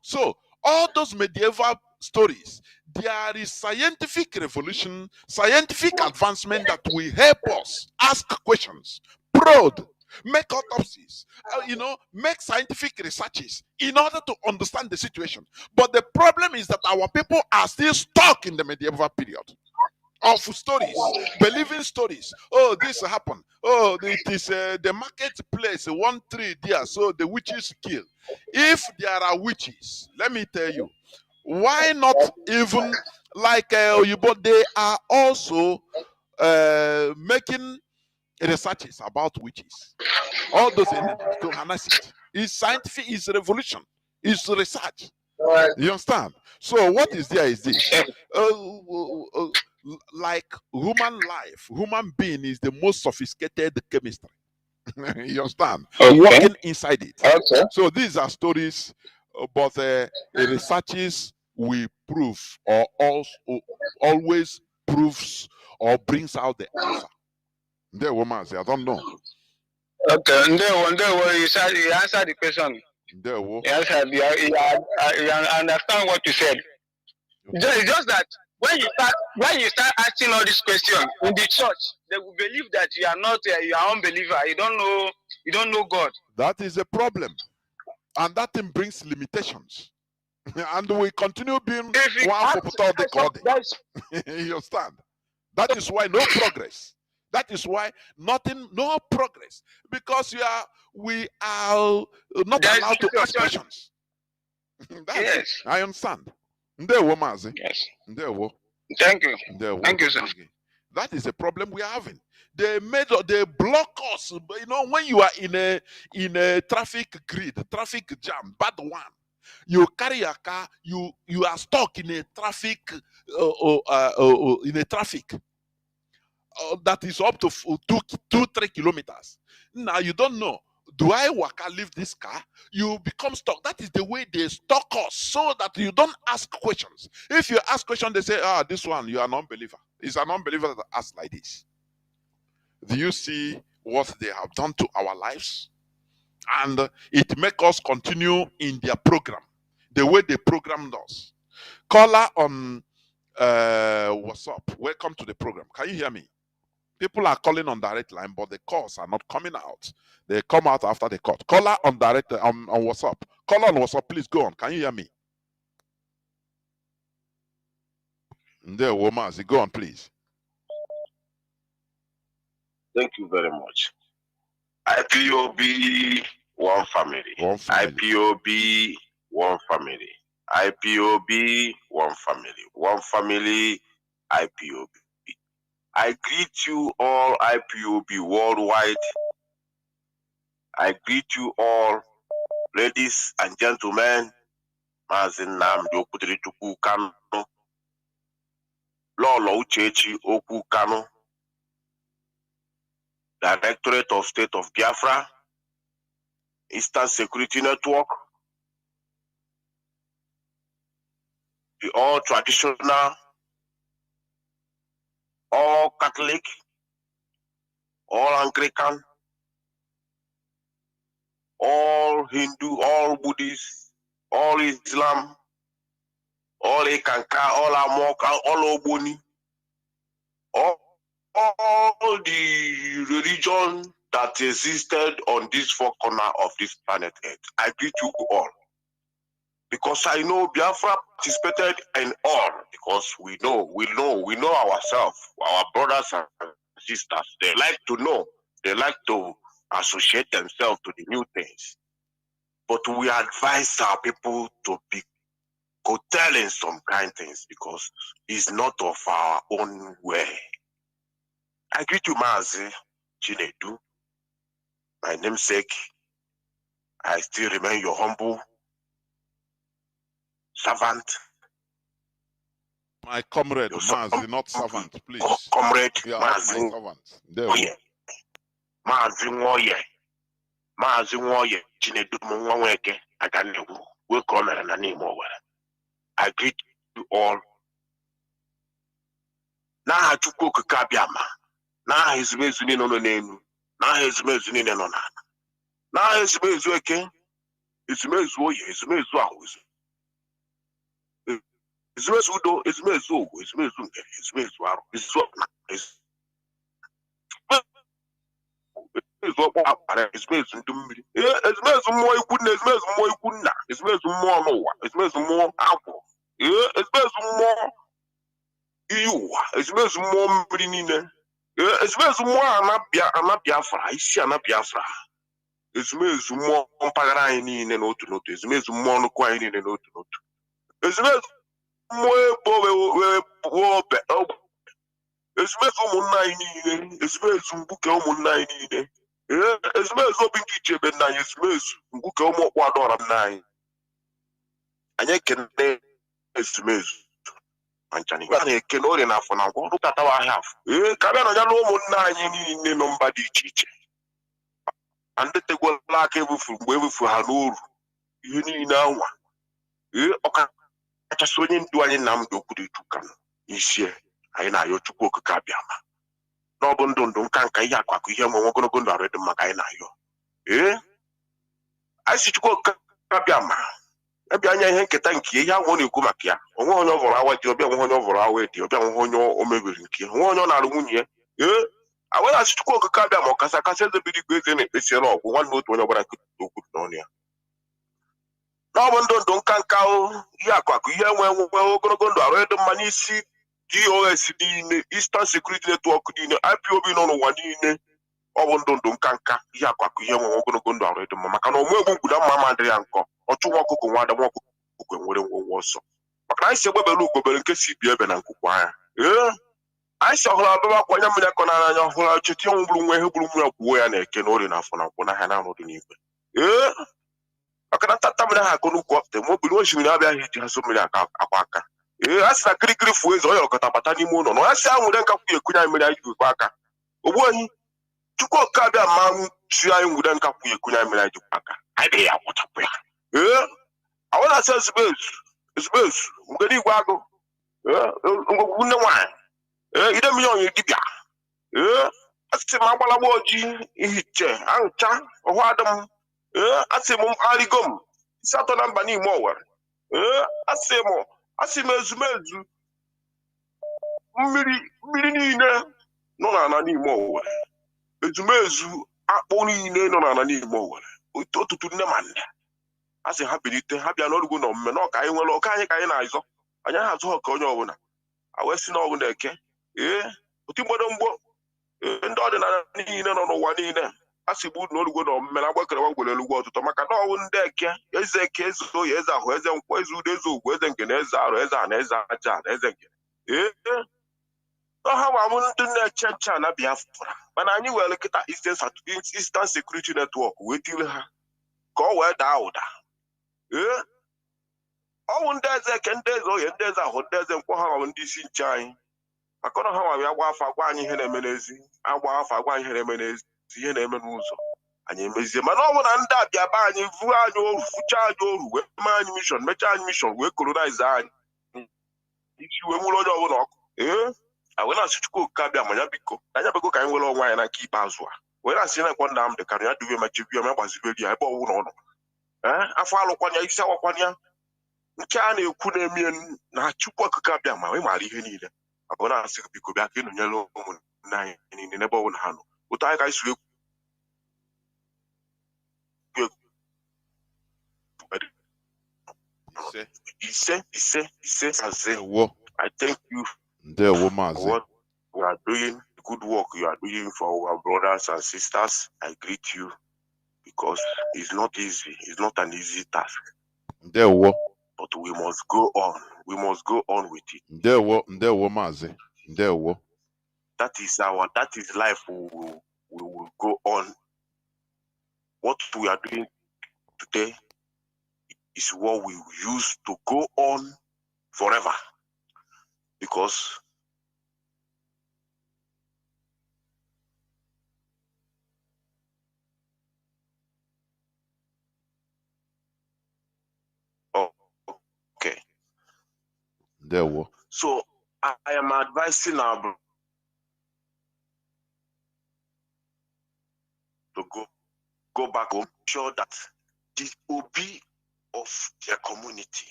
So all those medieval stories, there is scientific revolution, scientific advancement that will help us ask questions, probe, make autopsies, make scientific researches in order to understand the situation. But the problem is that our people are still stuck in the medieval period of stories, believing stories. Oh, this happened. Oh, it is the marketplace, one tree there, so the witches kill. If there are witches, let me tell you, why not even like but they are also making researches about witches. All those energies to harness it. It's scientific, it's revolution, it's research. You understand? So what is there is this. Like human life, human being is the most sophisticated chemistry. You understand? Okay. Working inside it. Okay. So these are stories, but researches will prove, or also always proves or brings out the answer. The woman say, I don't know. Okay. You answered the question. There, wo. You answered. You understand what you said. It's just that when you start asking all these questions in the church, they will believe that you are not you are unbeliever. You don't know God. That is a problem, and that thing brings limitations. And we continue being one for the clothing. You understand? That is why no progress. That is why no progress, because we are not allowed to ask questions. Yes. I understand. Mazi. Yes. Thank you. Thank you, sir. That is a problem we are having. They block us. When you are in a traffic grid, traffic jam, bad one. You carry your car, you are stuck in a traffic that is up to 2-3 kilometers. Now you don't know. Do I waka leave this car? You become stuck. That is the way they stalk us, so that you don't ask questions. If you ask questions, they say, ah, this one, you are an unbeliever. It's an unbeliever that asks like this. Do you see what they have done to our lives? And it makes us continue in their program, the way they programmed us. Caller on what's up? Welcome to the program. Can you hear me? People are calling on direct line, but the calls are not coming out. They come out after the cut. Caller on direct on WhatsApp. Caller on WhatsApp, please go on. Can you hear me? There, Mazi, go on, please. Thank you very much. IPOB, one family. One family. IPOB, one family. IPOB, one family. One family, IPOB. I greet you all, IPOB worldwide. I greet you all, ladies and gentlemen. Mazi Nnamdi Kanu, Lolo Uchechi Okwu Kanu, Directorate of State of Biafra, Eastern Security Network, the all traditional, all Catholic, all Anglican, all Hindu, all Buddhist, all Islam, all Ekanka, all Amoka, all Oboni, all the religion that existed on this four corner of this planet Earth. I greet you all. Because I know Biafra participated in all, because we know ourselves, our brothers and sisters. They like to know, they like to associate themselves to the new things. But we advise our people to be curtailing some kind things, because it's not of our own way. I greet you, Mazi, Chinedu. My namesake, I still remain your humble servant. My comrade, Mazi, not servant, please. Comrade, You are not my Mazi. servant. There, Mazi Nwoye. Mazi Nwoye. Chinedu Mwanweke. Aganewu. Welcome na name over. I greet you all. Na chukwu kabiama. Na hezmezu ni no nenu. Na hezmezu ni no na. Na hezmezu eke. Hezmezu oye. Hezmezu ahu. Hezmezu udo. Hezmezu ogu. Hezmezu nge. Hezmezu aru. Ezumezu ndụ mmiri. Ezumezu mmụọ ikwu nna. Ezumezu mmụọ ikwu nna. Ezumezu mmụọ n'ụwa. Ezumezu mmụọ agwụ. Ezumezu mmụọ iyi ụwa. Ezumezu mmụọ mmiri niile. Ezumezu mmụọ ana Biafra. Isi ana Biafra. Ezumezu mmụọ mpaghara anyị niile n'otu n'otu. Ezumezu mmụọ nnukwu anyị niile n'otu n'otu. Ezumezu mmụọ ebo ezumezu ụmụnna anyị niile. Ezumezu mgbuke ụmụnna anyị niile. Ezumezu obi nke ichebe nna anyị. Ezumezu mgbuke ụmụ ọkpụ adọra nna anyị. Anyị ekene ezumezu manchani. A na-ekene orie n'afọ na ngwa ọrụ tatawa ahịa afọ. Ka bịa nọnya na ụmụnna anyị niile nọ mba dị iche iche. Na ndị tegwala aka ebufuru mgbe ebufuru ha n'oru. Ihe niile anwa. Ọkachasị onye ndu anyị Nnamdi Kanu isie. Anyị na-ayọ Chukwu okike abịama. N'ọbụ ndụ nka ihe akwakọ ihe nwe ogologo ndụ arụ dị maka anyị na-ayọ. Anyị si Chukwu okike abịama. Ebe anya ihe nketa nke ihe ahụ ọ na-ekwu maka ya. Onwe onye ọ vọrọ awa dị, ọbịa nwe onye ọ vọrọ awa dị, ọbịa nwe onye o mebiri nke ya. Onwe onye ọ na-alụ nwunye ya. Anyị na-asị Chukwu okike abịama ọkasa kasị eze biri igwe eze na-ekpesiere ọgwụ nwanne otu onye ọbụla nkịta okwu n'ọnụ ya. N'ọbụ ndụ nka ihe akwakọ ihe nwe ogologo ndụ arụ dị mma n'isi DOS niile, Eastern Security Network niile, IPOB nọ n'ụwa niile. Ọ bụ ndụ nka ihe akwakọ ihe nwe ogologo ndụ arụ dị mma, maka na ọmụ egbu ngwu na mma adịrị ya nkọ. Ọchụ nwa ọkụkọ nwa ada nwa ọkụkọ nwere ngwongwo ọsọ. Maka na anyị si egbebere ugobere nke si bi ebe na nkụkwa anya. Anyị si ọhụrụ abịa akwa anya mmiri akọ n'anya ọhụrụ cheta ihe gburu nwa ihe gburu nwa ya gwuo ya na-eke na orie n'afọ na nkwụ n'ahịa na ọnọdụ n'igwe. Maka na ntata mmiri ha akọ n'ukwu ọpụta ma obiri osimiri abịaghị eji ha so mmiri akwa aka. A sị na kirikiri fuo eze ọ yọrọkọta bata n'ime ụlọ na ya si anwụre nkakwu ekunye anyị mmiri anyị ji ekwe aka. Ogbu anyị Chuko kabia ma si ayi nguda nka kuye kunya mena jupaka. I be ya whatsapp ya. I wanna say space. Ngadi gwago. Ngune wan. Ide mi yon dibia. Ase ma gbala boji ihiche ancha ohwadam. Ase mum aligom. Sato namba ni mo wa. Ase mezu mmiri niile nọ n'ala n'ime Owerri. Ezumezu akpụ niile nọ n'ala n'ime Owerri. Otutu nne ma nne. A sị ha bilite ha bịa n'ọrụgo na omume na ọka anyị nwere ọka anyị ka anyị na-azọ. Anyị ha azụ ọka onye ọbụla. Awesi na ọbụla eke. Otu mgbodo mgbo. Ndị ọdịnala niile nọ n'ụwa niile. A sị bụ n'ọrụgo na omume na agbakere gbagwere elugwo ọtụtụ maka na ọwụ ndị eke eze eke eze oyi eze ahụ eze nkwọ eze udo eze ugwu eze nkene eze arụ eze ana eze aja na eze nkene. Ha wa ndị na-eche nche na Biafra mana anyị were kịta Eastern Security Network wee tiri ha ka ọ wee daa ụda. Ọwụ ndị eze eke ndị eze oyi ndị eze ahụ ndị eze nkwọ ha wa ndị isi nche anyị maka na ha wa bịa gba afa gwa anyị ihe na-eme n'ezi agba afa gwa anyị ihe na-eme n'ezi ihe na-eme n'ụzọ anyị emezie mana ọ bụ na ndị abịa be anyị vuo anyị oru fucha anyị oru wee mee anyị mission mechaa anyị mission wee colonize anyị isi wee nwụrụ onye ọbụla ọkụ. Wee na-asị Chukwu kabịa ma ya biko ka anyị nwere onwe anyị na nke ikpeazụ a wee na-asị na ekwe Nnamdi Kanu ya duwe ma chebie ma gbaziberi ya ebe ọwụ na ọnụ afọ alụkwanya isi awakwanya nke a na-ekwu na-emie na Chukwu okike abịa ma ị maara ihe niile wee na-asị biko bịa ka ịnụnyere ụmụnne anyị niile n'ebe ọwụ na ha nọ otu anyị ka anyị siri ise aze. I thank you Ndewo Mazi. what we are doing, the good work you are doing for our brothers and sisters. I greet you because it's not easy. It's not an easy task. Ndewo. But we must go on. We must go on with it. Ndewo Mazi. Ndewo. That is life. We will go on. What we are doing today is what we use to go on forever. Because okay. There were. So I am advising our to go back home, sure that the OB of their community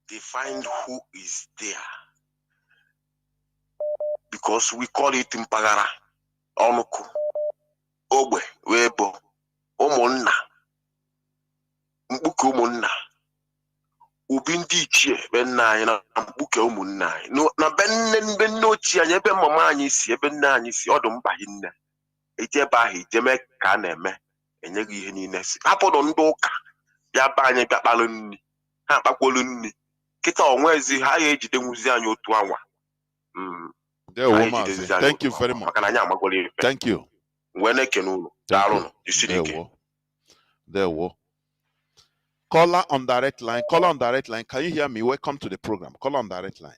they find who is there. Because we call it Mpagara, Onuku, Ogbe, Webo, Omonna, Mbuke Omonna, Ubindi Chie, Benna, Mbuke Omonna. No, na Ben no Chia, Yebe Mamani, Benani, Odum Bahina, Ejebahi, Jemek Kaneme, and Yagi Hines, Apodondoka, Yabani Babaluni, Hapakoluni. Kita onwezi high age de muzi anyo otu anwa. Thank you very much. Thank you. There were. Caller on direct line. Caller on direct line. Can you hear me? Welcome to the program. Caller on direct line.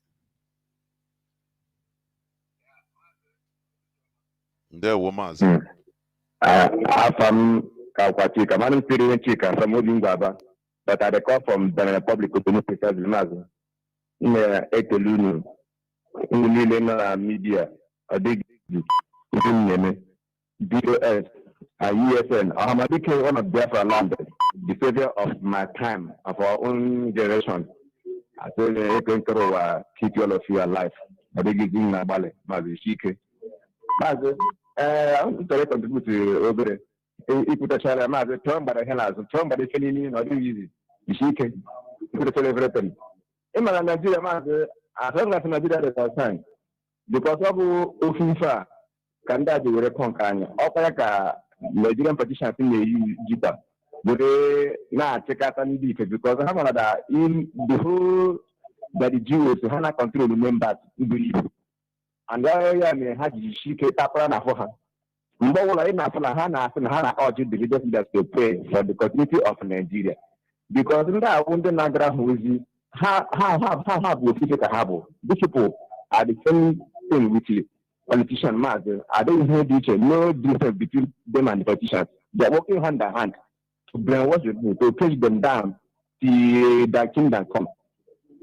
There were Mazi. From Kawachika, Madam Siri Chica, from Mudingaba. But I call from the Republic of the Mazi. In the Etelunu, in the Milena media, a big DOS, USN. I became one of Biafra land, the savior of my time, of our own generation. I said, I can keep all of you alive. I beg you, Nabale, Mazi Shike. Mazi, I'm going to contribute to over there. If put a child, Mazi, turn by the hell, turn by the feeling, or do easy. Shike, put a celebrate. In Nigeria, as long as Nigeria is outside, because of Ofinfa, Kanda, they were conquering. Opaka, Nigerian politicians in the Jita. They not check out any details because I have that in the whole that the Jews Hana control the members who believe. And I may have she tapana for her. Mbola ina fana Hana and Hana urged the leaders to pray for the continuity of Nigeria. Because in that one the Nagra who is have these people are the same thing with you. politicians, Mazi, I don't hear no difference between them and the politicians. They're working hand in hand to brainwash the people, to push them down till their kingdom come.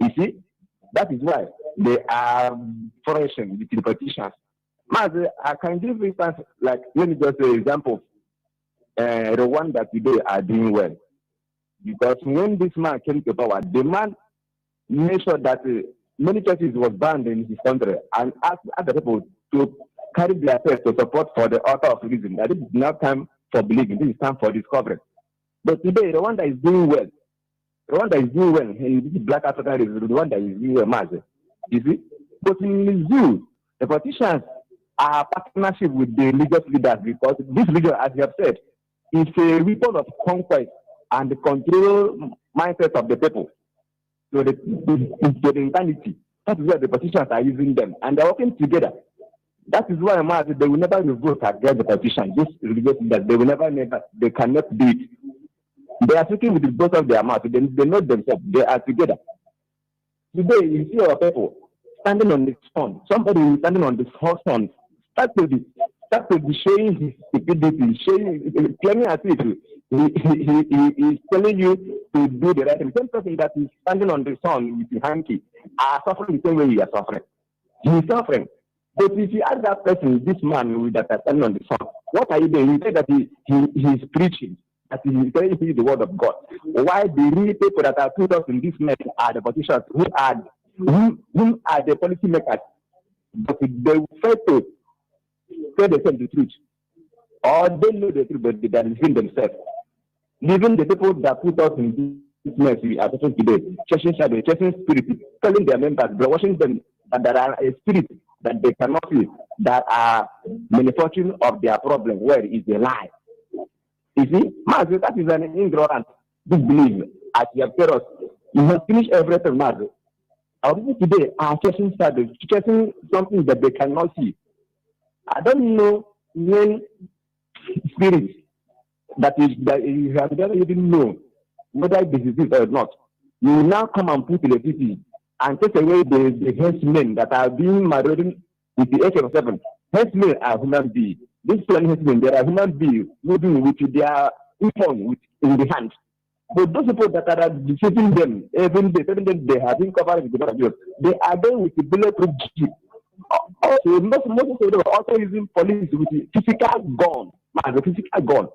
You see, that is why they are flourishing with the politicians. Mazi, I can give instance, like, let me just say example. The one that today are doing well. Because when this man came to power, the man made sure that many churches was banned in his country and asked other people to carry their faith to support for the author of reason. That this is not time for believing, this is time for discovery. But today, the one that is doing well, in this Black Africa is the one that is doing well, Mazi. You see? But in the zoo, the politicians are partnership with the religious leaders because this religion, as you have said, is a weapon of conquest and the control mindset of the people. So the insanity. That is why the politicians are using them, and they're working together. That is why they will never revolt against the politicians. This religious leaders, they will never, they cannot do it. They are speaking with the both of their mouth. They know themselves. They are together. Today, you see our people standing on the sun. Somebody is standing on the sun. Start to be showing his stupidity, claiming as if he is telling you to do the right thing. The same person that is standing on the sun with his hanky are suffering the same way you are suffering. He is suffering. But if you ask that person, this man that is standing on the sun, what are you doing? You say that he is preaching, that he is telling you the word of God. Why the real people that are put us in this mess are the politicians who are the policy makers? But they fail to tell themselves the truth. Or they know the truth, but they are deceiving themselves. Leaving the people that put us in this mess we are talking today, chasing shadow, chasing spirit, telling their members, brainwashing them that there are a spirit that they cannot see, that are manufacturing of their problem, where is the lie. You see, Mazi, that is an ignorant disbelief. As you have told us, you must finish everything, Mazi. Our people today are chasing shadows, chasing something that they cannot see. I don't know when spirits that you have never even known whether this is it or not. You will now come and put electricity and take away the henchmen that are being married with the AK-47. Henchmen are human beings. These henchmen, they are human beings moving with their weapon in the hand. But those people that are deceiving them, even they have been covered with the blood of Jesus, they are there with the bulletproof jeep. Also, most of them are also using police with the physical gun, the physical gun.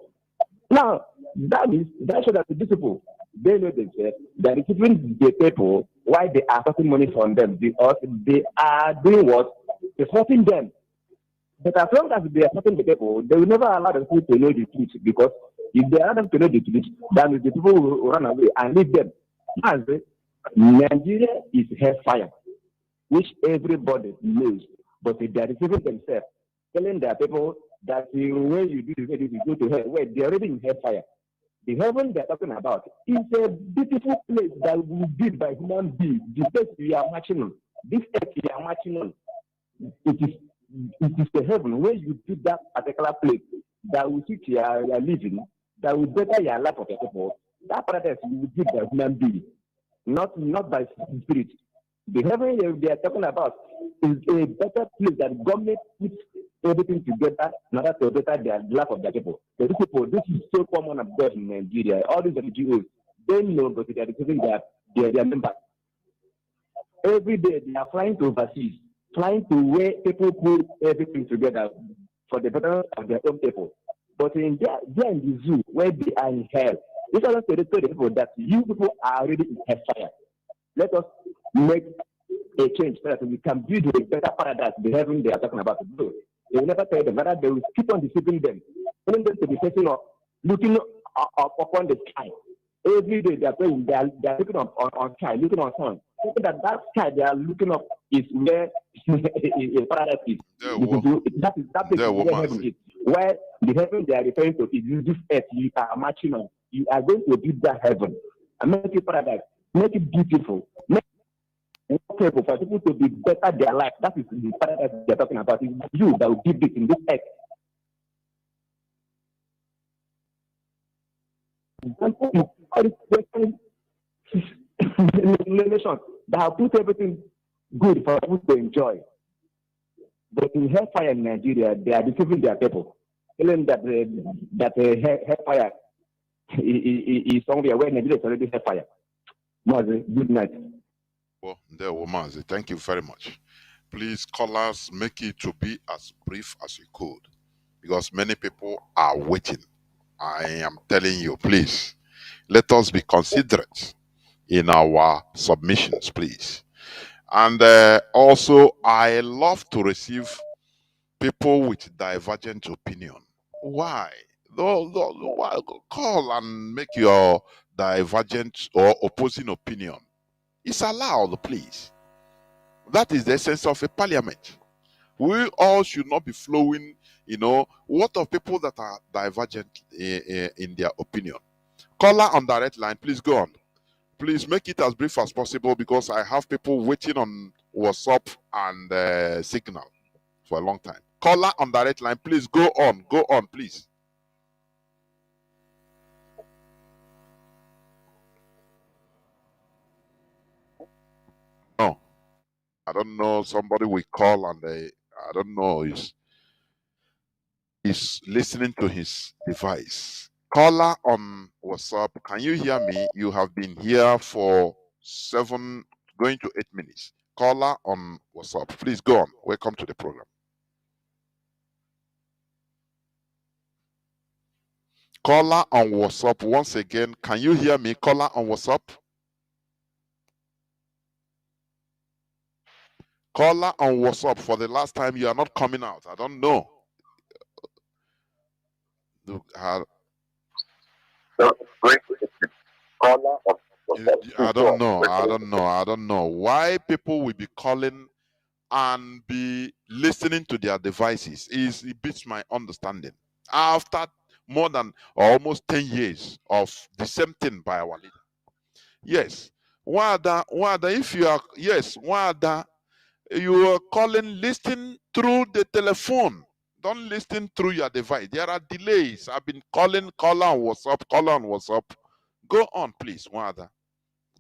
Now, that shows that these people, they know themselves, they are receiving the people why they are taking money from them, because they are doing what? They're hurting them. But as long as they are hurting the people, they will never allow the people to know the truth, because if they allow them to know the truth, then the people will run away and leave them. As Nigeria is hellfire, which everybody knows, but they are receiving themselves, telling their people that when you do this, you go to hell. Well, they are already in hellfire. The heaven they are talking about is a beautiful place that will be built by human beings. The place we are marching on, this earth we are marching on, it is the heaven where you build that particular place that will suit your living, that will better your life of your people. That paradise you will build by human beings, not by spirit. The heaven they are talking about is a better place that government puts everything together in order to better their life of their people. So these people, this is so common of God in Nigeria. All these NGOs, they know, but they are receiving their members. Every day they are flying to overseas, trying to where people put everything together for the betterment of their own people. But in there in the zoo, where they are in hell, this is to tell the people that you people are already in hellfire. Let us make a change so that we can build a better paradise, the heaven they are talking about. They will never tell them, rather they will keep on deceiving them, telling them to be facing up, looking up upon the sky. Every day they are praying, they are looking up on sky, looking on sun. Thinking that sky they are looking up is where a paradise is. That is where heaven is. Where the heaven they are referring to is this earth you are marching on. You are going to build that heaven and make it paradise, make it beautiful, make for people to be better their life. That is the paradise they're talking about. It's you that will give this in this earth. Nation that have put everything good for people to enjoy. But in hellfire in Nigeria, they are deceiving their people, telling that hellfire is somewhere where Nigeria is already hellfire. Mazi, good night. Well, there, Mazi. Thank you very much. Please, callers, make it to be as brief as you could, because many people are waiting. I am telling you, please, let us be considerate in our submissions, please. And also, I love to receive people with divergent opinion. Why? Why? Call and make your divergent or opposing opinion. It's allowed, please. That is the essence of a parliament. We all should not be flowing, what of people that are divergent in their opinion. Caller on direct line, please go on. Please make it as brief as possible, because I have people waiting on WhatsApp and Signal for a long time. Caller on direct line, please go on, please. No, I don't know. Somebody will call and I don't know, is listening to his device. Caller on WhatsApp, can you hear me? You have been here for 7 going to 8 minutes. Caller on WhatsApp, please go on. Welcome to the program. Caller on WhatsApp, once again, can you hear me? Caller on WhatsApp. Caller on WhatsApp, for the last time, you are not coming out. I don't know. I don't know why people will be calling and be listening to their devices. It beats my understanding. After more than almost 10 years of the same thing by our leader. Yes. Wada, if you are, yes, Wada, you are calling, listen through the telephone. Don't listen through your device. There are delays. I've been calling, call on WhatsApp. Go on, please, Wada.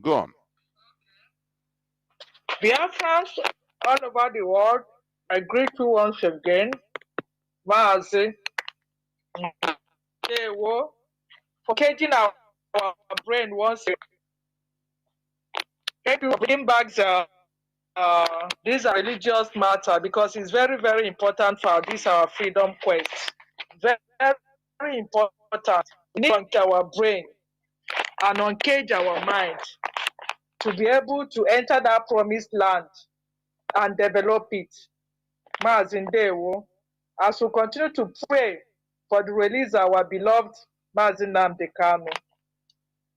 Go on. Biafrans all over the world, I greet you once again. Mazi, for catching our brain once again. Thank you for bringing back this religious matter, because it's very, very important for this our freedom quest. Very, very important. We need to uncage our brain and uncage our mind to be able to enter that promised land and develop it. Mazi Ndewo, as we continue to pray for the release of our beloved Mazi Nnamdi Kanu.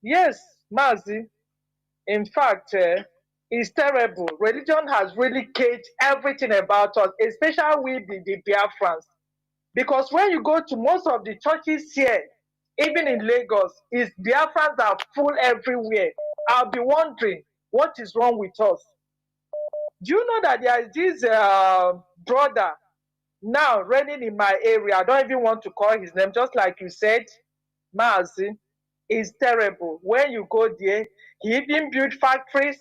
Yes, Mazi, in fact, it's terrible. Religion has really caged everything about us, especially with the Biafrans. Because when you go to most of the churches here, even in Lagos, Biafrans are full everywhere. I'll be wondering, what is wrong with us? Do you know that there is this brother now reigning in my area? I don't even want to call his name, just like you said, Mazi. Is terrible. When you go there, he even built factories,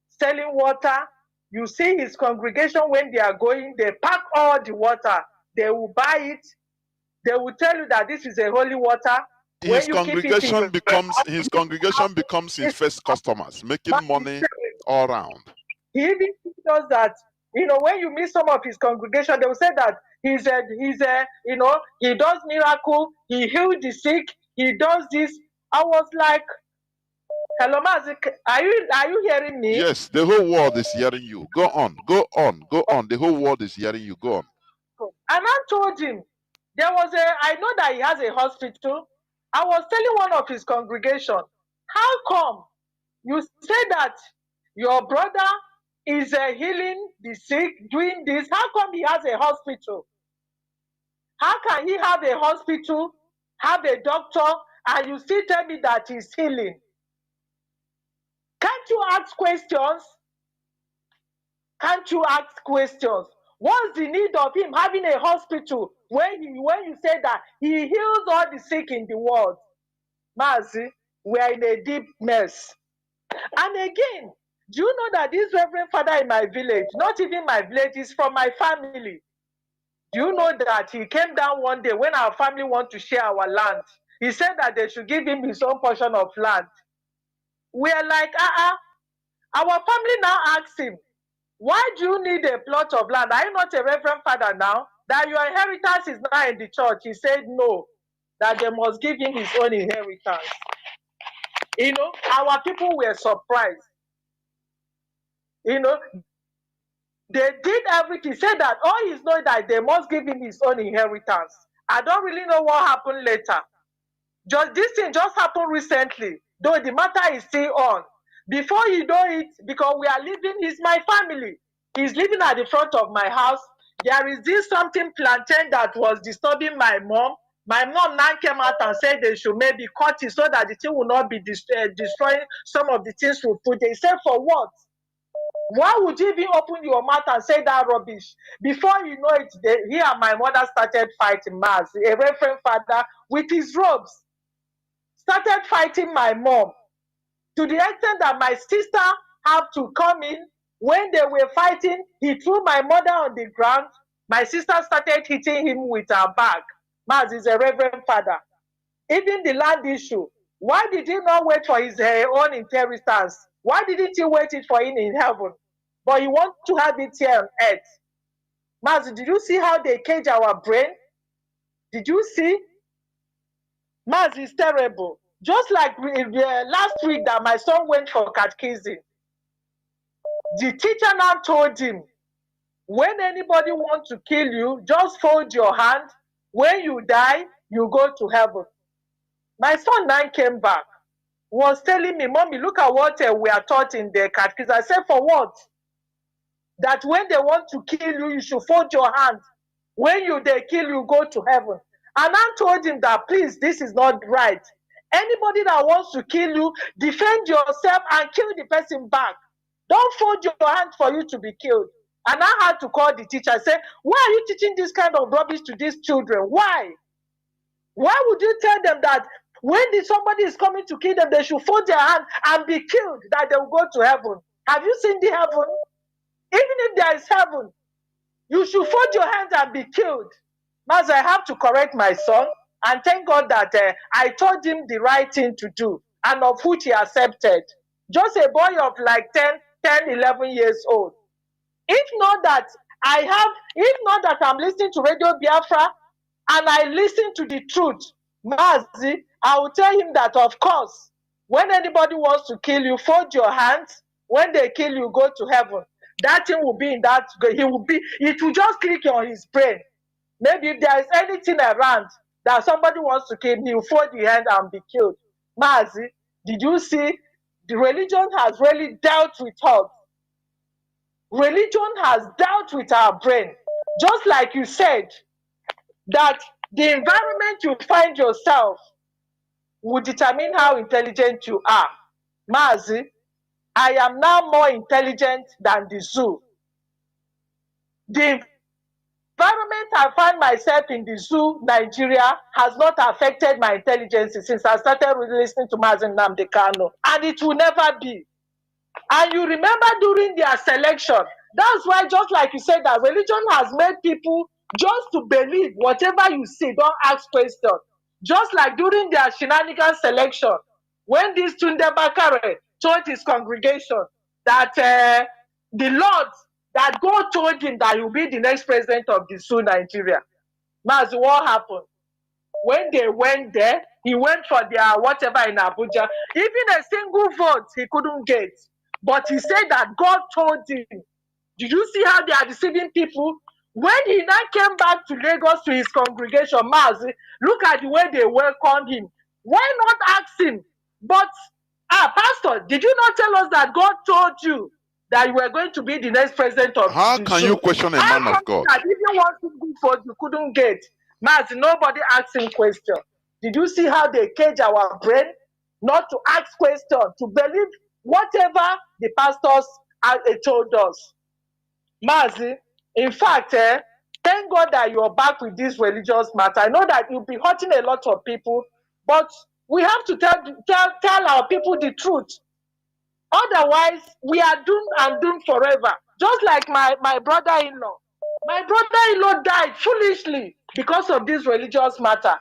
selling water. You see his congregation, when they are going, they pack all the water. They will buy it. They will tell you that this is a holy water. His congregation becomes his first customers, making money all around. He even does that. When you meet some of his congregation, they will say that he does miracle, he heals the sick, he does this. I was like, hello, Mazi, are you hearing me? Yes, the whole world is hearing you. Go on. The whole world is hearing you. Go on. And I told him, I know that he has a hospital. I was telling one of his congregation, how come you say that your brother is healing the sick, doing this? How come he has a hospital? How can he have a hospital, have a doctor, and you still tell me that he's healing? Can't you ask questions? Can't you ask questions? What's the need of him having a hospital when you say that he heals all the sick in the world? Mazi, we are in a deep mess. And again, Do you know that this Reverend Father in my village, not even my village, is from my family? Do you know that he came down one day when our family want to share our land? He said that they should give him his own portion of land. We are like, our family now asks him, why do you need a plot of land? Are you not a Reverend Father now? That your inheritance is now in the church. He said no, that they must give him his own inheritance. You know, our people were surprised. You know, they did everything. Said that all is know that they must give him his own inheritance. I don't really know what happened later. Just this thing just happened recently, though the matter is still on. Before you know it, because we are living, he's my family. He's living at the front of my house. There is this something plantain that was disturbing my mom. My mom now came out and said they should maybe cut it so that the thing will not be destroying some of the things we put. They said, for what? Why would you even open your mouth and say that rubbish? Before you know it, he and my mother started fighting. Mazi, a Reverend Father with his robes, started fighting my mom to the extent that my sister had to come in. When they were fighting, he threw my mother on the ground. My sister started hitting him with her bag. Mazi is a Reverend Father. Even the land issue, why did he not wait for his own inheritance? Why didn't he wait it for him in heaven? But he wants to have it here on earth. Mazi, did you see how they cage our brain? Did you see? Mazi is terrible. Just like last week that my son went for catechism, the teacher now told him, when anybody wants to kill you, just fold your hand. When you die, you go to heaven. My son now came back, was telling me, Mommy, look at what we are taught in the catechism. I said, for what? That when they want to kill you, you should fold your hand. When they kill you, go to heaven. And I told him that, please, this is not right. Anybody that wants to kill you, defend yourself and kill the person back. Don't fold your hand for you to be killed. And I had to call the teacher and say, why are you teaching this kind of rubbish to these children? Why? Why would you tell them that when somebody is coming to kill them, they should fold their hand and be killed, that they will go to heaven? Have you seen the heaven? Even if there is heaven, you should fold your hands and be killed. Mazi, I have to correct my son, and thank God that I told him the right thing to do, and of which he accepted. Just a boy of like 10, 11 years old. If not that I'm listening to Radio Biafra, and I listen to the truth, Mazi, I will tell him that, of course, when anybody wants to kill you, fold your hands. When they kill you, go to heaven. That thing will be in that, it will just click on his brain. Maybe if there is anything around that somebody wants to kill, he will fold the hand and be killed. Mazi, did you see? The religion has really dealt with us. Religion has dealt with our brain. Just like you said, that the environment you find yourself will determine how intelligent you are. Mazi, I am now more intelligent than the zoo. The environment I find myself in the zoo, Nigeria, has not affected my intelligence since I started listening to Mazi Nnamdi Kanu, and it will never be. And you remember during their selection, that's why, just like you said, that religion has made people just to believe whatever you see, don't ask questions. Just like during their shenanigan selection, when this Tunde Bakare told his congregation that the Lord, that God told him that he will be the next president of the Sioux Nigeria. Mazi, what happened? When they went there, he went for their whatever in Abuja. Even a single vote he couldn't get. But he said that God told him. Did you see how they are deceiving people? When he now came back to Lagos to his congregation, Mazi, look at the way they welcomed him. Why not ask him? But, Pastor, did you not tell us that God told you that you were going to be the next president of How the can Zoo? you question a man of God? That even one single vote you couldn't get. Mazi, nobody asked him question. Did you see how they cage our brain? Not to ask questions, to believe whatever the pastors told us. Mazi, in fact, thank God that you're back with this religious matter. I know that you'll be hurting a lot of people, but we have to tell our people the truth. Otherwise, we are doomed and doomed forever. Just like my brother-in-law. My brother-in-law died foolishly because of this religious matter.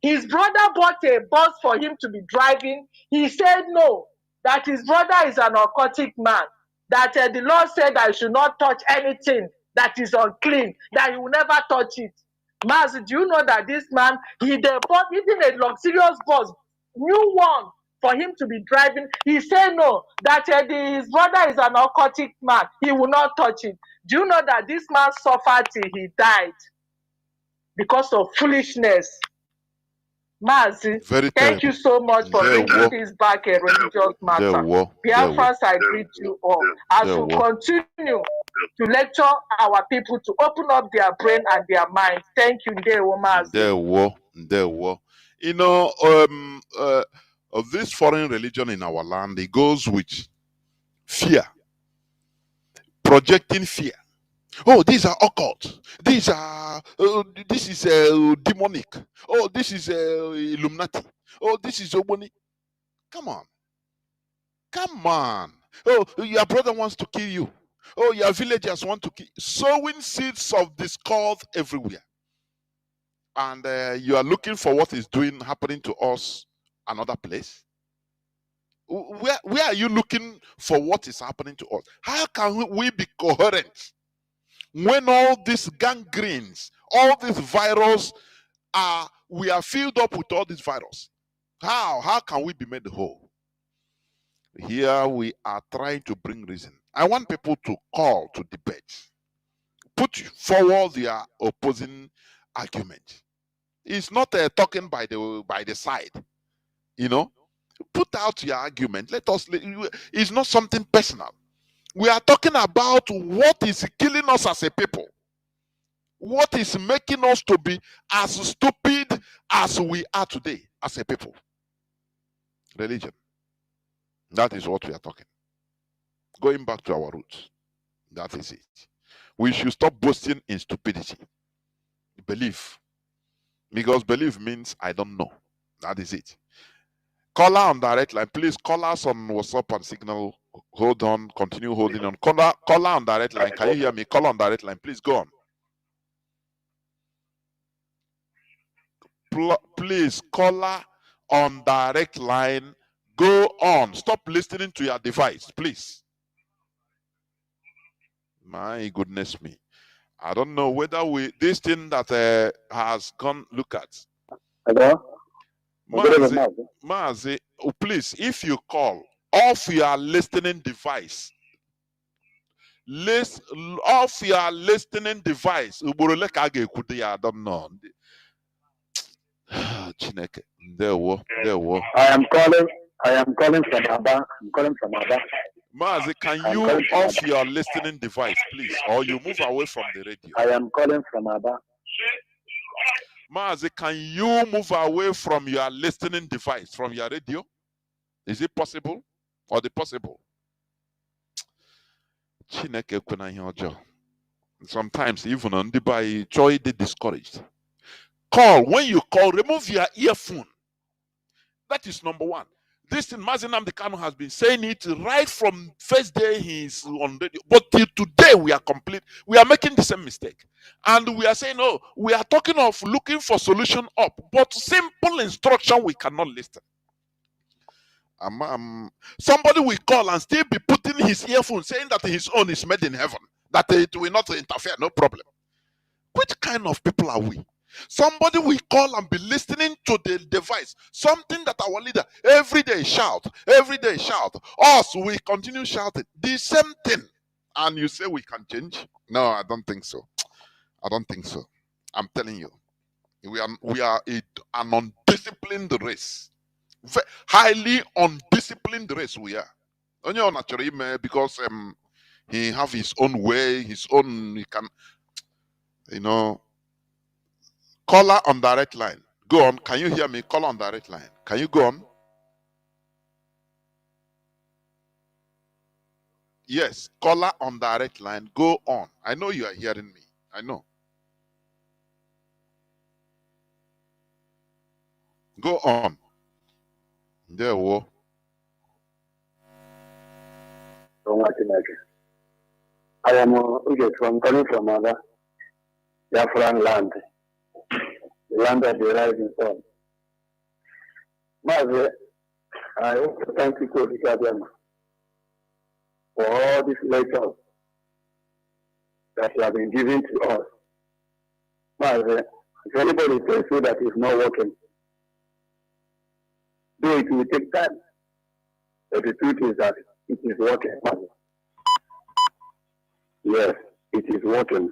His brother bought a bus for him to be driving. He said no, that his brother is an occultic man, that the Lord said I should not touch anything that is unclean, that he will never touch it. Mazi, do you know that this man, they bought even a luxurious bus, new one, for him to be driving? He said no, that his brother is an occultic man, he will not touch it. Do you know that this man suffered till he died because of foolishness? Mazi, Very thank you terrible. so much for There bringing war. this back a religious There matter. war. There war. Biafrans, I greet you all. As There we war. continue to lecture our people to open up their brain and their minds. Thank you, Ndewo Mazi. There war. There war. You know, of this foreign religion in our land, it goes with fear, projecting fear. Oh, these are occult. These are this is demonic. Oh, this is Illuminati. Oh, this is Oboni. Come on, come on. Oh, your brother wants to kill you. Oh, your villagers want to kill. Sowing seeds of discord everywhere, and you are looking for what is happening to us another place. Where are you looking for what is happening to us? How can we be coherent when all these gangrenes, all this virus we are filled up with all this virus? How can we be made whole? Here we are trying to bring reason. I want people to call to debate, put forward their opposing argument. It's not talking by the side, you know. Put out your argument. It's not something personal. We are talking about what is killing us as a people. What is making us to be as stupid as we are today as a people? Religion. That is what we are talking. Going back to our roots. That is it. We should stop boasting in stupidity. Belief. Because belief means I don't know. That is it. Caller on direct line. Please call us on WhatsApp and Signal. Hold on. Continue holding on. Caller on direct line. Can you hear me? Call on direct line. Please go on. Please, caller on direct line. Go on. Stop listening to your device, please. My goodness me. I don't know whether this thing that has gone, look at. Hello? Mazi, please, if you call off your listening device, off your listening device. I don't know. Chineke. There were. I am calling from Aba. I'm calling from Aba. Mazi, can you off your listening device, please? Or you move away from the radio. I am calling from Aba. Mazi, can you move away from your listening device, from your radio? Is it possible? Or the possible? Chineke kwena ihe ọjọọ. Sometimes even on the by joy they discouraged. Call. When you call, remove your earphone. That is number one. This thing, Mazi Nnamdi Kanu has been saying it right from first day he's on radio. But till today, we are making the same mistake. And we are saying, oh, we are talking of looking for solution up. But simple instruction, we cannot listen. Somebody will call and still be putting his earphone, saying that his own is made in heaven. That it will not interfere, no problem. Which kind of people are we? Somebody will call and be listening to the device. Something that our leader every day shout. Us, we continue shouting. The same thing. And you say we can change? No, I don't think so. I'm telling you. We are an undisciplined race. Highly undisciplined race we are. Only naturally because he have his own way, he can, Caller on direct line. Go on. Can you hear me? Call on direct line. Can you go on? Yes. Caller on direct line. Go on. I know you are hearing me. I know. Go on. There we go. I am from coming from other Biafran land, the land that the rising sun. Mazi, I also thank you for all these lectures that you have been giving to us. Mazi, if anybody tells you that it's not working, though it will take time, but the truth is that it is working. Mazi. Yes, it is working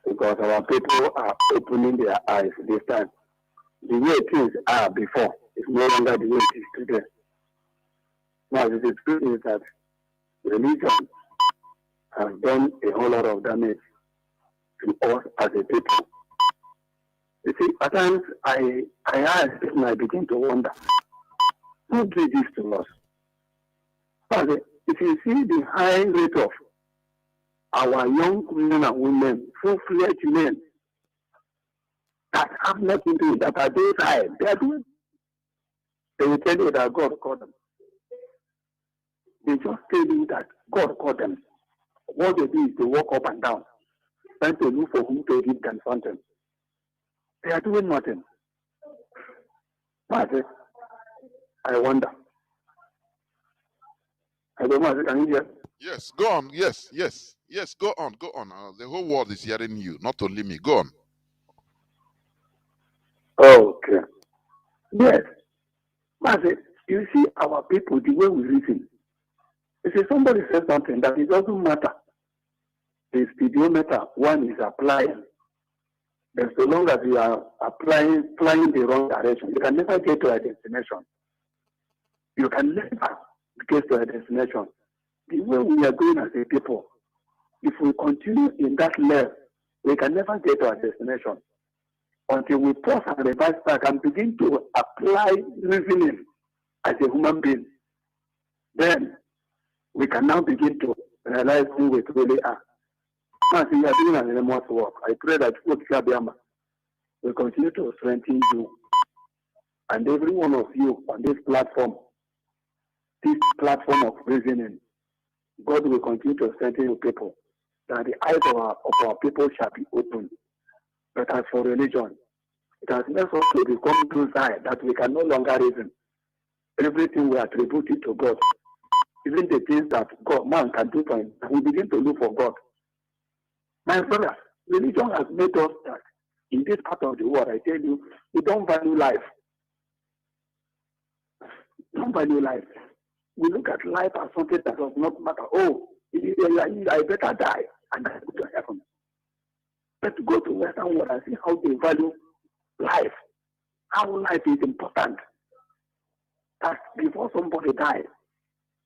because our people are opening their eyes this time. The way things are before is no longer the way it is today. Now, the truth is that religion has done a whole lot of damage to us as a people. You see, at times I ask and I begin to wonder, who did this to us? But if you see the high rate of our young men and women, full-fledged men, that have nothing to do, that are this high, they are doing. They will tell you that God called them. They just tell you that God called them. What they do is they walk up and down, trying to look for whom to give them something. They are doing nothing. But I wonder. I don't know, can you hear? Yes, go on. Yes, go on. The whole world is hearing you, not only me. Go on. Okay. Yes. But you see our people, the way we reason. If somebody says something that it doesn't matter, the speedometer one is applying. But so long as you are flying the wrong direction, you can never get to a destination. You can never get to a destination. The way we are going as a people, if we continue in that level, we can never get to our destination until we pause and revise back and begin to apply reasoning as a human being. Then we can now begin to realize who we really are. As we are doing an enormous work, I pray that God will continue to strengthen you and every one of you on this platform of reasoning. God will continue to strengthen your people, that the eyes of our people shall be opened. But as for religion, it has made us to become too high that we can no longer reason. Everything we attribute it to God. Even the things that man can do for him, we begin to look for God. My brother, religion has made us that in this part of the world, I tell you, we don't value life. Don't value life. We look at life as something that does not matter. Oh, I better die and I go to heaven. But to go to Western world and see how they value life, how life is important. That before somebody dies,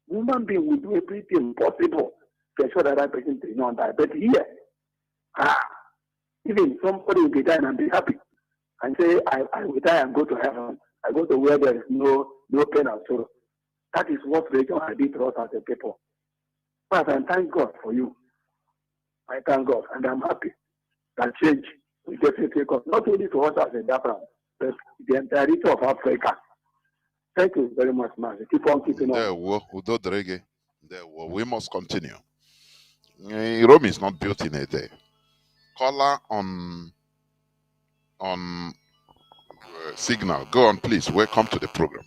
human being will do everything possible to ensure that that person does not die. But here, even somebody will be dying and be happy and say, I will die and go to heaven. I go to where there is no pain and sorrow. That is what religion has did to us as a people. But I thank God for you. I thank God, and I'm happy that change will definitely come, not only to us as a Biafran, but the entirety of Africa. Thank you very much, Mazi. Keep on keeping on. We must continue. Rome is not built in a day. Caller on signal. Go on, please. Welcome to the program.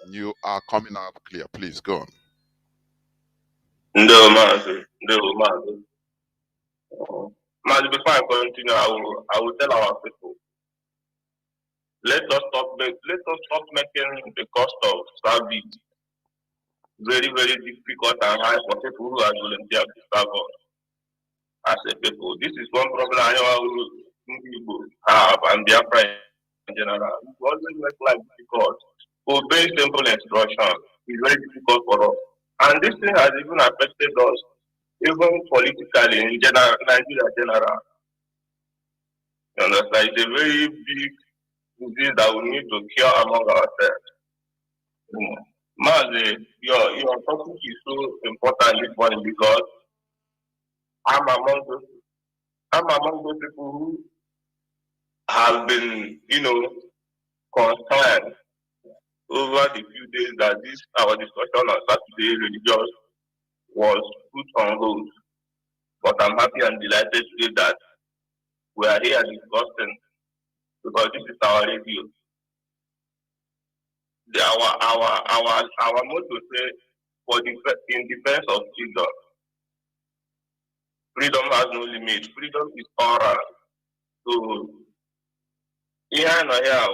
You are coming out clear. Please go on. No, Mazi. Mazi, before I continue, I will tell our people, let us stop making the cost of service very, very difficult and high for people who are volunteers to serve us as a people. This is one problem I know have, and Biafra in general. We always make life difficult. Obeying simple instructions is very difficult for us. And this thing has even affected us, even politically in general, Nigeria general. You understand? It's a very big disease that we need to cure among ourselves. Mazi, your topic is so important this morning because I'm among those people who have been, concern over the few days that this our discussion on Saturday religious was put on hold. But I'm happy and delighted today that we are here discussing because this is our radio. Our motto says in defense of freedom. Freedom has no limit. Freedom is oral. So here no here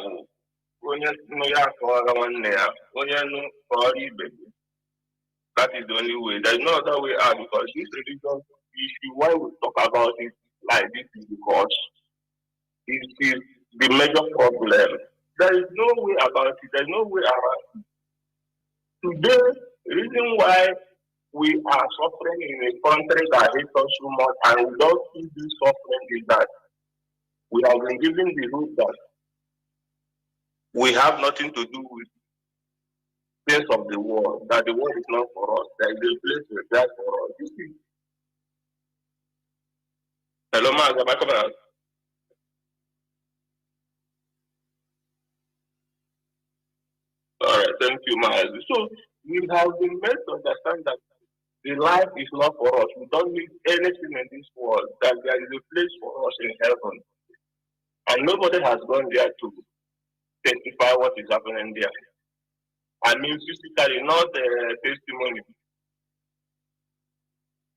onye no ya kọọrọ nwanne ya onye no kọọrọ ibe. That is the only way. There's no other way out because this religion issue, why we talk about it like this is because it is the major problem. There is no way about it. There's no way around it. Today, the reason why we are suffering in a country that hates us so much and we don't see this suffering is that we have been given the hope that we have nothing to do with things of the world, that the world is not for us, there is a place reserved for us. You see? Hello, Mazi, am I coming out? All right, thank you, Mazi. So we have been made to understand that the life is not for us. We don't need anything in this world, that there is a place for us in heaven. And nobody has gone there to testify what is happening there. I mean, physically, not testimony.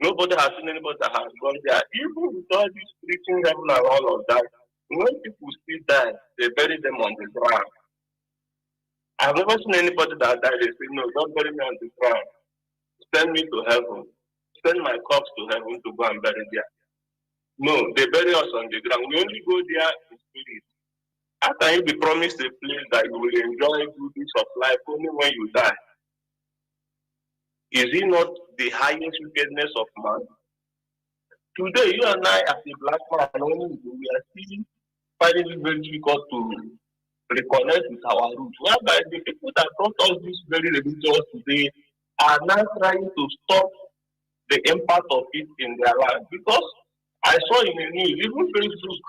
Nobody has seen anybody that has gone there. Even with all this preaching heaven and all of that, when people still die, they bury them on the ground. I've never seen anybody that died. They say, no, don't bury me on the ground. Send me to heaven. Send my corpse to heaven to go and bury there. No, they bury us on the ground. We only go there in spirit. How can you be promised a place that you will enjoy goodness of life only when you die? Is it not the highest wickedness of man? Today, you and I, as a black man, we are still finding it very difficult to reconnect with our roots. Whereby the people that brought us this very religious today are now trying to stop the impact of it in their life. Because I saw in the news, even Facebook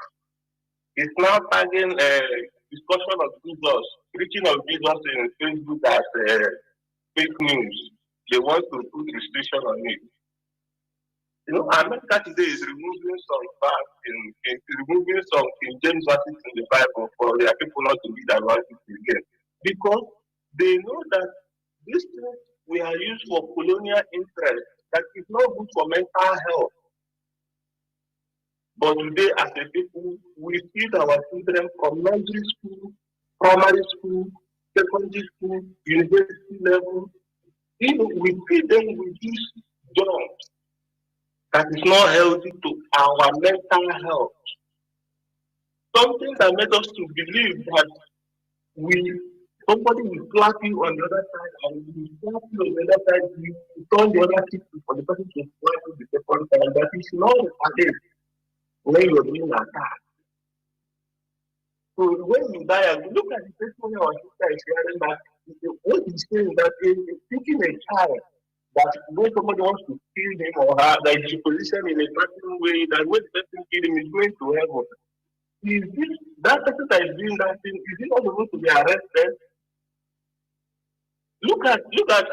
is now tagging a discussion of Jesus, preaching of Jesus in Facebook as fake news. They want to put restriction on it. You know, America today is removing some facts removing some King James verses in the Bible for their people not to read about it again. Because they know that these things we are used for colonial interest, that is not good for mental health. But today, as a people, we feed our children from nursery school, primary school, secondary school, university level. You know, we feed them with this junk that is not healthy to our mental health. Something that made us to believe that somebody will slap you on the other side, and we slap you on the other side, we turn the other cheek for the person to slap you the second time. That is not the case when you're being attacked. So when you die, look at the testimony our sister is sharing that what he's saying that thinking a child that when somebody wants to kill him or her, that is positioned in a certain way, that when the person kill him is going to heaven. Is this that person that is doing that thing, is he not supposed to be arrested? Look at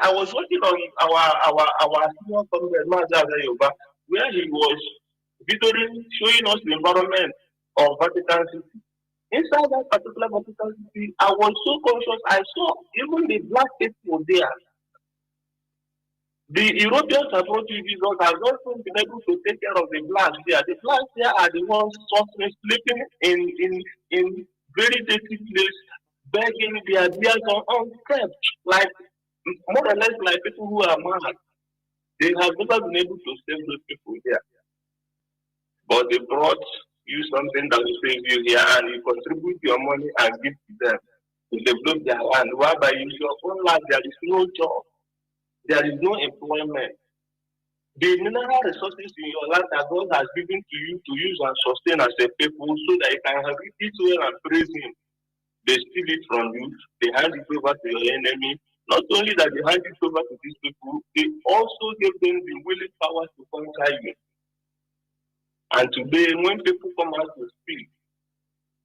I was watching on our senior comrade Mazi, where he was videoing, showing us the environment of Vatican City. Inside that particular Vatican City, I was so conscious. I saw even the black people there. The Europeans have not Jesus has also been able to take care of the blacks there. The blacks there are the ones suffering, sleeping in very dirty place, begging their beers on steps, like more or less like people who are mad. They have never been able to save those people there. But they brought you something that will save you here, and you contribute your money and give to them to develop their land. Whereby in your own land there is no job. There is no employment. The mineral resources in your land that God has given to you to use and sustain as a people so that you can have it well and praise Him. They steal it from you. They hand it over to your enemy. Not only that they hand it over to these people, they also give them the willing power to conquer you. And today, when people come out to speak,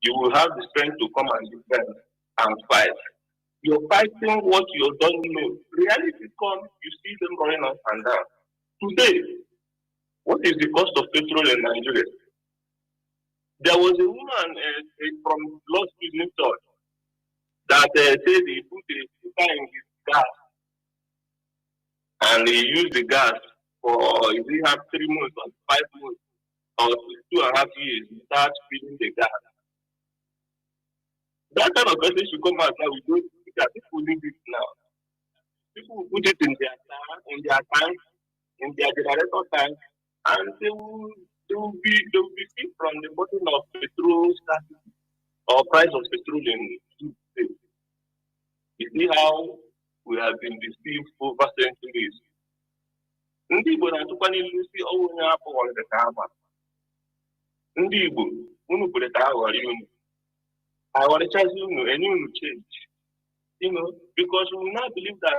you will have the strength to come and defend. and fight. You're fighting what you don't know. Reality comes, you see them running up and down. Today, what is the cost of petrol in Nigeria? There was a woman from Lost Business Church that said he put a filter in his gas and he used the gas for, if he have 3 months or 5 months or 2.5 years without filling the gas. That kind of person should come out now. We don't think that people need it now. People will put it in their tank, in their generator tank, and they will be free from the burden of petrol scarcity or price of petrol in state. You see how we have been deceived over centuries. Ndị Igbo na-atụkwa n'ilu si ọnwụ onye afọ ọrịa ka ama. Ndị Igbo, unu kwere ka aghọrị unu. Aghọrịchazi unu, enye unu change. You know, because we now believe that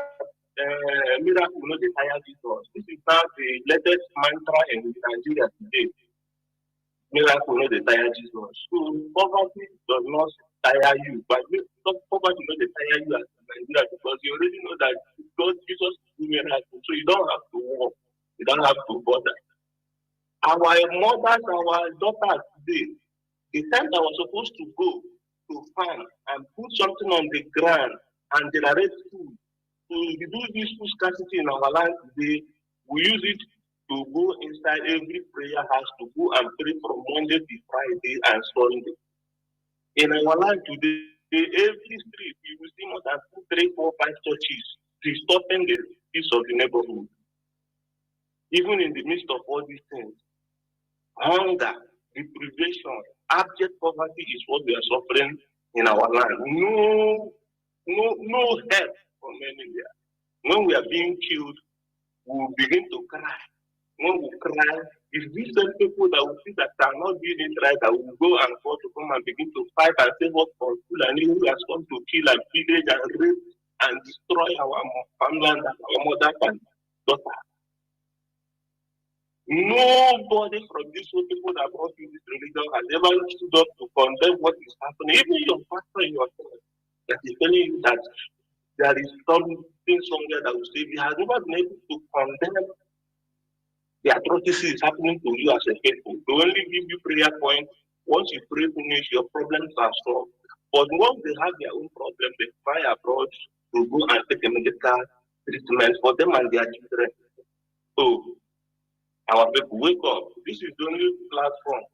miracle will not tire Jesus. This is now the latest mantra in Nigeria today. Miracle will not tire Jesus. So poverty does not tire you, but poverty will not tire you as Nigeria because you already know that God Jesus do miracle, so you don't have to work, you don't have to bother. Our mothers, our daughters today, the time that was supposed to go to farm and put something on the ground and generate food. To reduce this food scarcity in our land today, we use it to go inside every prayer house to go and pray from Monday to Friday and Sunday. In our land today, every street you will see more than 2, 3, 4, 5 churches distorting the peace of the neighborhood. Even in the midst of all these things, hunger, deprivation, abject poverty is what we are suffering in our land. No help from anywhere. When we are being killed, we will begin to cry. When we cry, it's these same people that will see that are not doing it right that will go and call to come and begin to fight and say what for food and who has come to kill and pillage and rape and destroy our farmland and our mothers and daughters. Nobody from these people that brought you this religion has ever stood up to condemn what is happening. Even your pastor in your church that is telling you that there is something somewhere that will save you has never been able to condemn the atrocities happening to you as a faithful. They only give you prayer points. Once you pray finish, your problems are solved. But once they have their own problem, they fly abroad to go and take a medical treatment for them and their children. So our people, wake up. This is the only platform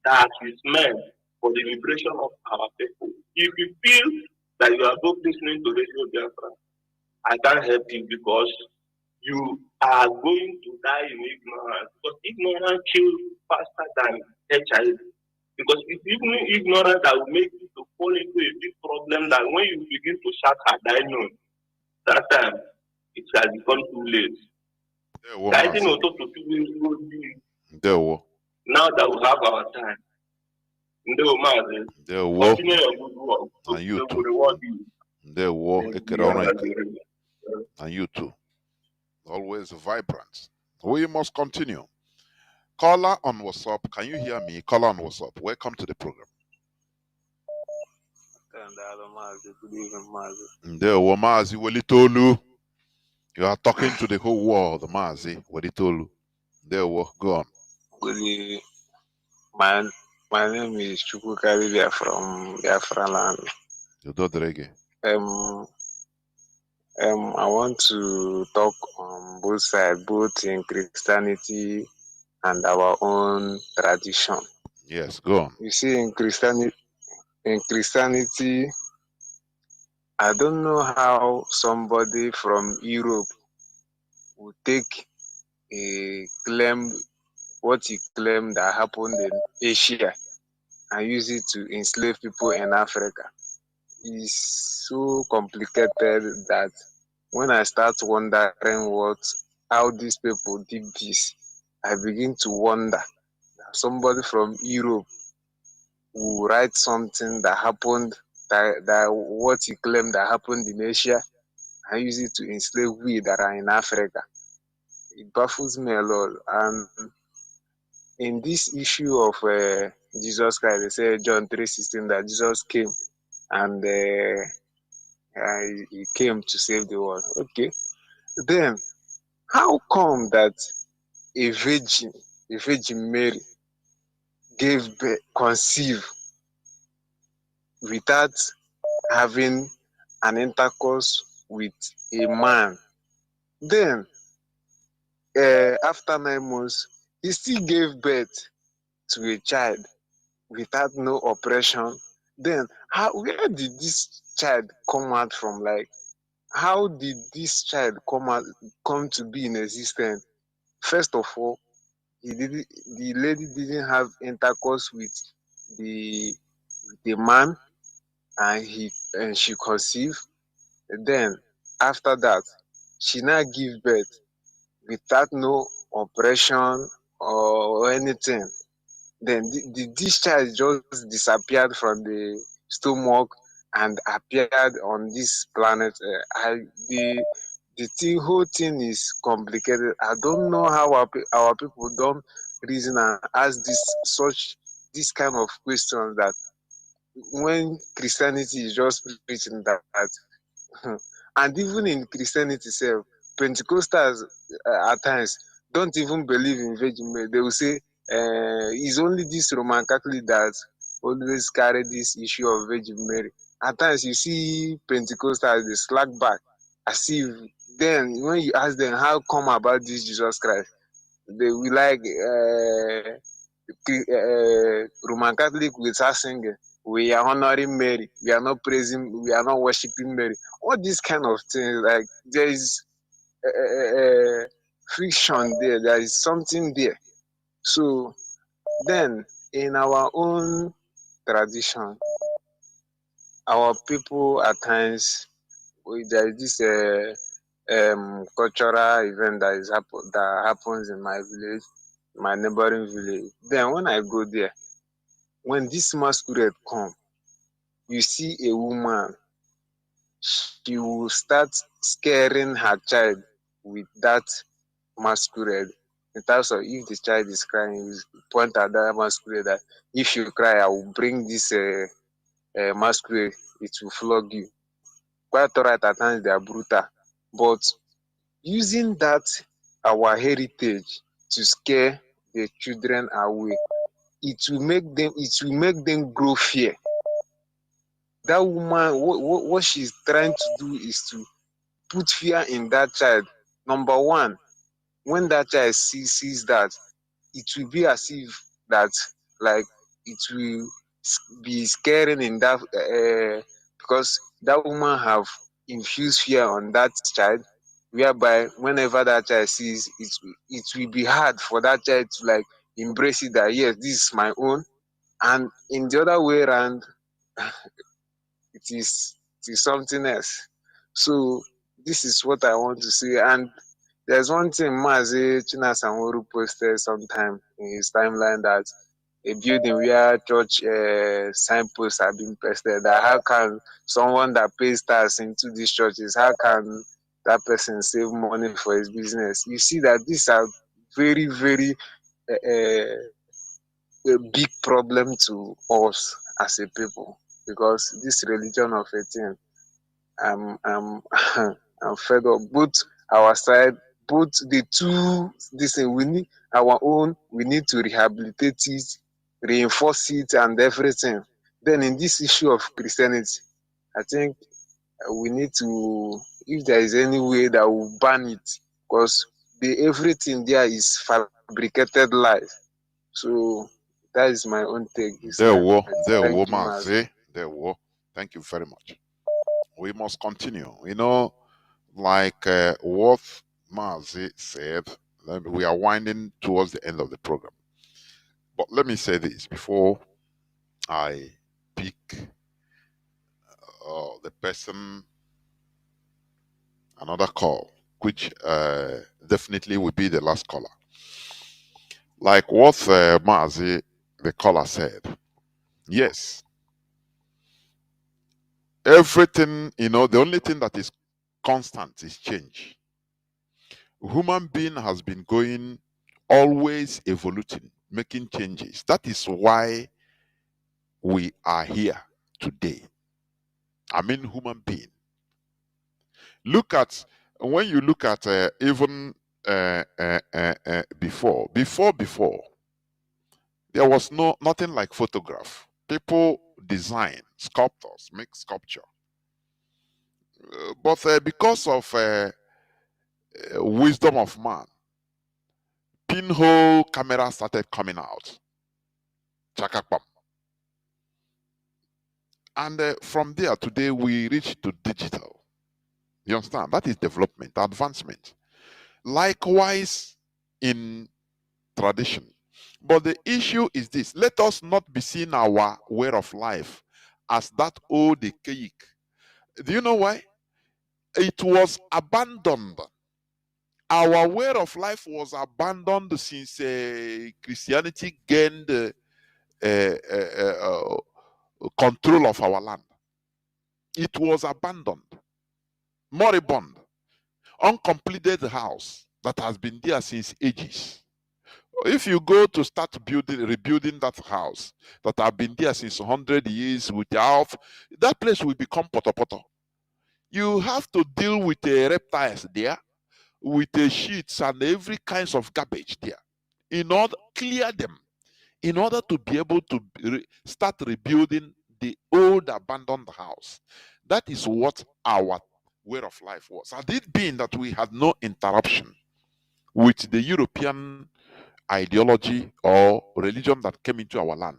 that is meant for the liberation of our people. If you feel that you are both listening to Radio Biafra, I can't help you because you are going to die in ignorance. Because ignorance kills faster than HIV. Because it's even ignorance that will make you to fall into a big problem that when you begin to shout at diamond, that time it has become too late. Now that we have our time, continue your good work. And you too. Reward you. And you too. Always vibrant. We must continue. Caller on WhatsApp. Can you hear me? Caller on WhatsApp. Welcome to the program. Good evening, Mazi. Mazi Welitolu. You are talking to the whole world, Mazi Welitolu. Go on. Good evening. My name is Chukwukari from Biafra land. I want to talk on both sides, both in Christianity and our own tradition. Yes, go on. You see, in Christianity, I don't know how somebody from Europe would take a claim, what he claimed that happened in Asia, and use it to enslave people in Africa. It's so complicated that when I start wondering how these people did this, I begin to wonder that somebody from Europe will write something that happened, that what he claimed that happened in Asia, and use it to enslave we that are in Africa. It baffles me a lot. And in this issue of Jesus Christ, they say John 3:16 that Jesus came and he came to save the world. Okay, then how come that a Virgin Mary gave birth, conceived without having an intercourse with a man? Then after 9 months, he still gave birth to a child without no oppression. Then where did this child come out from? Like, how did this child come to be in existence? First of all, the lady didn't have intercourse with the man, and she conceived. Then after that, she now give birth without no oppression or anything. Then the discharge just disappeared from the stomach and appeared on this planet. The whole thing is complicated. I don't know how our people don't reason and ask this kind of questions, that when Christianity is just preaching that and even in Christianity itself, Pentecostals at times don't even believe in Virgin Mary. They will say it's only this Roman Catholic that always carry this issue of Virgin Mary. At times you see Pentecostals, they slack back as if, then when you ask them how come about this Jesus Christ, they will like Roman Catholic will start singing, we are honoring Mary, we are not praising, we are not worshiping Mary. All these kind of things, like there is friction there, there is something there. So then in our own tradition, our people at times, there is this cultural event that happens in my village, my neighboring village. Then when I go there, when this masquerade come, you see a woman, she will start scaring her child with that masquerade. In terms of, if the child is crying, you point at that masquerade that if you cry, I will bring this masquerade, it will flog you. Quite alright, at times they are brutal, but using that our heritage to scare the children away, it will make them grow fear. That woman, what she's trying to do is to put fear in that child. Number one, when that child sees that, it will be as if that, like, it will be scaring in that because that woman have infused fear on that child, whereby whenever that child sees it, it will be hard for that child to like embrace it, that yes, this is my own. And in the other way around, it is something else. So this is what I want to say. And there's one thing Mazi Chinasanworu posted sometime in his timeline, that a building where church signposts have been posted, that how can someone that pays tax into these churches, how can that person save money for his business? You see that these are very, very a big problem to us as a people, because this religion of a thing, I'm I'm fed up. Both our side, both the two, this thing, we need our own, we need to rehabilitate it, reinforce it and everything. Then in this issue of Christianity, I think we need to, if there is any way that will ban it, because everything there is fabricated lies. So that is my own take this There time. were, Thank you, Mazi. Mazi. There were. Thank you very much. We must continue. Like what Mazi said, we are winding towards the end of the program. But let me say this before I pick the person, another call, which definitely will be the last caller. Like what Mazi, the caller, said. Yes, everything, the only thing that is constant is change. Human being has been going, always evolving, making changes. That is why we are here today. I mean human being. Look at, when you look at even before, there was nothing like photograph. People design, sculptors make sculpture. But because of wisdom of man, pinhole camera started coming out. Chakakpam. And from there, today we reach to digital. You understand? That is development, advancement. Likewise in tradition. But the issue is this: let us not be seeing our way of life as that old archaic. Do you know why? It was abandoned. Our way of life was abandoned since Christianity gained control of our land. It was abandoned, moribund, uncompleted house that has been there since ages. If you go to start rebuilding that house that have been there since 100 years without, that place will become poto. You have to deal with the reptiles there, with the sheets and every kinds of garbage there, in order clear them, in order to be able to start rebuilding the old abandoned house. That is what our way of life was. Had it been that we had no interruption with the European ideology or religion that came into our land,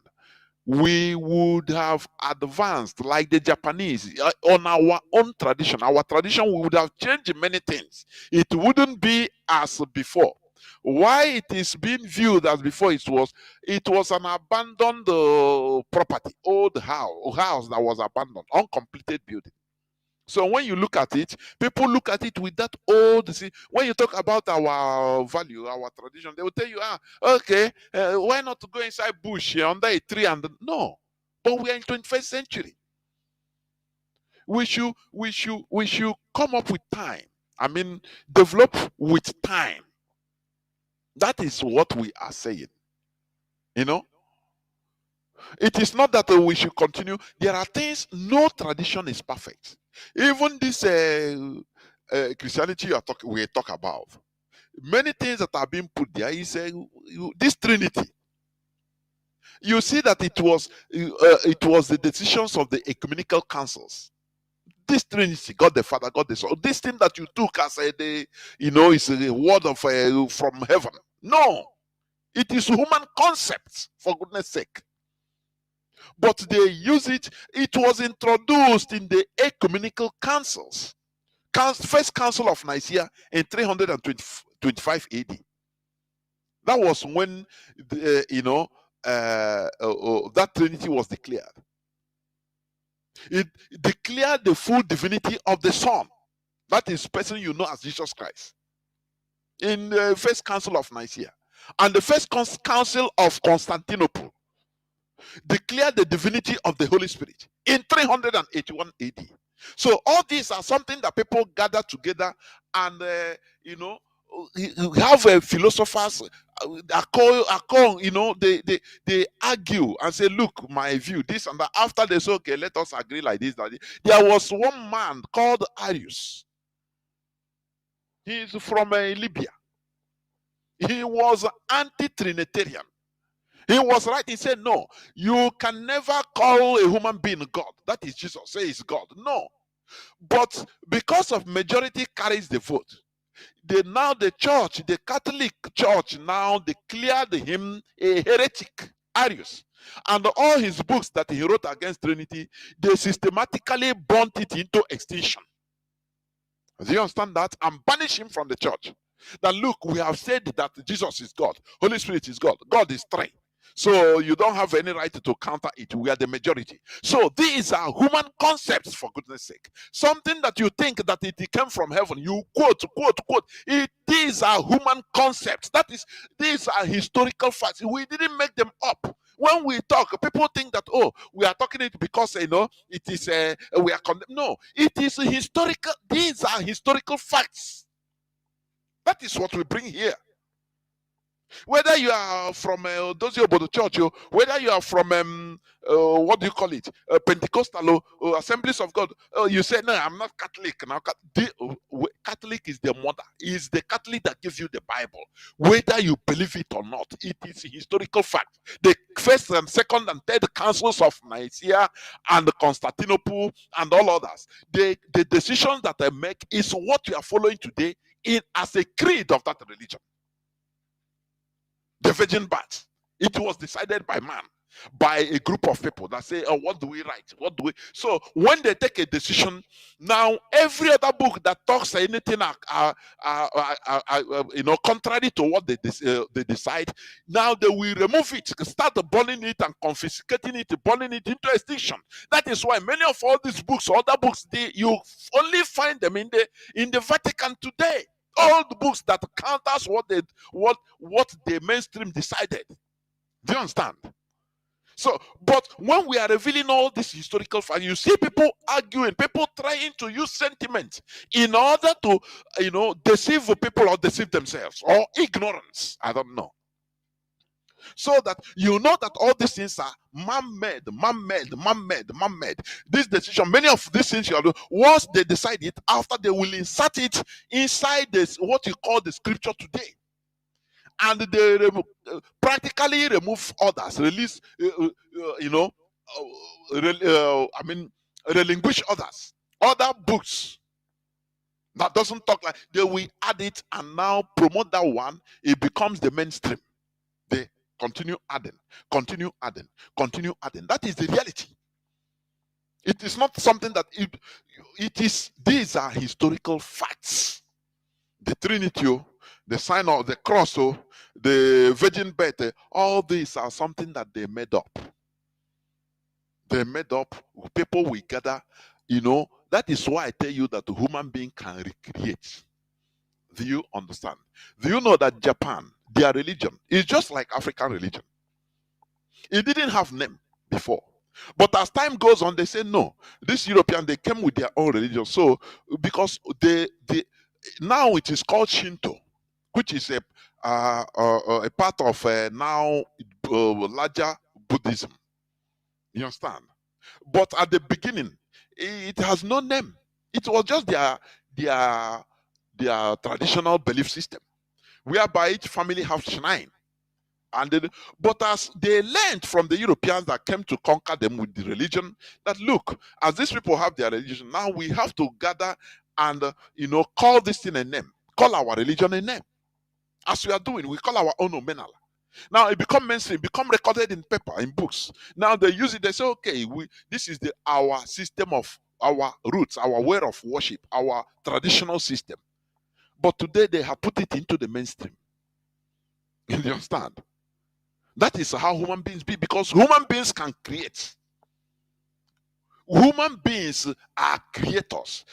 we would have advanced like the Japanese on our own tradition. Our tradition, we would have changed many things. It wouldn't be as before. Why it is being viewed as before? It was an abandoned property, old house that was abandoned, uncompleted building. So when you look at it, people look at it with that old. See, when you talk about our value, our tradition, they will tell you, okay, why not go inside bush under a tree and no? But we are in 21st century. We should come up with time. I mean, develop with time. That is what we are saying. You know, it is not that we should continue. There are things. No tradition is perfect. Even this Christianity we talk about, many things that are being put there is this Trinity. You see that it was the decisions of the ecumenical councils. This Trinity, God the Father, God the Son. This thing that you took as is a word of from heaven. No, it is human concepts, for goodness sake. But they use it. It was introduced in the ecumenical councils. First Council of Nicaea in 325 AD. That was when that Trinity was declared. It declared the full divinity of the Son. That is person you know as Jesus Christ. In the First Council of Nicaea. And the First Council of Constantinople declared the divinity of the Holy Spirit in 381 AD. So all these are something that people gather together and have philosophers they argue and say, look, my view, this and that. After they say, okay, let us agree like this, that. There was one man called Arius. He is from Libya. He was anti-Trinitarian. He was right. He said, no, you can never call a human being God. That is Jesus. Say he's God. No. But because of majority carries the vote, the church, the Catholic Church now declared him a heretic, Arius. And all his books that he wrote against Trinity, they systematically burnt it into extinction. Do you understand that? And banish him from the church. That look, we have said that Jesus is God, Holy Spirit is God, God is three. So you don't have any right to counter it. We are the majority. So these are human concepts, for goodness sake. Something that you think that it came from heaven, you quote. These are human concepts. These are historical facts. We didn't make them up. When we talk, people think that, oh, we are talking it because it is we are no, it is historical. These are historical facts. That is what we bring here. Whether you are from those Obodo Church, whether you are from what do you call it, Pentecostal or Assemblies of God, you say no, I'm not Catholic. Now, Catholic is the mother. Is the Catholic that gives you the Bible, whether you believe it or not. It is a historical fact. The first and second and third councils of Nicaea and Constantinople and all others, the decisions that they make is what you are following today in as a creed of that religion. The virgin birth, it was decided by man, by a group of people that say, oh, what do we write, what do we? So when they take a decision, now every other book that talks anything contrary to what they decide, now they will remove it, start burning it and confiscating it, burning it into extinction. That is why many of all these books, other books, you only find them in the Vatican today. All the books that counters what the mainstream decided. Do you understand? So, but when we are revealing all this historical fact, you see people arguing, people trying to use sentiment in order to, deceive people or deceive themselves, or ignorance. I don't know. So that you know that all these things are man-made. This decision, many of these things you are doing, once they decide it, after they will insert it inside this what you call the scripture today, and they practically remove others, release, relinquish others, other books that doesn't talk like, they will add it and now promote that one. It becomes the mainstream. They continue adding. That is the reality. It is not something that it is. These are historical facts. The Trinity, the sign of the cross, the virgin birth, all these are something that they made up. They made up. People will gather. That is why I tell you that a human being can recreate. Do you understand? Do you know that Japan, their religion is just like African religion? It didn't have name before. But as time goes on, they say, no, this European, they came with their own religion. So, because now it is called Shinto, which is a part of now larger Buddhism. You understand? But at the beginning, it has no name. It was just their traditional belief system, whereby each family has shrine. But as they learned from the Europeans that came to conquer them with the religion, that look, as these people have their religion, now we have to gather and call this thing a name, call our religion a name. As we are doing, we call our own Omenala. Now it become mainstream, become recorded in paper, in books. Now they use it, they say, okay, this is our system of our roots, our way of worship, our traditional system. But today they have put it into the mainstream. You understand? That is how human beings be, because human beings can create. Human beings are creators.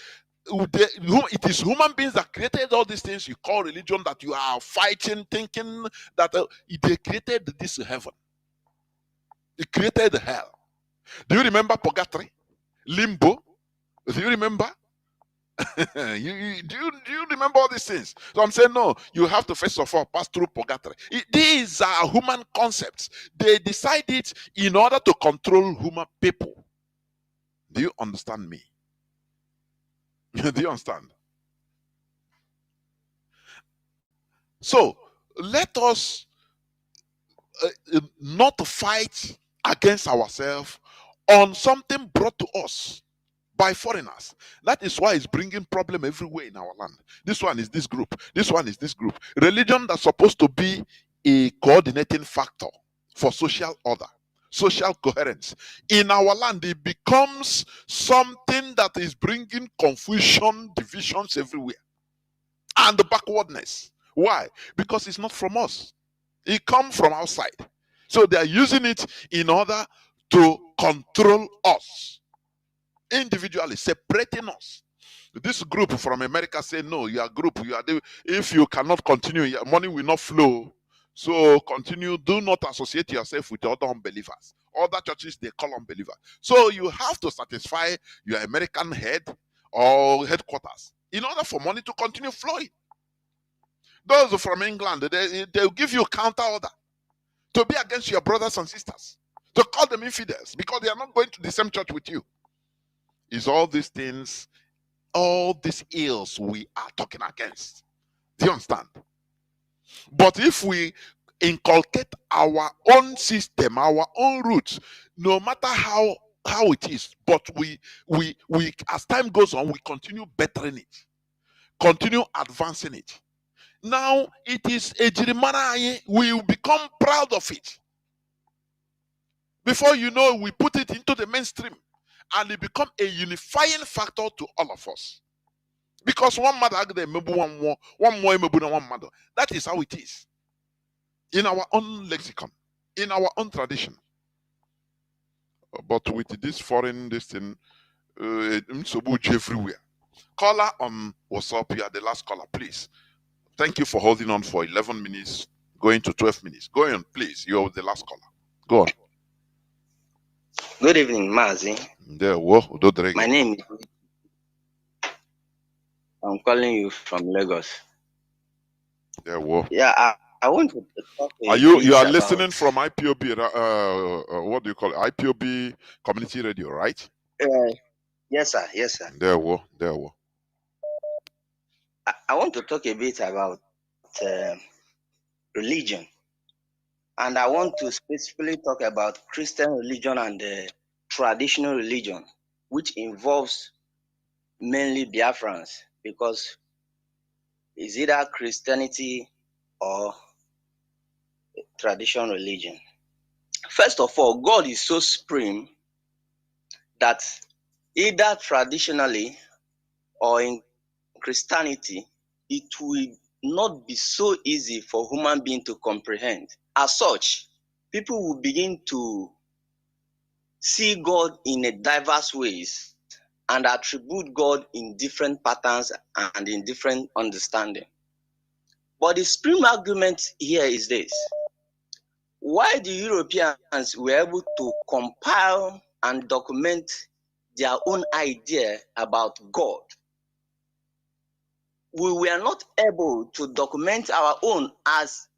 It is human beings that created all these things you call religion, that you are fighting, thinking that they created this heaven. They created hell. Do you remember purgatory? Limbo? Do you remember? Do you remember all these things? So I'm saying, no, you have to first of all pass through purgatory. These are human concepts. They decide it in order to control human people. Do you understand me? Do you understand? So let us not fight against ourselves on something brought to us by foreigners. That is why it's bringing problem everywhere in our land. This one is this group. This one is this group. Religion that's supposed to be a coordinating factor for social order, social coherence. In our land, it becomes something that is bringing confusion, divisions everywhere, and the backwardness. Why? Because it's not from us. It comes from outside. So they are using it in order to control us individually, separating us. This group from America say, no, your group, if you cannot continue, your money will not flow. So continue, do not associate yourself with other unbelievers. Other churches, they call unbelievers. So you have to satisfy your American head or headquarters in order for money to continue flowing. Those from England, they'll give you a counter order to be against your brothers and sisters, to call them infidels because they are not going to the same church with you. Is all these things, all these ills we are talking against. Do you understand? But if we inculcate our own system, our own roots, no matter how it is, but we as time goes on, we continue bettering it, continue advancing it. Now it is a Jirimana, we will become proud of it. Before you know, we put it into the mainstream and it become a unifying factor to all of us. Because one mother, one more, one mother. That is how it is. In our own lexicon, in our own tradition. But with this foreign, this thing, everywhere. Caller on WhatsApp, you are the last caller, please. Thank you for holding on for 11 minutes, going to 12 minutes. Go on, please. You are the last caller. Go on. Good evening, Mazi. My name is. I'm calling you from Lagos. Yeah, I want to talk. You are listening from IPOB? What do you call it? IPOB Community Radio, right? Yes, sir. Yes, sir. I want to talk a bit about religion, and I want to specifically talk about Christian religion and traditional religion, which involves mainly Biafrans, because it's either Christianity or traditional religion. First of all, God is so supreme that either traditionally or in Christianity, it will not be so easy for human being to comprehend. As such, people will begin to see God in a diverse ways and attribute God in different patterns and in different understanding. But the supreme argument here is this: why the Europeans were able to compile and document their own idea about God, we were not able to document our own as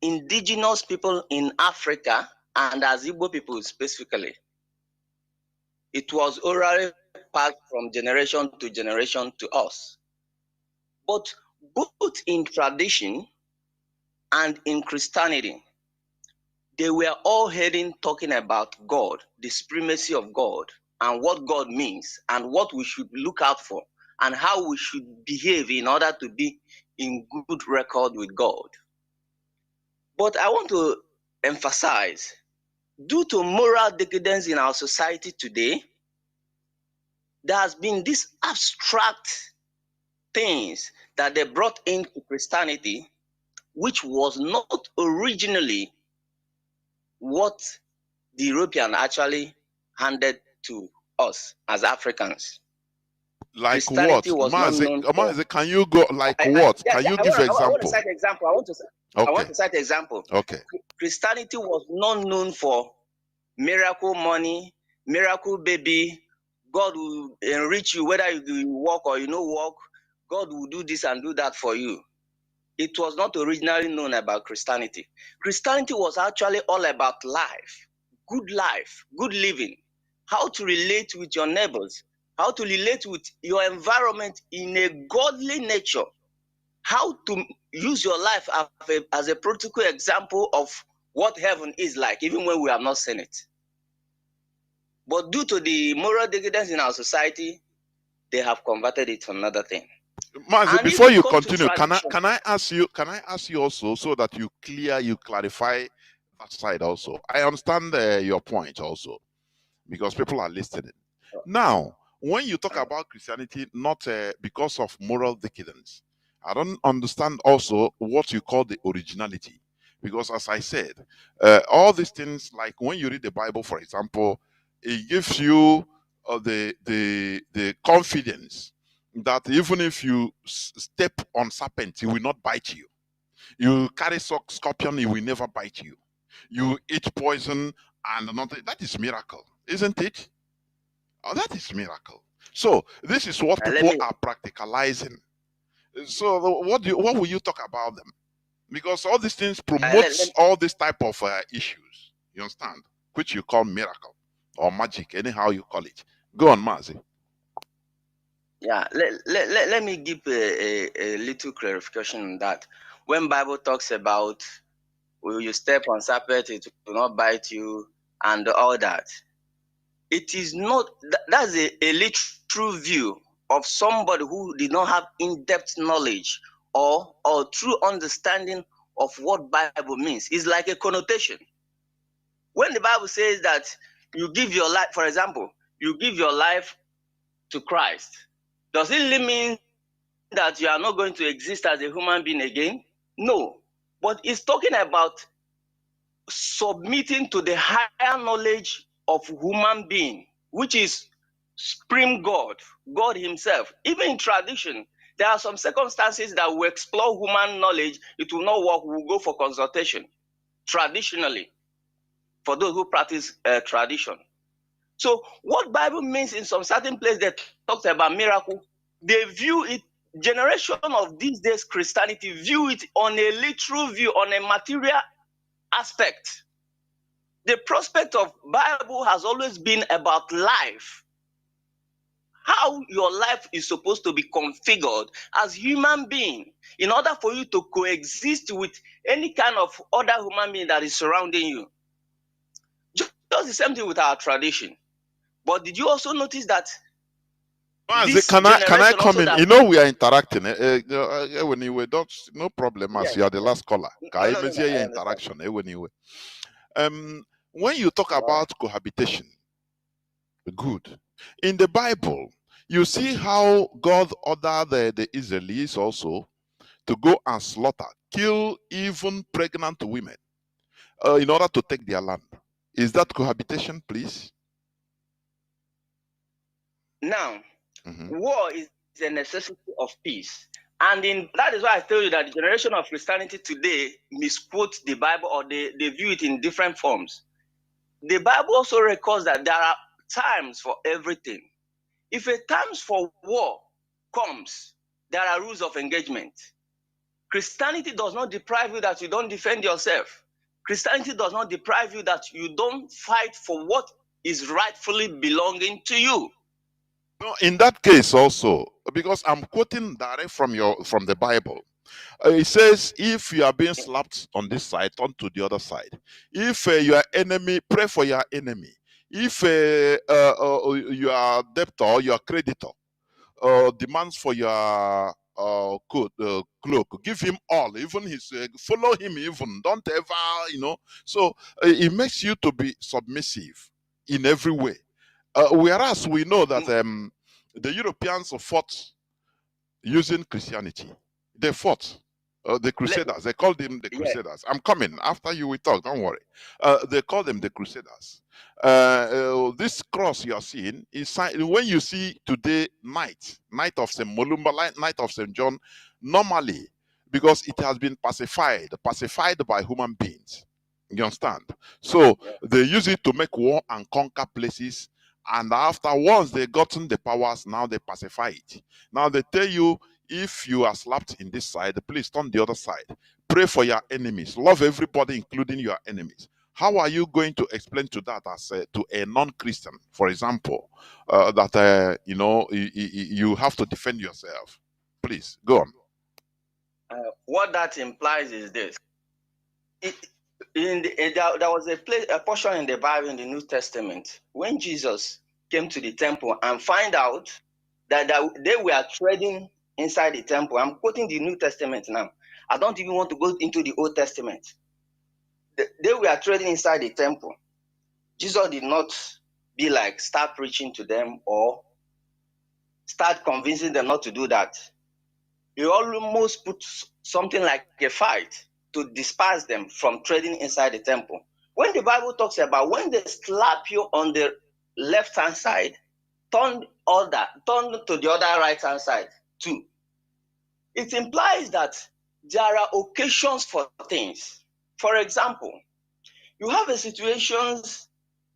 indigenous people in Africa and as Igbo people specifically. It was orally passed from generation to us. But both in tradition and in Christianity, they were all heading talking about God, the supremacy of God, and what God means, and what we should look out for, and how we should behave in order to be in good record with God. But I want to emphasize, due to moral decadence in our society today, there has been these abstract things that they brought into Christianity, which was not originally what the European actually handed to us as Africans. Like Christianity what? was not known for... Mazi, can you go like what? Can you give example? I want to cite an example. I want to cite an example. Okay. Christianity was not known for miracle money, miracle baby. God will enrich you whether you work or you no work. God will do this and do that for you. It was not originally known about Christianity. Christianity was actually all about life, good living, how to relate with your neighbors, how to relate with your environment in a godly nature, how to use your life as a practical example of what heaven is like, even when we have not seen it. But due to the moral decadence in our society, they have converted it to another thing. Mazi, before you continue, can I ask you also, so that you clarify that side also? I understand your point also, because people are listening. Now, when you talk about Christianity, not because of moral decadence, I don't understand also what you call the originality. Because as I said, all these things, like when you read the Bible, for example, it gives you the confidence that even if you step on serpent, it will not bite you. You carry scorpion, it will never bite you. You eat poison and not, that is miracle, isn't it? Oh, that is miracle. So this is what people are practicalizing. So what will you talk about them? Because all these things let, promotes all this type of issues. You understand? Which you call miracle or magic, anyhow you call it. Go on, Mazi. yeah, let me give a little clarification on that. When Bible talks about will you step on serpent, it will not bite you, and all that, it is not, that's a literal view of somebody who did not have in-depth knowledge or true understanding of what Bible means. It's like a connotation. When the Bible says that you give your life, for example, you give your life to Christ, does it really mean that you are not going to exist as a human being again? No. But it's talking about submitting to the higher knowledge of human being, which is supreme God, God himself. Even in tradition, there are some circumstances that will explore human knowledge. It will not work. We'll go for consultation, traditionally, for those who practice tradition. So what Bible means in some certain place that talks about miracle, they view it, generation of these days Christianity view it on a literal view, on a material aspect. The prospect of Bible has always been about life. How your life is supposed to be configured as human being in order for you to coexist with any kind of other human being that is surrounding you. Just the same thing with our tradition. But did you also notice that Mazi, can I come in? You know we are interacting. When you were no problem, as you are the last caller. Interaction. When you when you talk about cohabitation, good. In the Bible, you see how God ordered the Israelis also to go and slaughter, kill even pregnant women in order to take their land. Is that cohabitation, please? Now, war is a necessity of peace. And that is why I tell you that the generation of Christianity today misquotes the Bible, or they view it in different forms. The Bible also records that there are times for everything. If a times for war comes, there are rules of engagement. Christianity does not deprive you that you don't defend yourself. Christianity does not deprive you that you don't fight for what is rightfully belonging to you. No, in that case also, because I'm quoting direct from the Bible. It says, if you are being slapped on this side, turn to the other side. If your enemy, pray for your enemy. If your debtor, your creditor, demands for your cloak, give him all, even his, follow him even, don't ever, So it makes you to be submissive in every way. Whereas we know that the Europeans fought using Christianity. They fought. The Crusaders, they called them the Crusaders. I'm coming after you. We talk. Don't worry. They call them the Crusaders. This cross you are seeing is when you see today night of Saint Molumba, night of Saint John, normally because it has been pacified by human beings. You understand? So they use it to make war and conquer places. And after once they gotten the powers, now they pacify it. Now they tell you, if you are slapped in this side, please turn the other side. Pray for your enemies. Love everybody, including your enemies. How are you going to explain to that as to a non-Christian, for example, that you have to defend yourself? Please go on. What that implies is this: there was a portion in the Bible in the New Testament when Jesus came to the temple and find out that they were trading inside the temple. I'm quoting the New Testament now. I don't even want to go into the Old Testament. They were trading inside the temple. Jesus did not be like, start preaching to them or start convincing them not to do that. He almost put something like a fight to disperse them from trading inside the temple. When the Bible talks about when they slap you on the left-hand side, turn to the other right-hand side too. It implies that there are occasions for things. For example, you have a situation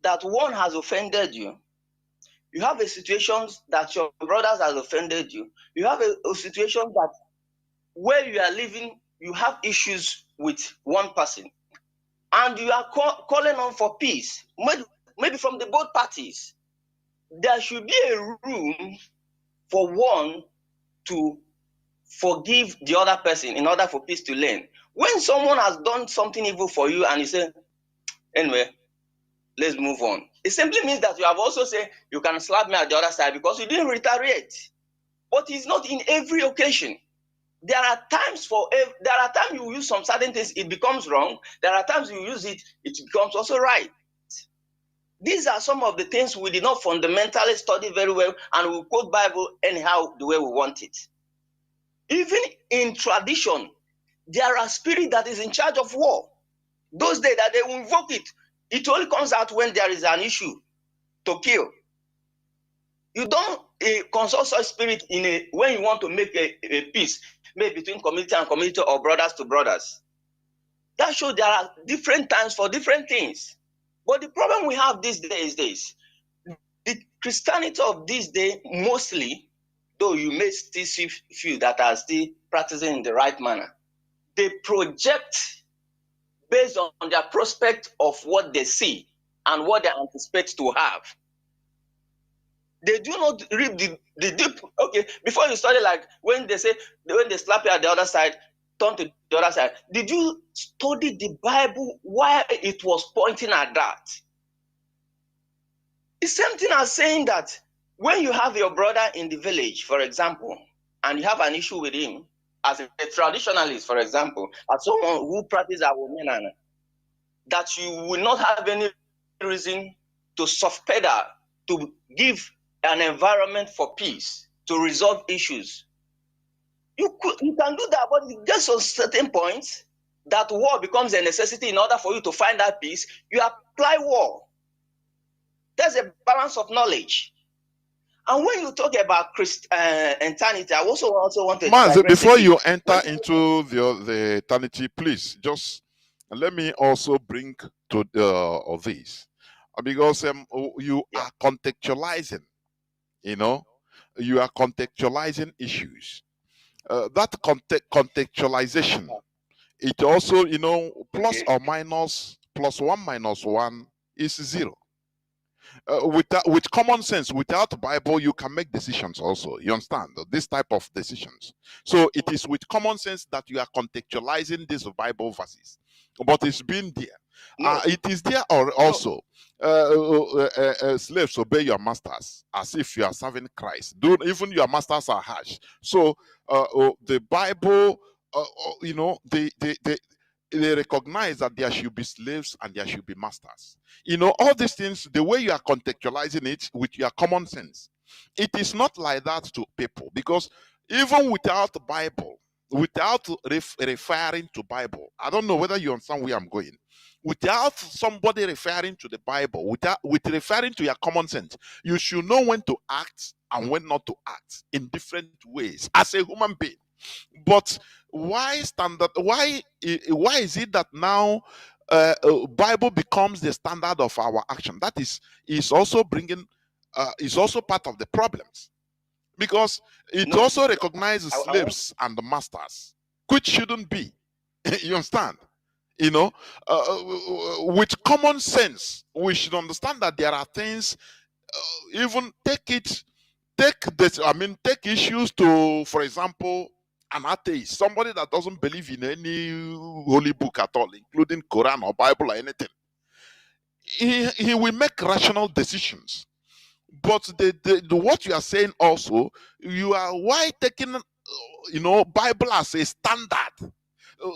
that one has offended you. You have a situation that your brothers has offended you. You have a situation that where you are living, you have issues with one person, and you are calling on for peace, maybe from the both parties, there should be a room for one to forgive the other person in order for peace to reign. When someone has done something evil for you and you say, anyway, let's move on, it simply means that you have also said you can slap me at the other side because you didn't retaliate. But it's not in every occasion. There are times you use some certain things, it becomes wrong. There are times you use it, it becomes also right. These are some of the things we did not fundamentally study very well, and we quote Bible anyhow the way we want it. Even in tradition, there are spirits that is in charge of war. Those days that they will invoke it, it only comes out when there is an issue to kill. You don't consult such spirit when you want to make a peace, maybe between community and community or brothers to brothers. That shows there are different times for different things. But the problem we have these days is this. The Christianity of this day, mostly, though you may still see few that are still practicing in the right manner, they project based on their prospect of what they see and what they anticipate to have. They do not read the deep. Okay, before you study, like when they slap you at the other side, turn to the other side. Did you study the Bible why it was pointing at that? The same thing as saying that when you have your brother in the village, for example, and you have an issue with him, as a traditionalist, for example, as someone who practices our men, that you will not have any reason to soft pedal, to give an environment for peace, to resolve issues. You can do that, but just on certain points, that war becomes a necessity in order for you to find that peace, you apply war. There's a balance of knowledge. And when you talk about eternity, I also want to Mazi, digress before a bit. you enter into the eternity, please just let me also bring to of this, because you are contextualizing, you are contextualizing issues. That contextualization, it also, plus or minus, plus one minus one is zero. With common sense, without Bible, you can make decisions also. You understand this type of decisions. So it is with common sense that you are contextualizing these Bible verses, but it's been there. It is there also. Slaves, obey your masters as if you are serving Christ. Even your masters are harsh. So the Bible, they recognize that there should be slaves and there should be masters. All these things, the way you are contextualizing it with your common sense, it is not like that to people, because even without the Bible, without referring to Bible, I don't know whether you understand where I'm going. Without somebody referring to the Bible, with referring to your common sense, you should know when to act and when not to act in different ways as a human being. But why is it that now Bible becomes the standard of our action? That is also bringing is also part of the problems, because it also recognizes slaves and the masters, which shouldn't be. You understand? With common sense, we should understand that there are things. Even take issues to, for example, an atheist, somebody that doesn't believe in any holy book at all, including Quran or Bible or anything. He will make rational decisions. But the what you are saying also, you are why taking Bible as a standard,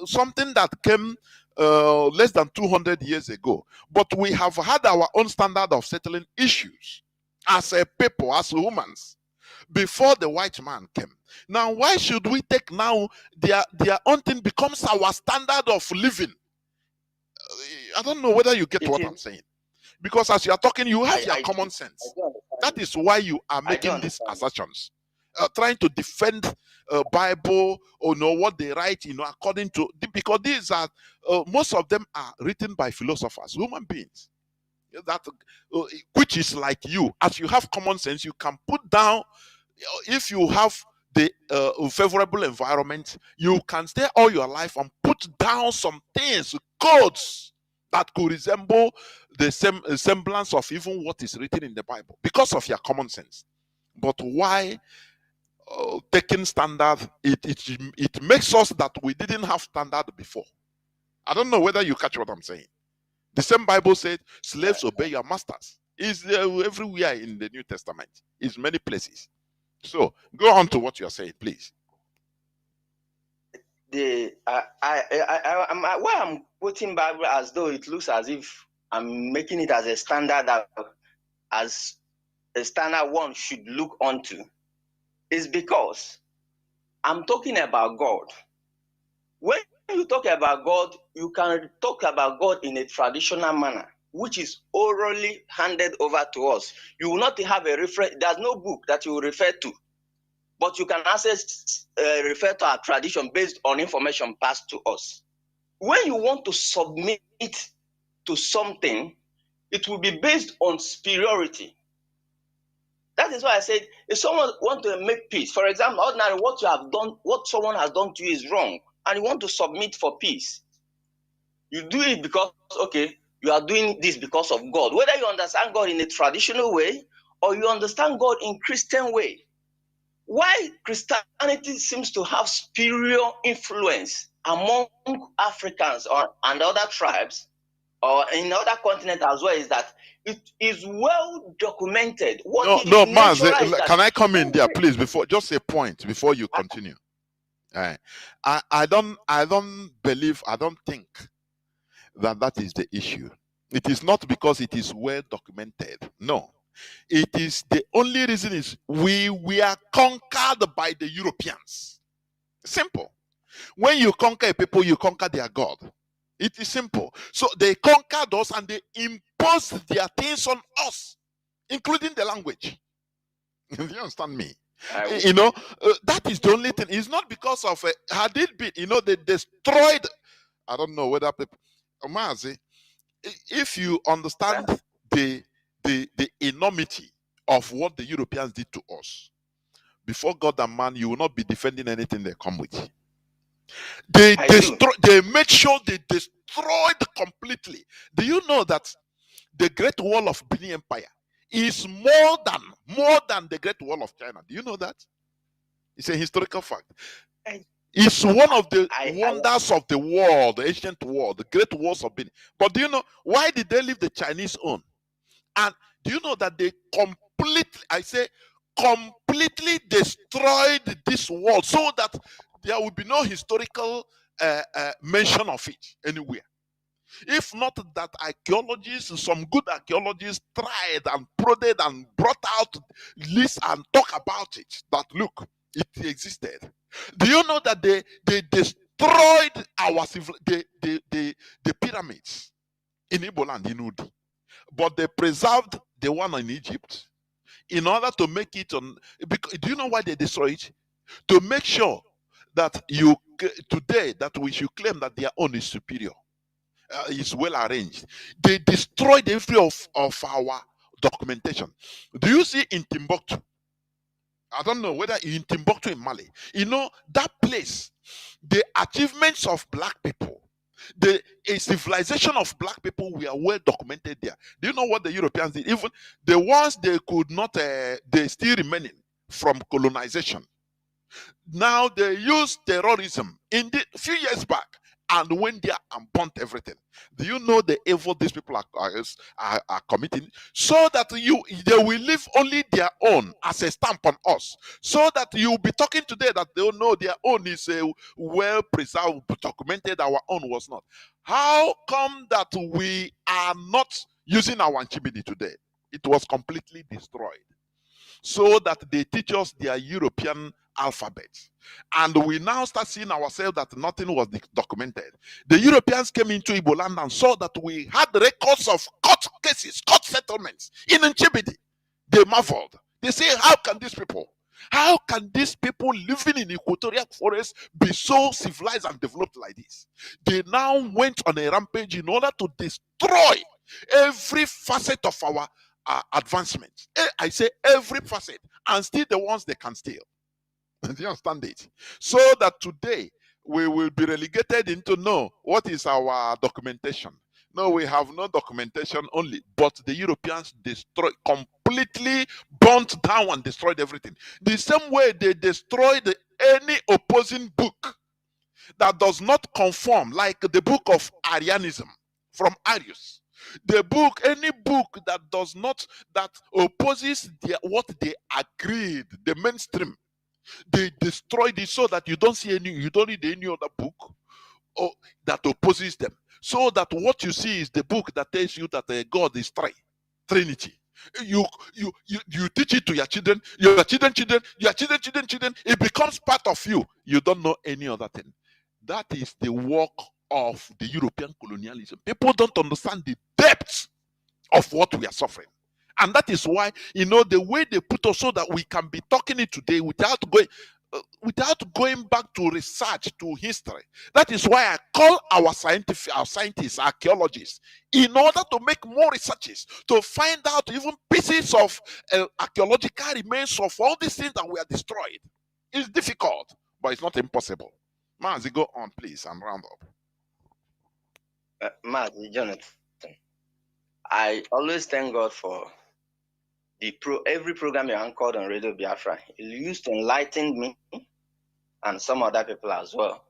something that came less than 200 years ago. But we have had our own standard of settling issues as a people, as humans, before the white man came. Now, why should we take now their own thing becomes our standard of living? I don't know whether you get what I'm saying. Because as you are talking, you have your common sense. That is why you are making these assertions. Trying to defend Bible or know what they write, according to, because these are most of them are written by philosophers, human beings. That which is like you. As you have common sense, you can put down. If you have the favorable environment, you can stay all your life and put down some things, codes that could resemble the same semblance of even what is written in the Bible because of your common sense. But why taking standard? It makes us that we didn't have standard before. I don't know whether you catch what I'm saying. The same Bible said, slaves obey your masters. Is everywhere in the New Testament. It's many places. So go on to what you're saying, please. Why I'm quoting Bible as though it looks as if I'm making it as a standard that as a standard one should look onto is because I'm talking about God. When you talk about God, you can talk about God in a traditional manner, which is orally handed over to us. You will not have a reference. There's no book that you will refer to, but you can refer to our tradition based on information passed to us. When you want to submit to something, it will be based on superiority. That is why I said, if someone wants to make peace, for example, ordinarily what you have done, what someone has done to you is wrong, and you want to submit for peace. You do it because, okay, you are doing this because of God. Whether you understand God in a traditional way or you understand God in Christian way. Why Christianity seems to have superior influence among Africans and other tribes or in other continents as well is that it is well documented. What No, is Mazi, natural is that can I come in there, please? Before, just a point before you continue. I don't believe, I don't think that is the issue. It is not because it is well documented. No, it is the only reason is we are conquered by the Europeans. Simple. When you conquer a people, you conquer their God. It is simple. So they conquered us and they imposed their things on us, including the language. Do you understand me? That is the only thing. It's not because of had it been, they destroyed. I don't know whether people, Mazi, if you understand the enormity of what the Europeans did to us, before God and man, you will not be defending anything they come with. They made sure they destroyed completely. Do you know that the Great Wall of Benin Empire is more than the Great Wall of China? Do you know that? It's a historical fact. It's one of the wonders of the world, the ancient world, the Great Walls of Benin. But do you know why did they leave the Chinese on? And do you know that they completely destroyed this wall so that there will be no historical mention of it anywhere? If not that archaeologists, some good archaeologists tried and prodded and brought out lists and talk about it, that look, it existed. Do you know that they destroyed our the pyramids in Igbo land, in Udi, but they preserved the one in Egypt in order to make it on. Because, do you know why they destroyed it? To make sure that today that we should claim that their own is superior. Is well arranged. They destroyed every of our documentation. Do you see in Timbuktu? I don't know whether in Timbuktu in Mali, that place, the achievements of black people, the civilization of black people were well documented there. Do you know what the Europeans did? Even the ones they could not, they still remaining from colonization. Now they use terrorism in the few years back and went there and burnt everything. Do you know the evil these people are committing? So that they will leave only their own as a stamp on us. So that you will be talking today that they know their own is well preserved, documented, our own was not. How come that we are not using our Nchibidi today? It was completely destroyed. So that they teach us their European alphabet. And we now start seeing ourselves that nothing was documented. The Europeans came into Igbo land and saw that we had records of court cases, court settlements in Nchibidi. They marveled. They say, how can these people living in equatorial forest be so civilized and developed like this? They now went on a rampage in order to destroy every facet of our advancement. I say every facet, and still the ones they can steal. Do you understand it? So that today we will be relegated into no, what is our documentation? No, we have no documentation only, but the Europeans destroyed, completely burnt down and destroyed everything. The same way they destroyed any opposing book that does not conform, like the book of Arianism from Arius. The book, any book that does not, that opposes what they agreed, the mainstream, they destroyed it so that you don't see any, you don't read any other book or that opposes them. So that what you see is the book that tells you that God is Trinity. You teach it to your children, your children, it becomes part of you. You don't know any other thing. That is the work of the European colonialism. People don't understand the depth of what we are suffering. And that is why, the way they put us so that we can be talking it today without going back to research, to history. That is why I call our scientists, archaeologists, in order to make more researches, to find out even pieces of archaeological remains of all these things that were destroyed. It's difficult, but it's not impossible. Mazi, go on, please, and round up. Mazi, Jonathan, I always thank God for every program you anchored on Radio Biafra. It used to enlighten me and some other people as well.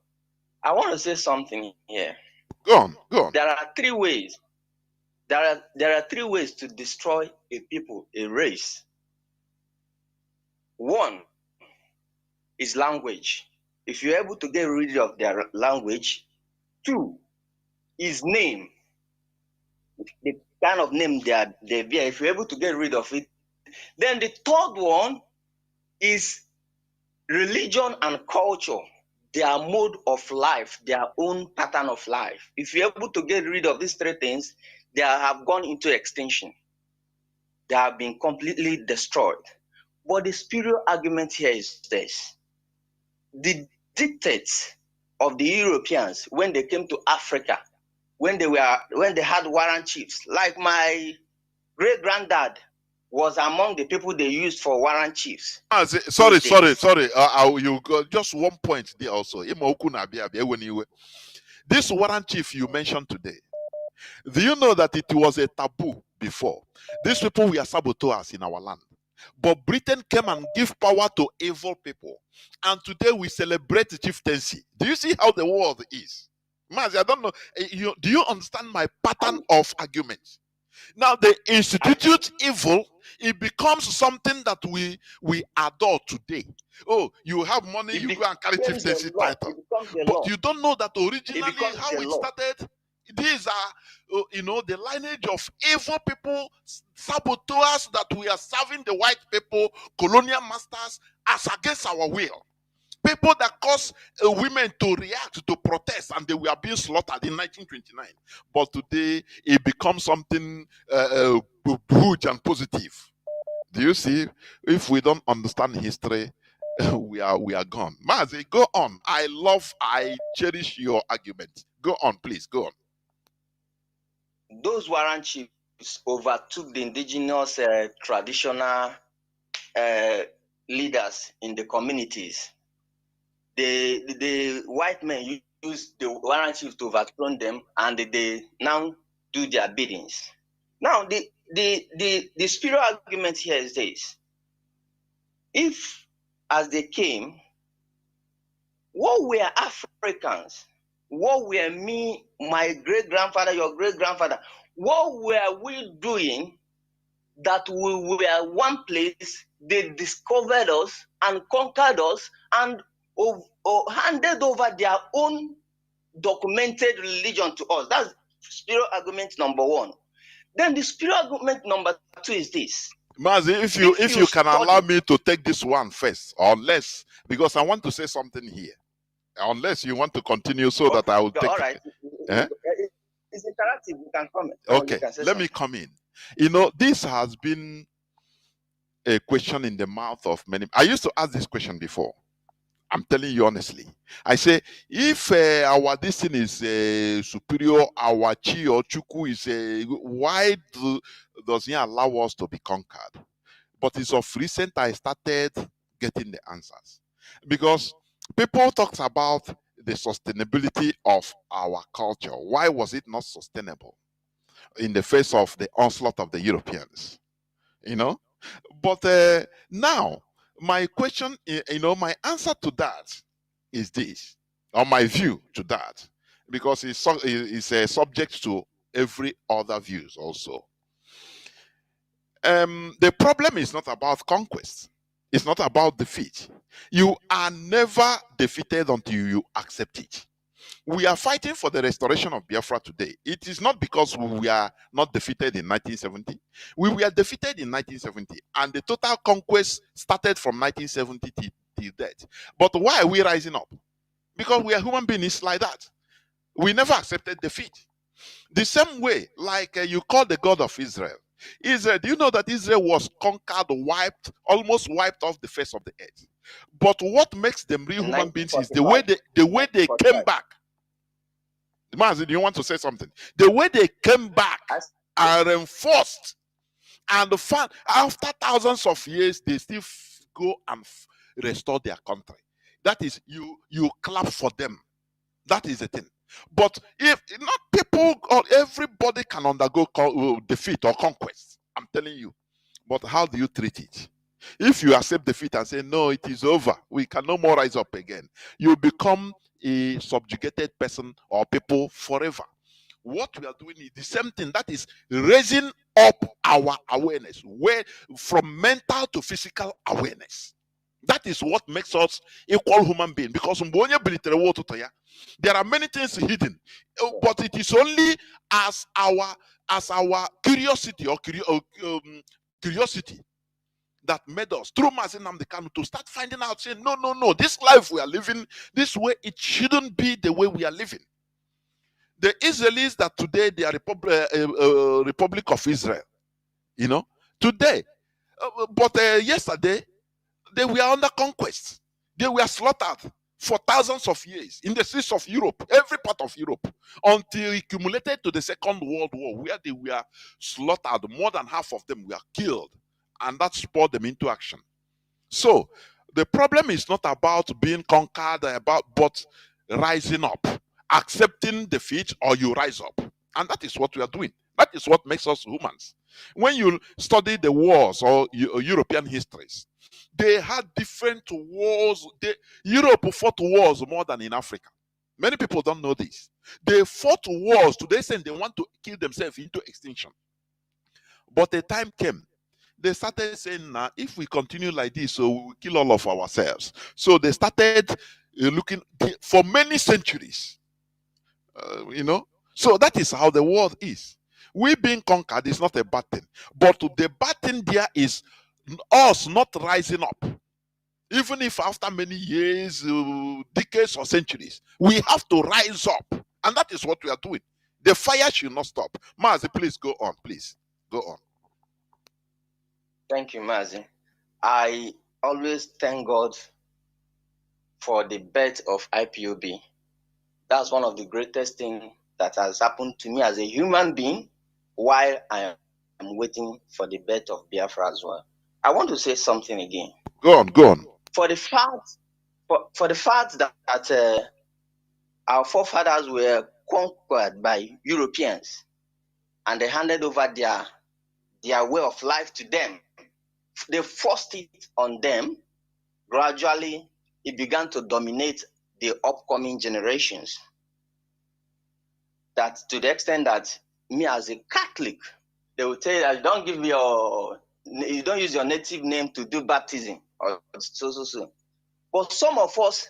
I want to say something here. Go on. There are three ways. There are three ways to destroy a people, a race. One is language. If you're able to get rid of their language. Two is name. The kind of name they bear. If you're able to get rid of it. Then the third one is religion and culture, their mode of life, their own pattern of life. If you're able to get rid of these three things, they have gone into extinction. They have been completely destroyed. But the spiritual argument here is this. The dictates of the Europeans when they came to Africa, when they had warrant chiefs, like my great-granddad was among the people they used for warrant chiefs. Sorry. You got just one point there also. This warrant chief you mentioned today, do you know that it was a taboo before? These people were saboteurs in our land. But Britain came and gave power to evil people. And today we celebrate the chieftaincy. Do you see how the world is? Mazi, I don't know. Do you understand my pattern of arguments? Now they institute evil, it becomes something that we adore today. Oh, you have money, you go and carry chieftaincy title. But you don't know that originally how it started. These are, the lineage of evil people, saboteurs that we are serving the white people, colonial masters, as against our will. People that caused women to react, to protest, and they were being slaughtered in 1929. But today, it becomes something huge and positive. Do you see? If we don't understand history, we are gone. Mazi, go on. I cherish your argument. Go on, please. Go on. Those warrant chiefs overtook the indigenous traditional leaders in the communities. The white men use the warrant chiefs to overthrow them, and they now do their biddings. Now, the spiritual argument here is this. If, as they came, what were Africans? What were me, my great-grandfather, your great-grandfather? What were we doing that we were one place, they discovered us and conquered us and handed over their own documented religion to us? That's spiritual argument number one. Then the spiritual argument number two is this. Mazi, if you can allow me to take this one first, unless, because I want to say something here. Unless you want to continue so that I will take all right. It's interactive. You can comment. Okay, let me come in. This has been a question in the mouth of many. I used to ask this question before. I'm telling you honestly. I say, if our destiny is superior, our chi or chuku is why does he allow us to be conquered? But it's of recent I started getting the answers. Because people talked about the sustainability of our culture. Why was it not sustainable in the face of the onslaught of the Europeans? You know? But now, my question, my answer to that is this, or my view to that, because it's subject to every other views also. The problem is not about conquest. It's not about defeat. You are never defeated until you accept it. We are fighting for the restoration of Biafra today. It is not because we are not defeated in 1970. We were defeated in 1970, and the total conquest started from 1970 till death. But why are we rising up? Because we are human beings like that. We never accepted defeat. The same way, like you call the God of Israel. Israel, do you know that Israel was conquered, almost wiped off the face of the earth? But what makes them real human beings is the way they came back. Mazi, do you want to say something? The way they came back and reinforced and after thousands of years, they still go and restore their country. That is, you clap for them. That is the thing. But if not, people or everybody can undergo defeat or conquest. I'm telling you. But how do you treat it? If you accept defeat and say, no, it is over, we can no more rise up again, you become a subjugated person or people forever. What we are doing is the same thing. That is raising up our awareness, from mental to physical awareness. That is what makes us equal human beings. Because there are many things hidden, but it is only as our curiosity or curiosity that made us, through Mazi Nnamdi Kanu, to start finding out, saying, no, this life we are living this way, it shouldn't be the way we are living. The Israelis that today they are Republic of Israel, today, but yesterday they were under conquest. They were slaughtered for thousands of years in the streets of Europe, every part of Europe, until it accumulated to the Second World War, where they were slaughtered. More than half of them were killed, and that spurred them into action. So the problem is not about being conquered, but rising up, accepting defeat, or you rise up. And that is what we are doing. That is what makes us humans. When you study the wars or European histories, they had different wars. Europe fought wars more than in Africa. Many people don't know this. They fought wars to the extent they want to kill themselves into extinction. But the time came, they started saying, now, if we continue like this, so we will kill all of ourselves. So they started looking for many centuries, So that is how the world is. We being conquered is not a bad thing. But the bad thing there is us not rising up. Even if after many years, decades or centuries, we have to rise up. And that is what we are doing. The fire should not stop. Mazi, please go on. Please go on. Thank you, Mazi. I always thank God for the birth of IPOB. That's one of the greatest things that has happened to me as a human being while I am waiting for the birth of Biafra as well. I want to say something again. Go on. For the fact that our forefathers were conquered by Europeans and they handed over their way of life to them, they forced it on them. Gradually, it began to dominate the upcoming generations. That to the extent that me as a Catholic, they will tell you that you don't use your native name to do baptism or so. But some of us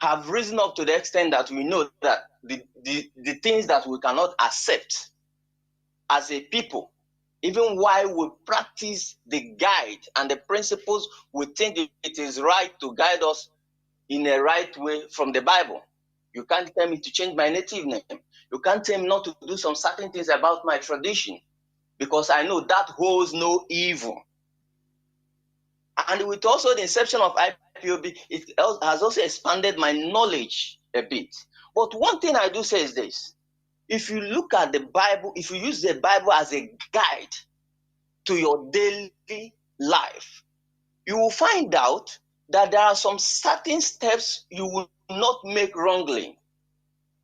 have risen up to the extent that we know that the things that we cannot accept as a people, even while we practice the guide and the principles we think it is right to guide us in a right way from the Bible. You can't tell me to change my native name. You can't tell me not to do some certain things about my tradition, because I know that holds no evil. And with also the inception of IPOB, it has also expanded my knowledge a bit. But one thing I do say is this: if you look at the Bible, if you use the Bible as a guide to your daily life, you will find out that there are some certain steps you will not make wrongly,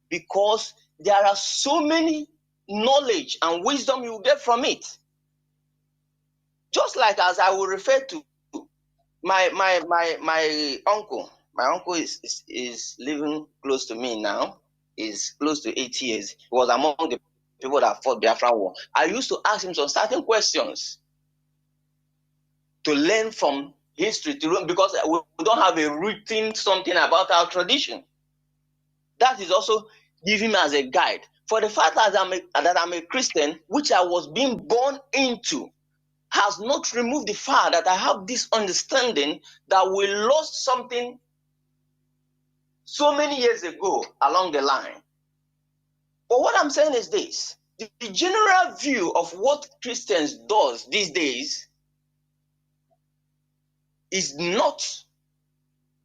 because there are so many knowledge and wisdom you get from it. Just like as I will refer to my uncle. My uncle is living close to me now. Is close to 8 years. He was among the people that fought Biafra war. I used to ask him some certain questions to learn from history, to learn, because we don't have a written something about our tradition. That is also give him as a guide. For the fact that I'm a Christian, which I was being born into, has not removed the fact that I have this understanding that we lost something so many years ago along the line. But what I'm saying is this: the general view of what Christians does these days is not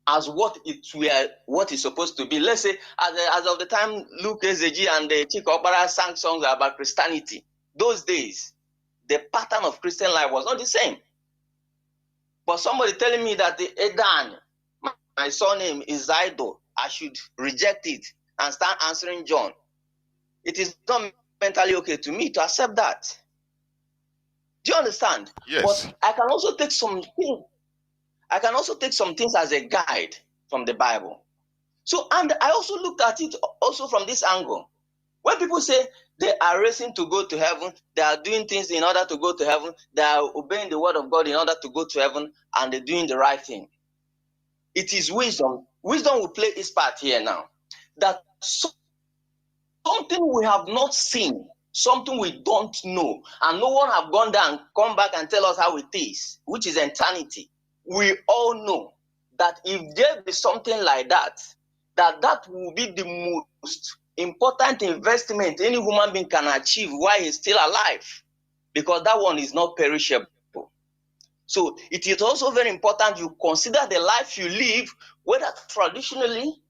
as what it's supposed to be. Let's say, as of the time Luke Ezeji and the Chika Opara sang songs about Christianity, those days, the pattern of Christian life was not the same. But somebody telling me that the Edan, my surname is Zaido, I should reject it and start answering John. It is not mentally okay to me to accept that. Do you understand? Yes. But I can also take some things as a guide from the Bible. So, and I also looked at it also from this angle. When people say they are racing to go to heaven, they are doing things in order to go to heaven, they are obeying the word of God in order to go to heaven, and they're doing the right thing. It is wisdom. Wisdom will play its part here now. That something we have not seen, something we don't know, and no one have gone there and come back and tell us how it is, which is eternity. We all know that if there be something like that, that will be the most important investment any human being can achieve while he's still alive, because that one is not perishable. So it is also very important you consider the life you live, whether traditionally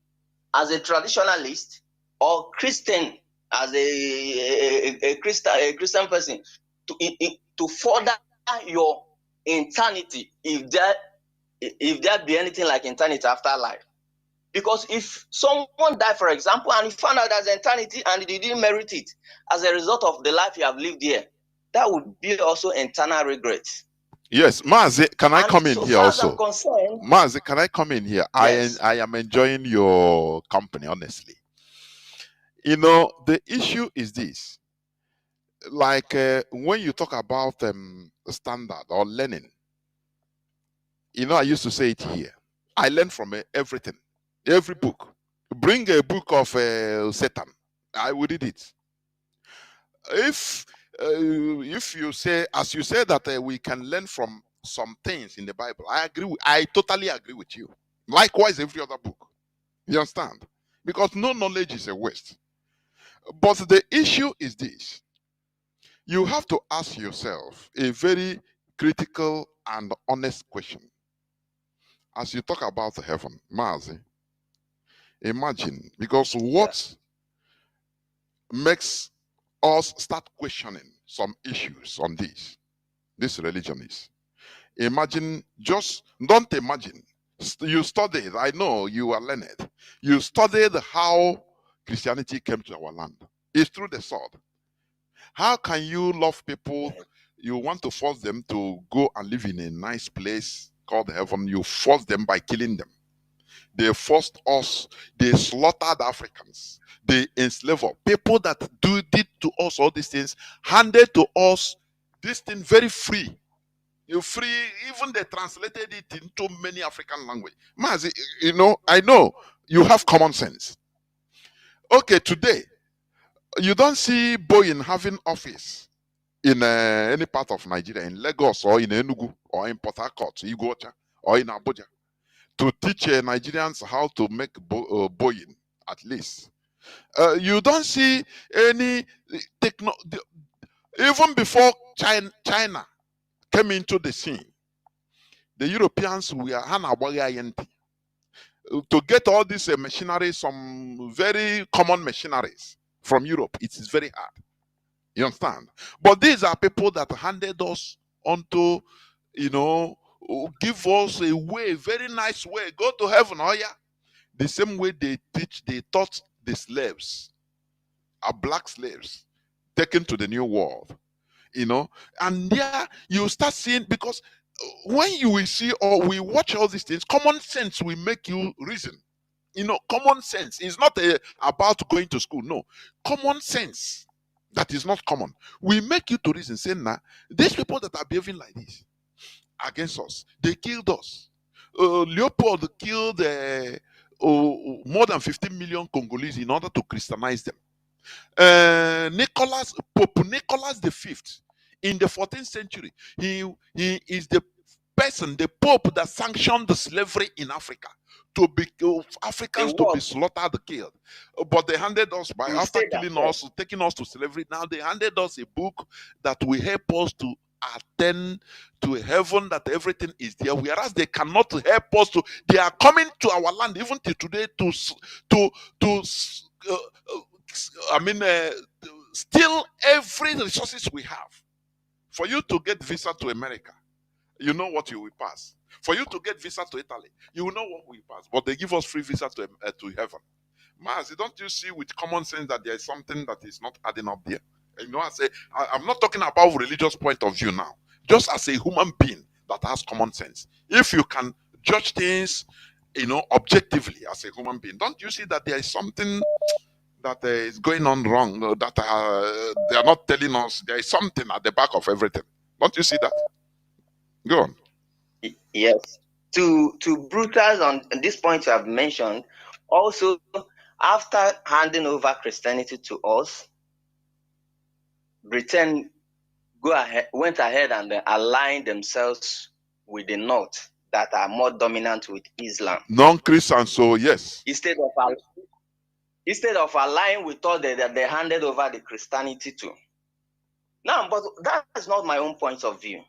as a traditionalist or Christian as a Christian person, to further your eternity, if there be anything like eternity after life. Because if someone died, for example, and he found out there's eternity and he didn't merit it as a result of the life you have lived here, that would be also eternal regret. Yes, Mazi, can I come in So here far as also? I'm concerned, Mazi, can I come in here? yes. I am enjoying your company, honestly. You know, the issue is this. Like when you talk about standard or learning, you know, I used to say it here. I learn from everything, every book. Bring a book of Satan, I will read it. If you say, as you say, that we can learn from some things in the Bible, I totally agree with you. Likewise, every other book. You understand? Because no knowledge is a waste. But the issue is this: you have to ask yourself a very critical and honest question. As you talk about heaven, Mazi, imagine, because what makes us start questioning some issues on this religion is, imagine, just don't imagine. You studied, I know you are learned. You studied how Christianity came to our land. It's through the sword. How can you love people? You want to force them to go and live in a nice place called heaven. You force them by killing them. They forced us, they slaughtered Africans, they enslaved us. People that did to us all these things, handed to us this thing very free. You free, even they translated it into many African language. Mazi, you know, I know you have common sense. Okay, today, you don't see Boeing having office in any part of Nigeria, in Lagos or in Enugu or in Port Harcourt, Iguacha, or in Abuja, to teach Nigerians how to make Boeing, at least. You don't see any techno, even before China came into the scene. The Europeans were to get all these machinery, some very common machineries from Europe. It is very hard. You understand? But these are people that handed us onto, you know, give us a way, very nice way, go to heaven. Oh yeah, the same way they taught the slaves, our black slaves, taken to the new world. And there you start seeing, because when you will see or we watch all these things, common sense will make you reason. Common sense is not about going to school. No, common sense that is not common will make you to reason, say, nah, these people that are behaving like this against us, they killed us. Leopold killed more than 15 million Congolese in order to Christianize them. Pope Nicholas V, in the 14th century, he is the person, the Pope that sanctioned the slavery in Africa, to be Africans to be slaughtered, killed. But they handed us, by after killing us, taking us to slavery, now they handed us a book that will help us to attain to heaven, that everything is there, whereas they cannot help us to. They are coming to our land even till today to steal every resources we have. For you to get visa to America, you know what you will pass. For you to get visa to Italy, you will know what we pass. But they give us free visa to heaven. Mazi, don't you see with common sense that there is something that is not adding up there? I say, I'm not talking about religious point of view now. Just as a human being that has common sense. If you can judge things, objectively as a human being, don't you see that there is something that is going on wrong, that they are not telling us? There is something at the back of everything. Don't you see that? Go on. Yes. To Brutus, on this point you have mentioned, also after handing over Christianity to us, Britain went ahead and aligned themselves with the North that are more dominant with Islam. Non-Christian, so yes. Instead of aligning with all that they handed over the Christianity to. Now, but that is not my own point of view.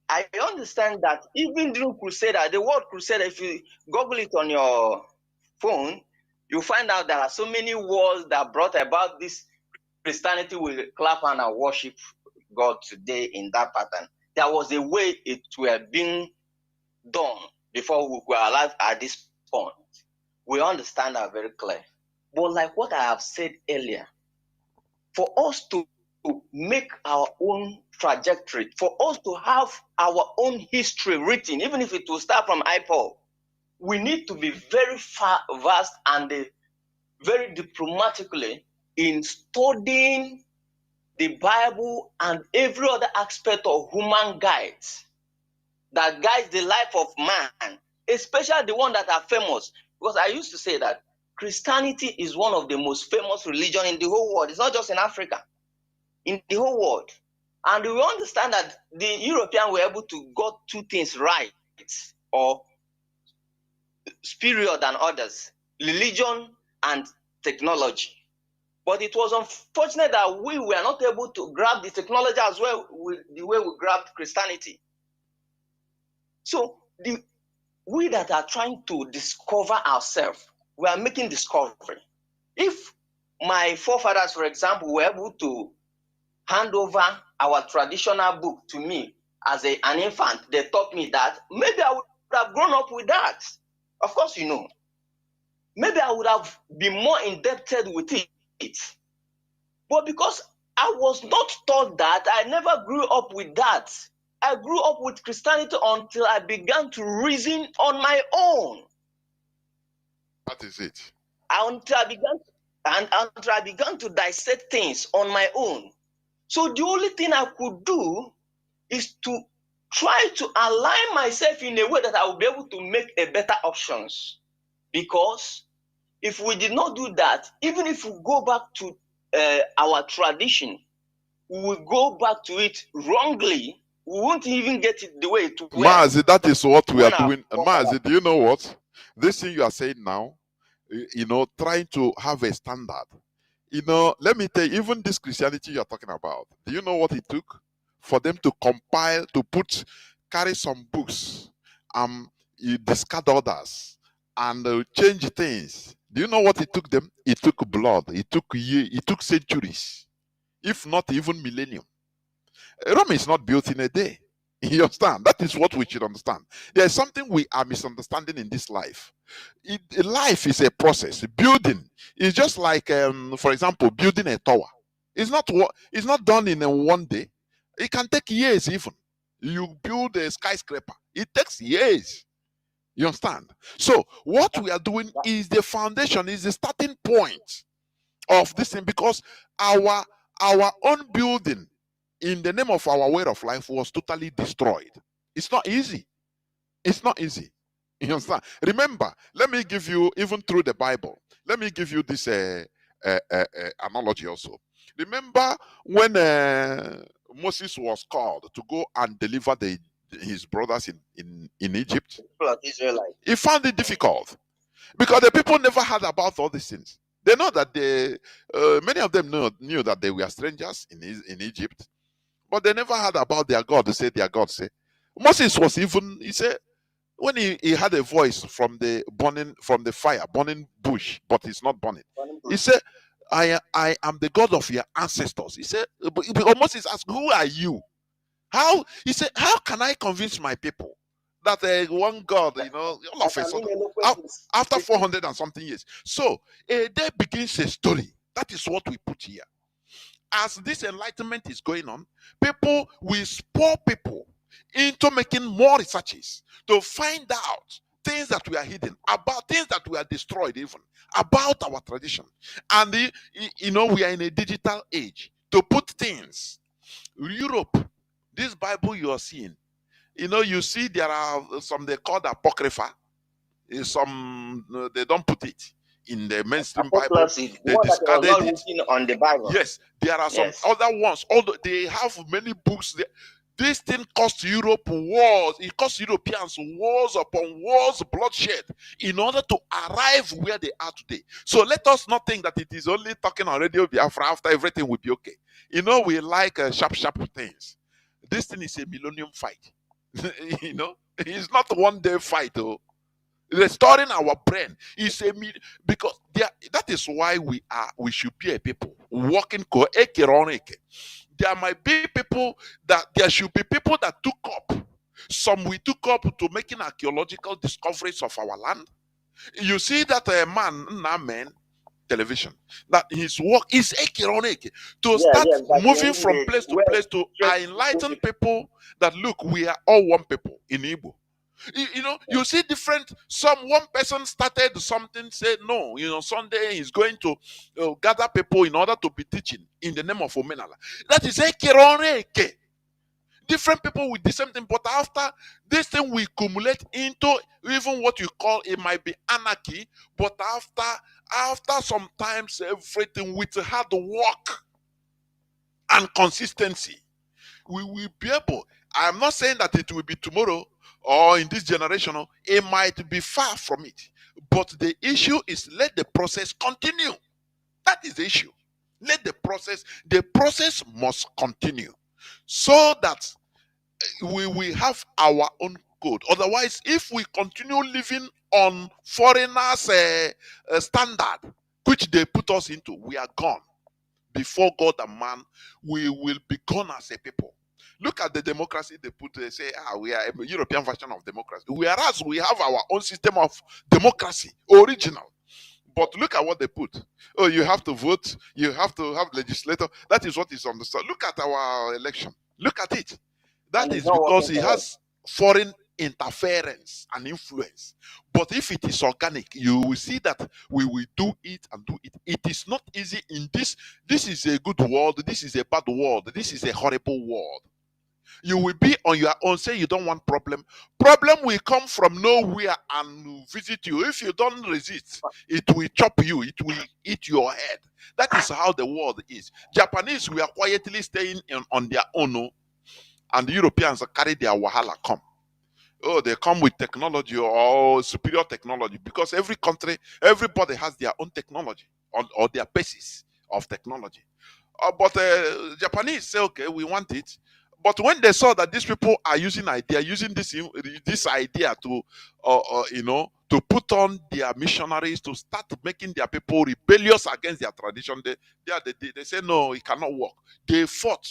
I understand that even during Crusader, the word Crusader, if you Google it on your phone, you find out there are so many wars that brought about this Christianity will clap and worship God today in that pattern. There was a way it were being done before we were alive at this point. We understand that very clear. But like what I have said earlier, for us to make our own trajectory, for us to have our own history written, even if it will start from IPOL, we need to be very vast and very diplomatically in studying the Bible and every other aspect of human guides that guides the life of man, especially the one that are famous. Because I used to say that Christianity is one of the most famous religions in the whole world. It's not just in Africa, in the whole world. And we understand that the Europeans were able to get two things right, or superior than others: religion and technology. But it was unfortunate that we were not able to grab the technology as well with the way we grabbed Christianity. So we that are trying to discover ourselves, we are making discovery. If my forefathers, for example, were able to hand over our traditional book to me as an infant, they taught me that, maybe I would have grown up with that. Of course, maybe I would have been more indebted with it. But because I was not taught that, I never grew up with that. I grew up with Christianity until I began to reason on my own. That is it. Until I began to dissect things on my own. So the only thing I could do is to try to align myself in a way that I will be able to make a better options. Because if we did not do that, even if we go back to our tradition, we will go back to it wrongly. We won't even get it the way it was. Mazi, that is what we are doing. Mazi, do you know what? This thing you are saying now, trying to have a standard. Let me tell you, even this Christianity you are talking about, do you know what it took for them to compile, to carry some books, you discard others, and change things? Do you know what it took them? It took blood. It took years. It took centuries, if not even millennium. Rome is not built in a day. You understand? That is what we should understand. There's something we are misunderstanding in this life. Life is a process. Building is just like, for example, building a tower. It's not done in a one day. It can take years even. You build a skyscraper. It takes years. You understand? So what we are doing is the foundation, is the starting point of this thing, because our own building in the name of our way of life was totally destroyed. It's not easy. It's not easy. You understand? Remember, let me give you, even through the Bible, let me give you this analogy also. Remember when Moses was called to go and deliver his brothers in Egypt? Israelites. He found it difficult because the people never heard about all these things. They know that many of them knew that they were strangers in Egypt, but they never heard about their God. They say their God say. Moses was even, he said, when he had a voice from the burning bush, but it's not burning. He said, I am the God of your ancestors. He said, because Moses asked, who are you? How? He said, how can I convince my people that one God, all of a sudden, after 400 and something years. So there begins a story. That is what we put here. As this enlightenment is going on, people will spur people into making more researches to find out things that we are hidden, about things that we are destroyed, even about our tradition. And we are in a digital age to put things. Europe, this Bible you are seeing, you see there are some they call the apocrypha. Some they don't put it in the mainstream Bible. They discarded it. On the Bible. Yes, there are some other ones. Although they have many books there. This thing cost Europe wars. It cost Europeans wars upon wars, bloodshed, in order to arrive where they are today. So let us not think that it is only talking on Radio Biafra after everything will be okay. We like sharp things. This thing is a millennium fight. It's not a one-day fight, though. Restoring our brain is because that is why we should be a people walking there might be people there should be people that took up. Some we took up to making archaeological discoveries of our land. You see that a man television, that his work is to start moving from place to place to enlighten people that look, we are all one people in Igbo. You see different. One person started something, said no. Sunday he's going to gather people in order to be teaching in the name of Omenala. That is Ekironeke. Different people with the same thing, but after this thing we accumulate into even what you call, it might be anarchy, but after sometimes everything with hard work and consistency, we will be able. I am not saying that it will be tomorrow or in this generation. It might be far from it. But the issue is, let the process continue. That is the issue. Let the process must continue so that we will have our own code. Otherwise, if we continue living on foreigners' standard, which they put us into, we are gone. Before God and man, we will be gone as a people. Look at the democracy they say, we are a European version of democracy. Whereas we have our own system of democracy, original. But look at what they put. Oh, you have to vote, you have to have legislator. That is what is understood. Look at our election. Look at it. That is because it has foreign interference and influence. But if it is organic, you will see that we will do it and do it. It is not easy in this. This is a good world. This is a bad world. This is a horrible world. You will be on your own. Say you don't want problem. Problem will come from nowhere and visit you. If you don't resist, it will chop you. It will eat your head. That is how the world is. Japanese, we are quietly staying on their own, and the Europeans carry their wahala come. Oh, they come with technology or superior technology, because every country, everybody has their own technology or their basis of technology. But Japanese say, okay, we want it. But when they saw that these people are using this idea to, to put on their missionaries to start making their people rebellious against their tradition, they say no, it cannot work. They fought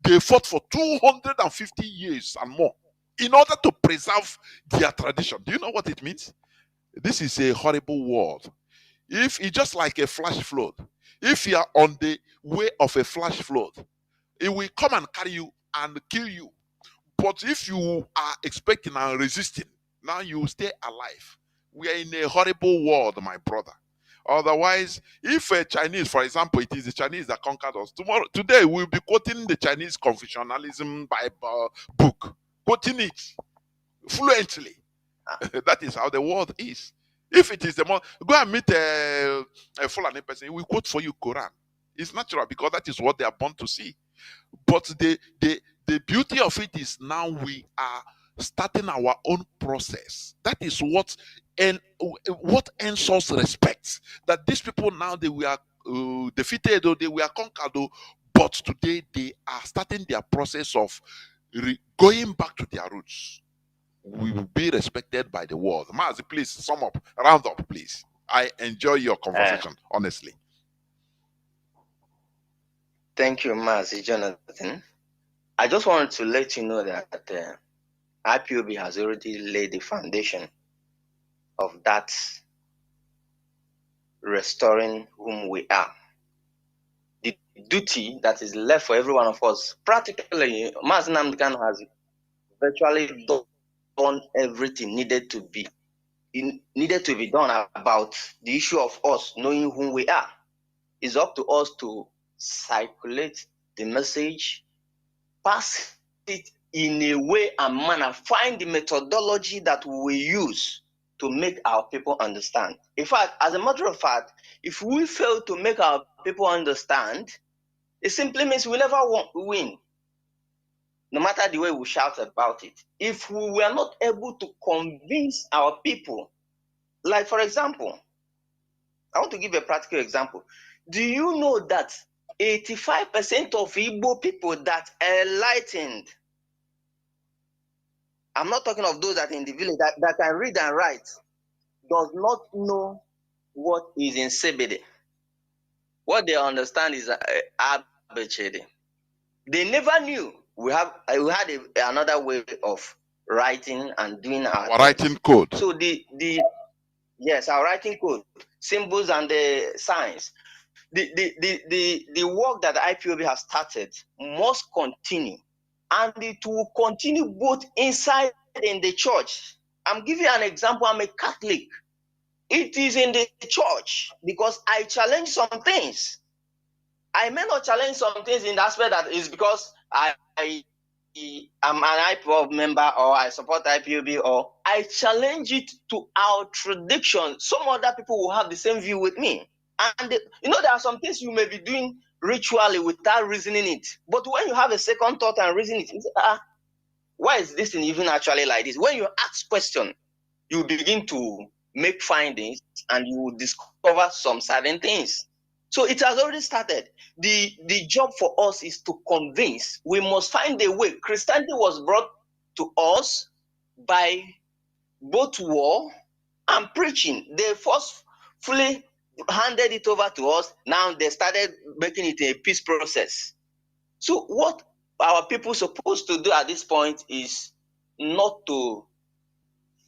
They fought for 250 years and more in order to preserve their tradition. Do you know what it means? This is a horrible world. If it's just like a flash flood, if you are on the way of a flash flood, it will come and carry you and kill you. But if you are expecting and resisting, now you stay alive. We are in a horrible world, my brother. Otherwise, if a Chinese, for example, it is the Chinese that conquered us, today we'll be quoting the Chinese Confucianism Bible book, quoting it fluently. That is how the world is. If it is the more, go and meet a Fulani person, he will quote for you Quran. It's natural because that is what they are born to see. But the beauty of it is now we are starting our own process. That is what earns us respect. That these people now they were defeated or they were conquered, but today they are starting their process of going back to their roots. We will be respected by the world. Mazi, please sum up, round up, please. I enjoy your conversation, honestly. Thank you, Mazi Jonathan. I just wanted to let you know that IPOB has already laid the foundation of that restoring whom we are. The duty that is left for every one of us, practically, Mazi Nnamdi Kanu has virtually done everything needed to be done about the issue of us knowing who we are. It's up to us to circulate the message, pass it in a way and manner, find the methodology that we use to make our people understand. In fact, as a matter of fact, if we fail to make our people understand, it simply means we never win, no matter the way we shout about it. If we were not able to convince our people, like for example, I want to give a practical example. Do you know that 85% of Igbo people that are enlightened, I'm not talking of those that in the village that can read and write, does not know what is in CBD. What they understand is ABCD. They never knew we had another way of writing and doing our writing code. So yes, our writing code, symbols and the signs. The work that the IPOB has started must continue, and it will continue both inside and in the church. I'm giving you an example. I'm a Catholic. It is in the church because I challenge some things. I may not challenge some things in the aspect that is because I'm an IPOB member or I support IPOB, or I challenge it to our tradition. Some other people will have the same view with me. And there are some things you may be doing ritually without reasoning it. But when you have a second thought and reason it, you say, why is this thing even actually like this? When you ask questions, you begin to make findings and you will discover some certain things. So it has already started. The job for us is to convince. We must find a way. Christianity was brought to us by both war and preaching. They forcefully handed it over to us. Now they started making it a peace process. So what our people supposed to do at this point is not to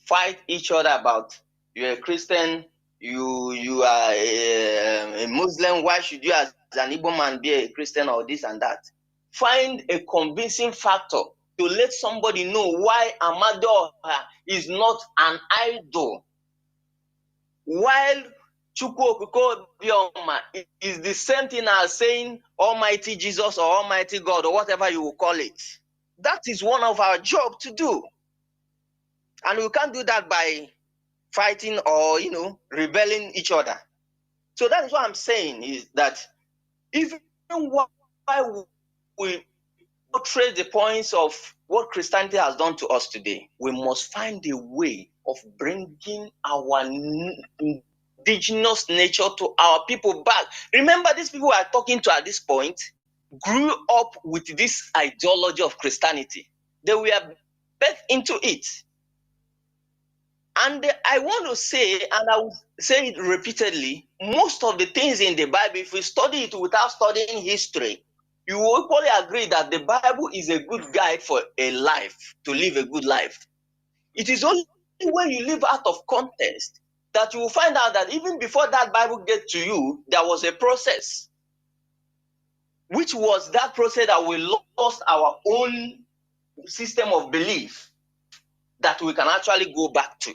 fight each other about you're a Christian, you are a Muslim. Why should you as an Igbo man be a Christian or this and that? Find a convincing factor to let somebody know why Amado is not an idol. While Chukwu Bioma is the same thing as saying Almighty Jesus or Almighty God or whatever you will call it. That is one of our job to do. And we can't do that by fighting or, rebelling each other. So that is what I'm saying is that even while we portray the points of what Christianity has done to us today, we must find a way of bringing our indigenous nature to our people back. Remember, these people we are talking to at this point grew up with this ideology of Christianity. They were birthed into it. And I want to say, and I will say it repeatedly, most of the things in the Bible, if we study it without studying history, you will equally agree that the Bible is a good guide for a life, to live a good life. It is only when you live out of context that you will find out that even before that Bible gets to you, there was a process, which was that process that we lost our own system of belief that we can actually go back to.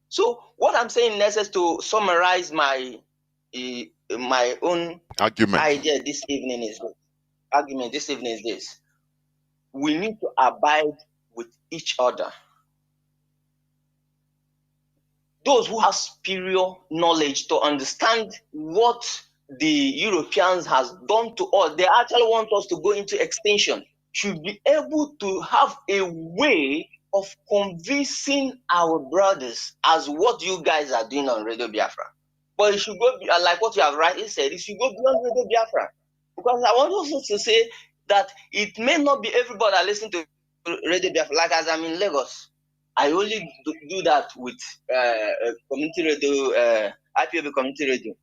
So what I'm saying next is to summarize my own idea this evening is this. We need to abide with each other. Those who have superior knowledge to understand what the Europeans has done to us, they actually want us to go into extinction, should be able to have a way of convincing our brothers as what you guys are doing on Radio Biafra. But it should go, like what you have rightly said, it should go beyond Radio Biafra. Because I want also to say that it may not be everybody that listens to Radio Biafra. Like as I'm in Lagos, I only do that with community radio, IPOB community radio.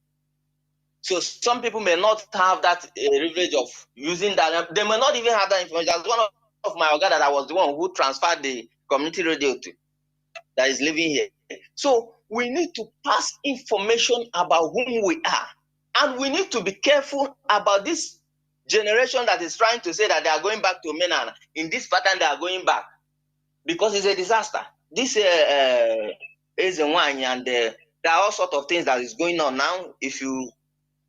So some people may not have that privilege of using that. They may not even have that information. That's one of my organ that I was the one who transferred the community radio to, that is living here. So we need to pass information about whom we are. And we need to be careful about this generation that is trying to say that they are going back to Menana. In this pattern, they are going back, because it's a disaster. This is a one, and there are all sorts of things that is going on now. If you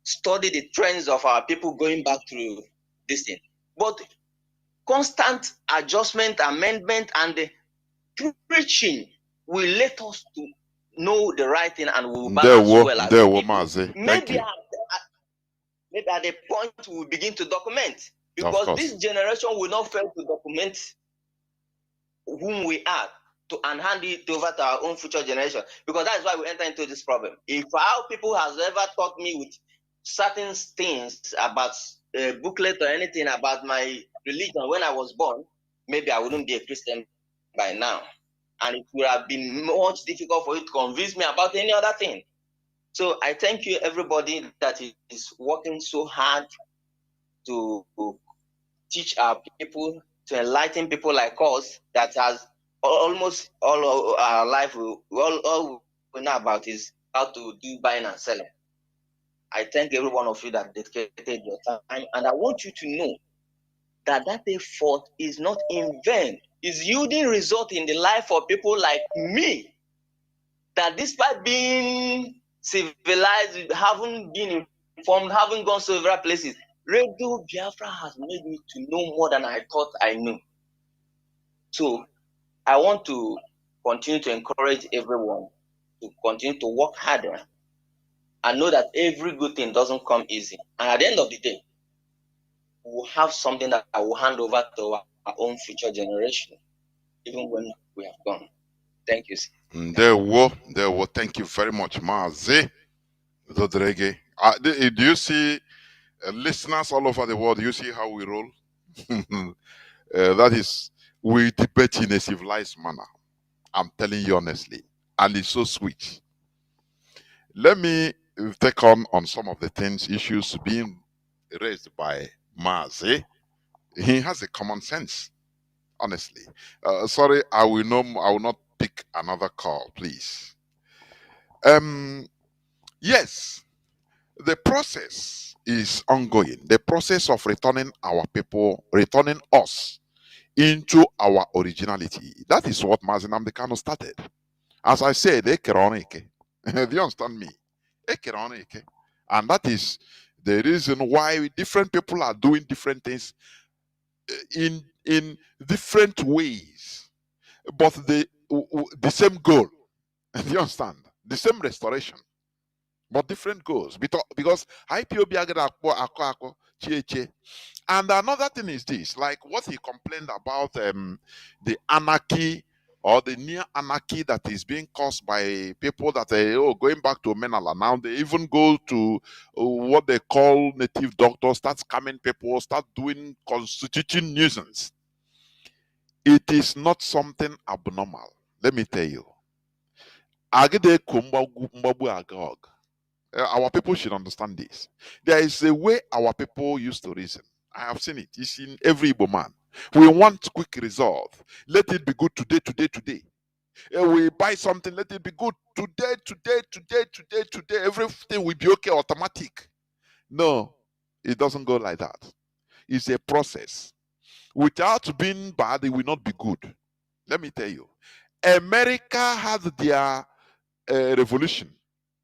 study the trends of our people going back through this thing, but constant adjustment, amendment, and the preaching will let us to know the right thing, and we will balance well as people. Mazi. Maybe at the point we will begin to document, because this generation will not fail to document whom we are and hand it over to our own future generation, because that is why we enter into this problem. If our people has ever taught me with certain things about a booklet or anything about my religion when I was born, maybe I wouldn't be a Christian by now, and it would have been much difficult for you to convince me about any other thing. So I thank you, everybody that is working so hard to teach our people, to enlighten people like us that has almost all our life, all we know about is how to do buying and selling. I thank every one of you that dedicated your time, and I want you to know that that effort is not in vain. It's yielding result in the life of people like me, that despite being civilized, haven't been informed, haven't gone several places, Radio Biafra has made me to know more than I thought I knew. So I want to continue to encourage everyone to continue to work harder and know that every good thing doesn't come easy. And at the end of the day, we'll have something that I will hand over to our own future generation, even when we have gone. Thank you. There were. Thank you very much, Mazi. Dodrege. Do you see listeners all over the world? Do you see how we roll? That is, we debate in a civilized manner. I'm telling you honestly. And it's so sweet. Let me take on some of the things, issues being raised by Mazi. He has a common sense, honestly. Sorry, I will not pick another call, please. Yes, the process is ongoing. The process of returning our people, returning us into our originality. That is what Mazi Nnamdi Kanu started. As I said, do you understand me? And that is the reason why different people are doing different things in different ways, but the same goal. Do you understand? The same restoration, but different goals. Because IPOB agada akọ chie. And another thing is this, like what he complained about, the anarchy or the near anarchy that is being caused by people that are going back to Menala. Now they even go to what they call native doctors, start scamming people, start constituting nuisance. It is not something abnormal. Let me tell you. Agide kumbabu agog. Our people should understand this. There is a way our people used to reason. I have seen it. It's in every Igbo man. We want quick result. Let it be good today, today, today. We buy something, let it be good today, today, today, today, today. Everything will be okay, automatic. No, it doesn't go like that. It's a process. Without being bad, it will not be good. Let me tell you. America had their revolution,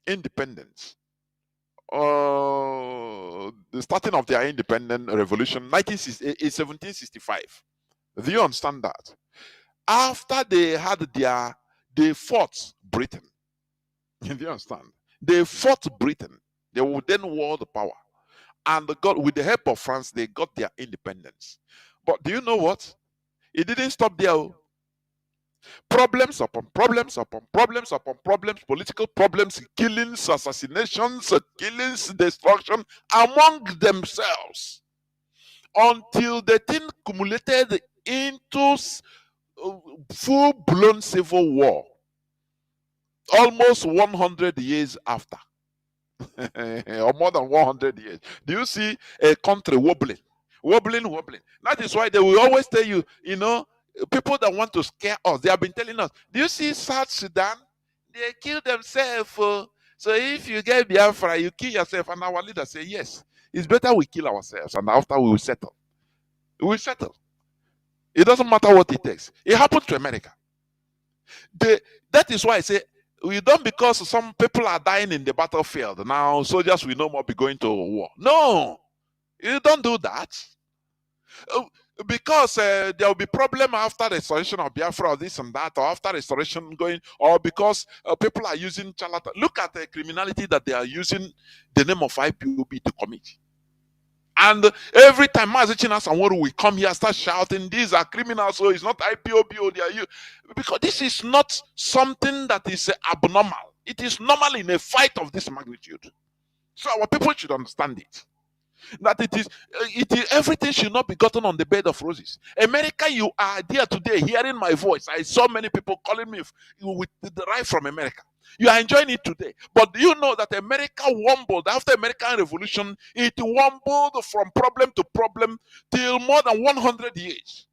independence. The starting of their independent revolution, 1765. Do you understand that? After they fought Britain. Do you understand? They fought Britain. They would then war the power. And with the help of France, they got their independence. But do you know what? It didn't stop there. Problems upon problems upon problems upon problems, political problems, killings, assassinations, destruction among themselves, until the thing accumulated into full-blown civil war almost 100 years after. Or more than 100 years. Do you see a country wobbling? That is why they will always tell you, people that want to scare us, they have been telling us, do you see South Sudan? They kill themselves. So if you get Biafra, you kill yourself. And our leaders say, yes, it's better we kill ourselves. And after we will settle. We will settle. It doesn't matter what it takes. It happened to America. That is why I say, we don't, because some people are dying in the battlefield. Now soldiers will no more be going to war. No, you don't do that. Because there will be problem after restoration of Biafra or this and that, or after restoration going, or because people are using charlatan. Look at the criminality that they are using the name of IPOB to commit. And every time Mazi Chinedu will come here, start shouting, these are criminals, so it's not IPOB, or they are you. Because this is not something that is abnormal. It is normal in a fight of this magnitude. So our people should understand it. That it is everything should not be gotten on the bed of roses. America, you are there today hearing my voice. I saw many people calling me with the right from America. You are enjoying it today. But do you know that America wobbled after American Revolution? It wobbled from problem to problem till more than 100 years.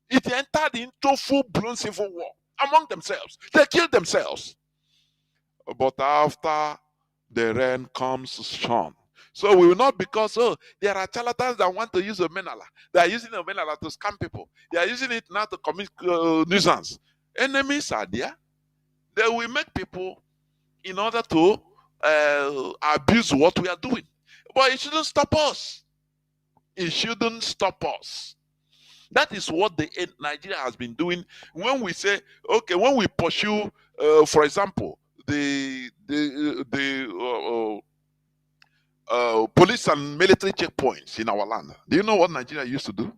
It entered into full-blown civil war among themselves. They killed themselves. But after the rain comes sun. So we will not, because there are charlatans that want to use Omenala. They are using Omenala to scam people. They are using it now to commit nuisance. Enemies are there. They will make people in order to abuse what we are doing. But it shouldn't stop us. It shouldn't stop us. That is what Nigeria has been doing. When we say, okay, when we pursue, for example, the police and military checkpoints in our land. Do you know what Nigeria used to do?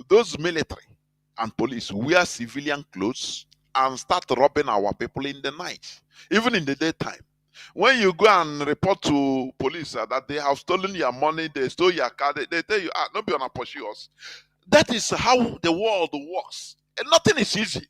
Those military and police wear civilian clothes and start robbing our people in the night, even in the daytime. When you go and report to police that they have stolen your money, they stole your car, they tell you, don't be on a pursue us. That is how the world works. And nothing is easy.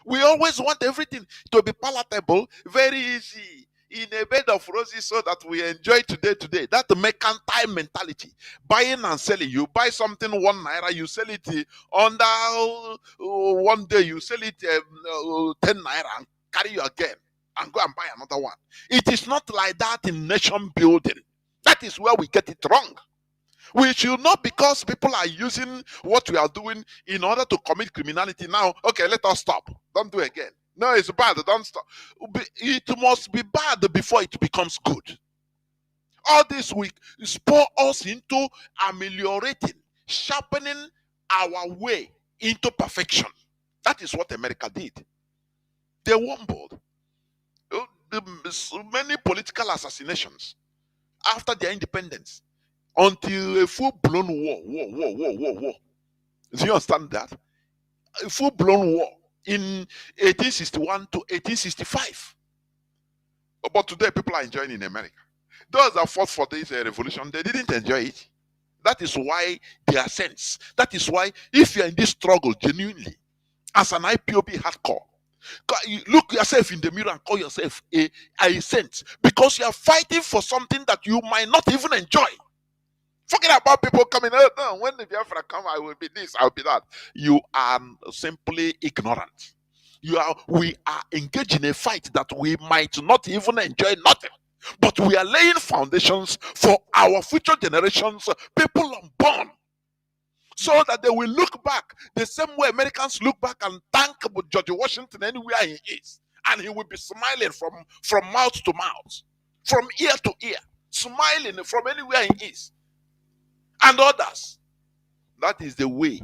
We always want everything to be palatable, very easy, in a bed of roses, so that we enjoy today. That's the mercantile mentality. Buying and selling. You buy something 1 naira, you sell it under 1 day, you sell it 10 naira and carry you again and go and buy another one. It is not like that in nation building. That is where we get it wrong. We should not, because people are using what we are doing in order to commit criminality now. Okay, let us stop. Don't do it again. No, it's bad. Don't stop. It must be bad before it becomes good. All this will spur us into ameliorating, sharpening our way into perfection. That is what America did. They wobbled. Many political assassinations after their independence, until a full-blown war. Do you understand that? A full-blown war in 1861 to 1865. But today, people are enjoying in America. Those that fought for this revolution, they didn't enjoy it. That is why they are sense. That is why, if you are in this struggle genuinely, as an IPOB hardcore, Look yourself in the mirror and call yourself a saint, because you are fighting for something that you might not even enjoy. Forget about people coming, oh no, when the Biafra come, I will be this, I'll be that. You are simply ignorant. We are engaged in a fight that we might not even enjoy nothing. But we are laying foundations for our future generations, people unborn, so that they will look back the same way Americans look back and thank George Washington anywhere he is. And he will be smiling from mouth to mouth, from ear to ear, smiling from anywhere he is. And others. That is the way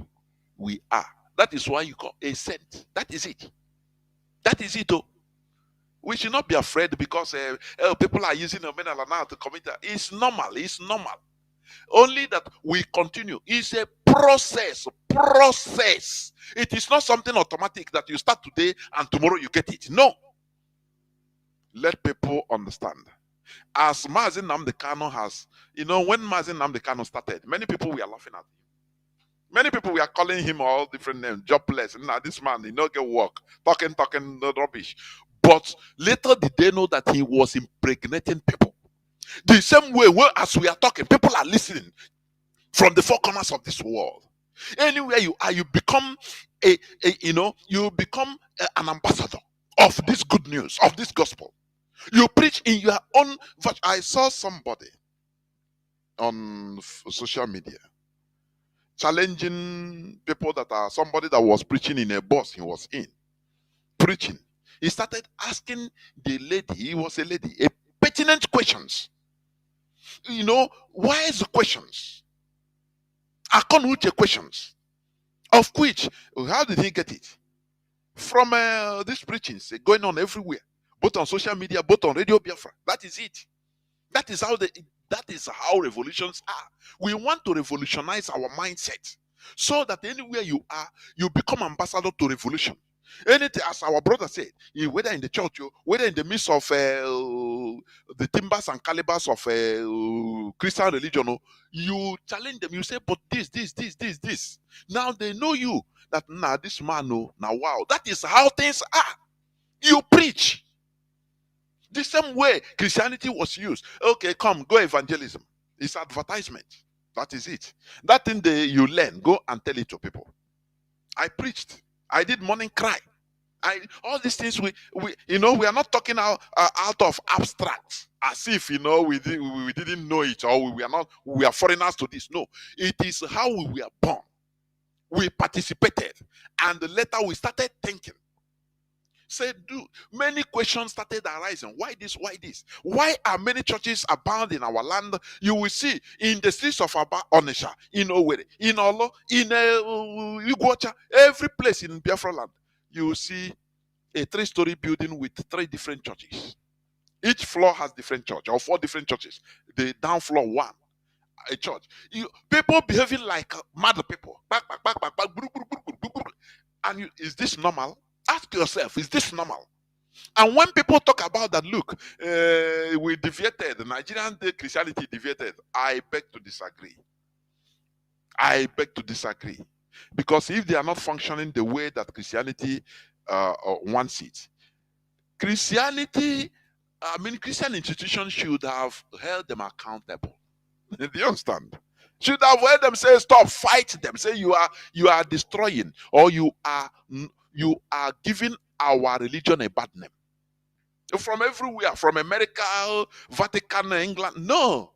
we are. That is why you call a saint. That is it. That is it. Oh. We should not be afraid because people are using the mental now to commit. It's normal. It's normal. Only that we continue. It's a process. Process. It is not something automatic that you start today and tomorrow you get it. No. Let people understand. As Mazi Nnamdi Kanu has, when Mazi Nnamdi Kanu started, many people were laughing at him. Many people were calling him all different names, jobless. Now this man, he not get work, talking rubbish. But later did they know that he was impregnating people. The same way, as we are talking, people are listening from the four corners of this world. Anywhere you are, you become an ambassador of this good news, of this gospel. You preach in your own. I saw somebody on social media challenging people that are somebody that was preaching in a bus he was in, preaching. He started asking the lady, he was a lady, a pertinent questions. Wise questions. Akonuche questions. Of which, how did he get it? From these preachings going on everywhere, both on social media, both on Radio Biafra. That is it. That is how revolutions are. We want to revolutionize our mindset so that anywhere you are, you become ambassador to revolution. Anything, as our brother said, whether in the church, whether in the midst of the timbers and calibers of Christian religion, you challenge them. You say, but this. Now they know you that this man, now wow, that is how things are. You preach. The same way Christianity was used. Okay, come, go evangelism. It's advertisement. That is it. That thing you learn, go and tell it to people. I preached. I did morning cry. All these things we are not talking out of abstract, as if we didn't know it, or we are foreigners to this. No, it is how we were born. We participated, and later we started thinking. Many questions started arising. Why this? Why this? Why are many churches abound in our land? You will see in the streets of Onisha, in Owerri, in Olo, in Iguacha, every place in Biafra land, you will see a 3-story building with 3 different churches. Each floor has different church, or 4 different churches. The down floor, 1, a church. People behaving like mad people. And is this normal? Ask yourself, is this normal? And when people talk about that, look, we deviated, the Nigerian Christianity deviated, I beg to disagree. I beg to disagree. Because if they are not functioning the way that Christianity wants it, Christian institutions should have held them accountable. Do you understand? Should have heard them say, stop, fight them. Say you are destroying, or you are giving our religion a bad name. From everywhere, from America, Vatican, England. No,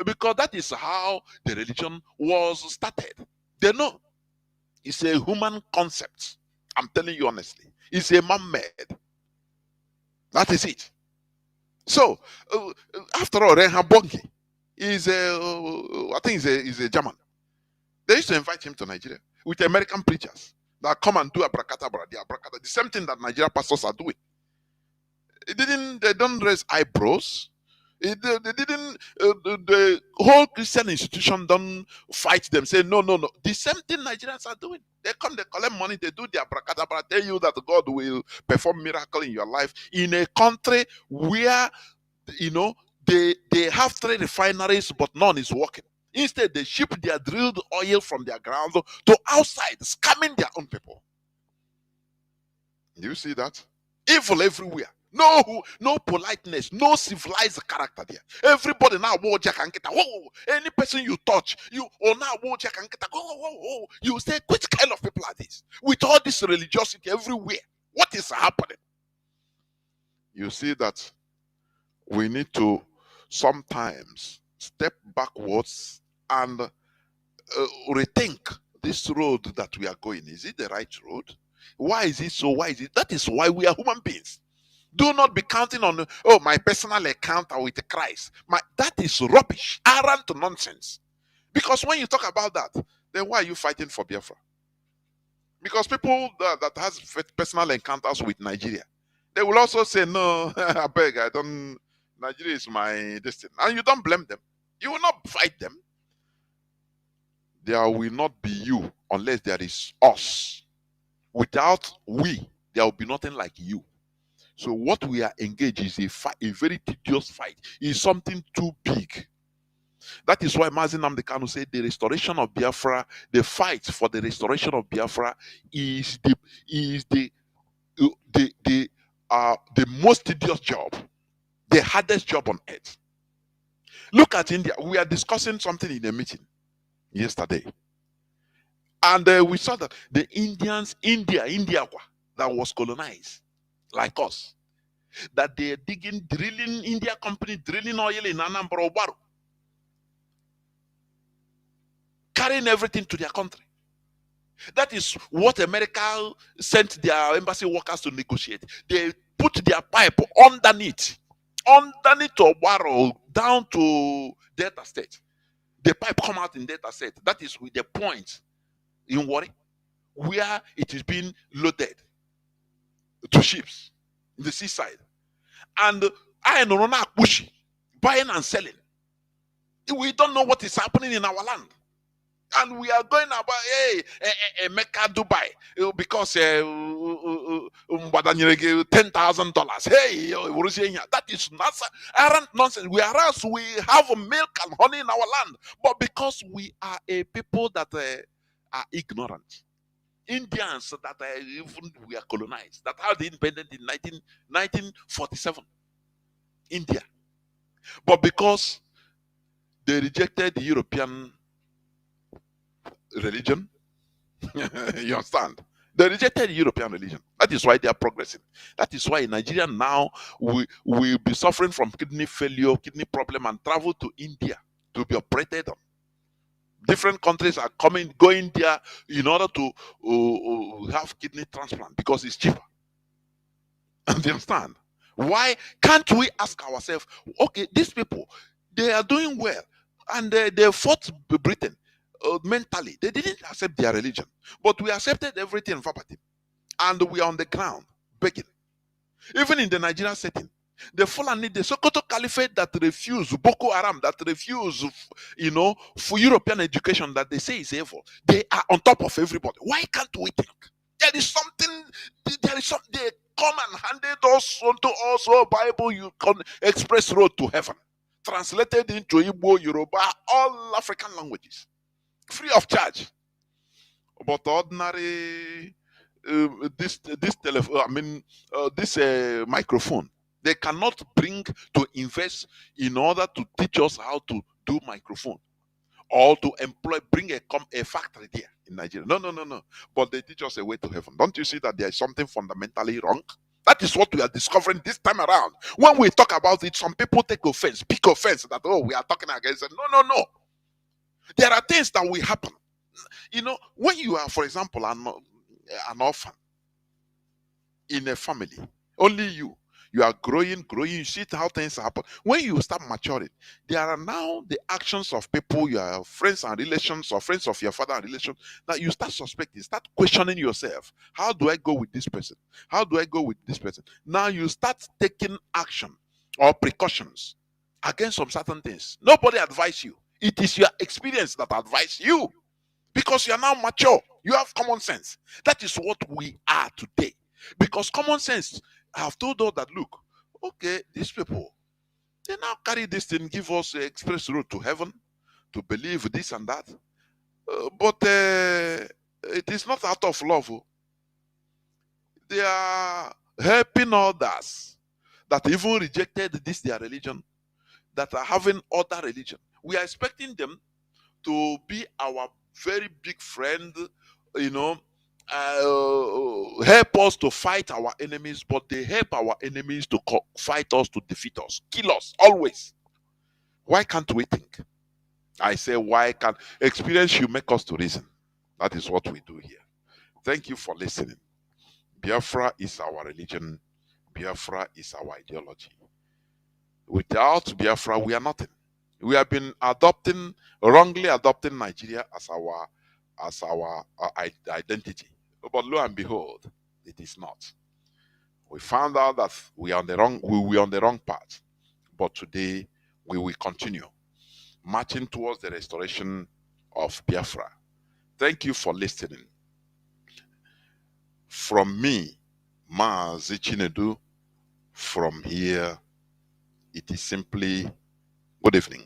because that is how the religion was started. They know it's a human concept. I'm telling you honestly, it's a man-made. That is it. So, after all, Reinhard Bonnke is I think he's a German. They used to invite him to Nigeria with American preachers that come and do abracadabra, the same thing that Nigerian pastors are doing. They don't raise eyebrows. They didn't. The whole Christian institution don't fight them. Say no. The same thing Nigerians are doing. They come, they collect money, they do their abracadabra, tell you that God will perform miracle in your life in a country where they have 3 refineries, but none is working. Instead, they ship their drilled oil from their ground to outside, scamming their own people. You see that? Evil everywhere. No politeness, no civilized character there. Everybody now war jack and get whoa. Any person you touch, you or now war jack and get whoa. You say, which kind of people are these? With all this religiosity everywhere, what is happening? You see that we need to sometimes step backwards and rethink this road that we are going. Is it the right road? Why is it so? Why is it? That is why we are human beings. Do not be counting on my personal encounter with Christ. That is rubbish, arrant nonsense. Because when you talk about that, then why are you fighting for Biafra? Because people that has personal encounters with Nigeria, they will also say, no, I beg, I don't. Nigeria is my destiny, and you don't blame them. You will not fight them. There will not be you unless there is us. Without we, there will be nothing like you. So what we are engaged is a fight, a very tedious fight. It's something too big. That is why Mazi Nnamdi Kanu said the restoration of Biafra, the fight for the restoration of Biafra is the most tedious job, the hardest job on earth. Look at India. We are discussing something in a meeting yesterday. And we saw that the India that was colonized, like us, that they're drilling, India company drilling oil in Anambra, carrying everything to their country. That is what America sent their embassy workers to negotiate. They put their pipe underneath Obaro down to Delta State. The pipe come out in Delta State. That is with the point in Warri, where it is being loaded to ships in the seaside. And I know not pushy, buying and selling. We don't know what is happening in our land. And we are going about, Mecca, Dubai, because $10,000. Hey, that is arrant nonsense. Whereas we have milk and honey in our land, but because we are a people that are ignorant, Indians that even we are colonized, that had independence in 1947, India, but because they rejected the European religion, you understand? They rejected the European religion. That is why they are progressing. That is why Nigeria now will be suffering from kidney failure, kidney problem, and travel to India to be operated on. Different countries are going there in order to have kidney transplant because it's cheaper. Do you understand? Why can't we ask ourselves, okay, these people, they are doing well, and they fought Britain mentally. They didn't accept their religion, but we accepted everything verbatim, and we are on the ground begging. Even in the Nigerian setting, the Fulani, the Sokoto Caliphate that refuse, Boko Haram that refuse, for European education that they say is evil, they are on top of everybody. Why can't we think? There is something, they come and handed us unto us, Bible, you can express road to heaven. Translated into Igbo, Yoruba, all African languages. Free of charge. But ordinary, this microphone, they cannot bring to invest in order to teach us how to do microphone or to bring a factory there in Nigeria. No. But they teach us a way to heaven. Don't you see that there is something fundamentally wrong? That is what we are discovering this time around. When we talk about it, some people take offense, pick offense that, we are talking against it. No. There are things that will happen. When you are, for example, an orphan in a family, only you are growing, you see how things happen. When you start maturing, there are now the actions of people, your friends and relations, or friends of your father and relations, that you start suspecting, start questioning yourself. How do I go with this person? How do I go with this person? Now you start taking action or precautions against some certain things. Nobody advises you. It is your experience that advises you. Because you are now mature, you have common sense. That is what we are today. Because common sense have told us that, look, okay, these people, they now carry this thing, give us an express road to heaven, to believe this and that. But it is not out of love. They are helping others that even rejected this their religion, that are having other religion. We are expecting them to be our very big friend, you know, help us to fight our enemies, but they help our enemies to fight us, to defeat us, kill us always. Why can't we think? I say, why can't experience should make us to reason? That is what we do here. Thank you for listening. Biafra is our religion. Biafra is our ideology. Without Biafra, we are nothing. We have been wrongly adopting Nigeria as our identity. But lo and behold, it is not. We found out that we are on the wrong path. But today we will continue marching towards the restoration of Biafra. Thank you for listening. From me, Mazi Chinedu, from here, it is simply good evening.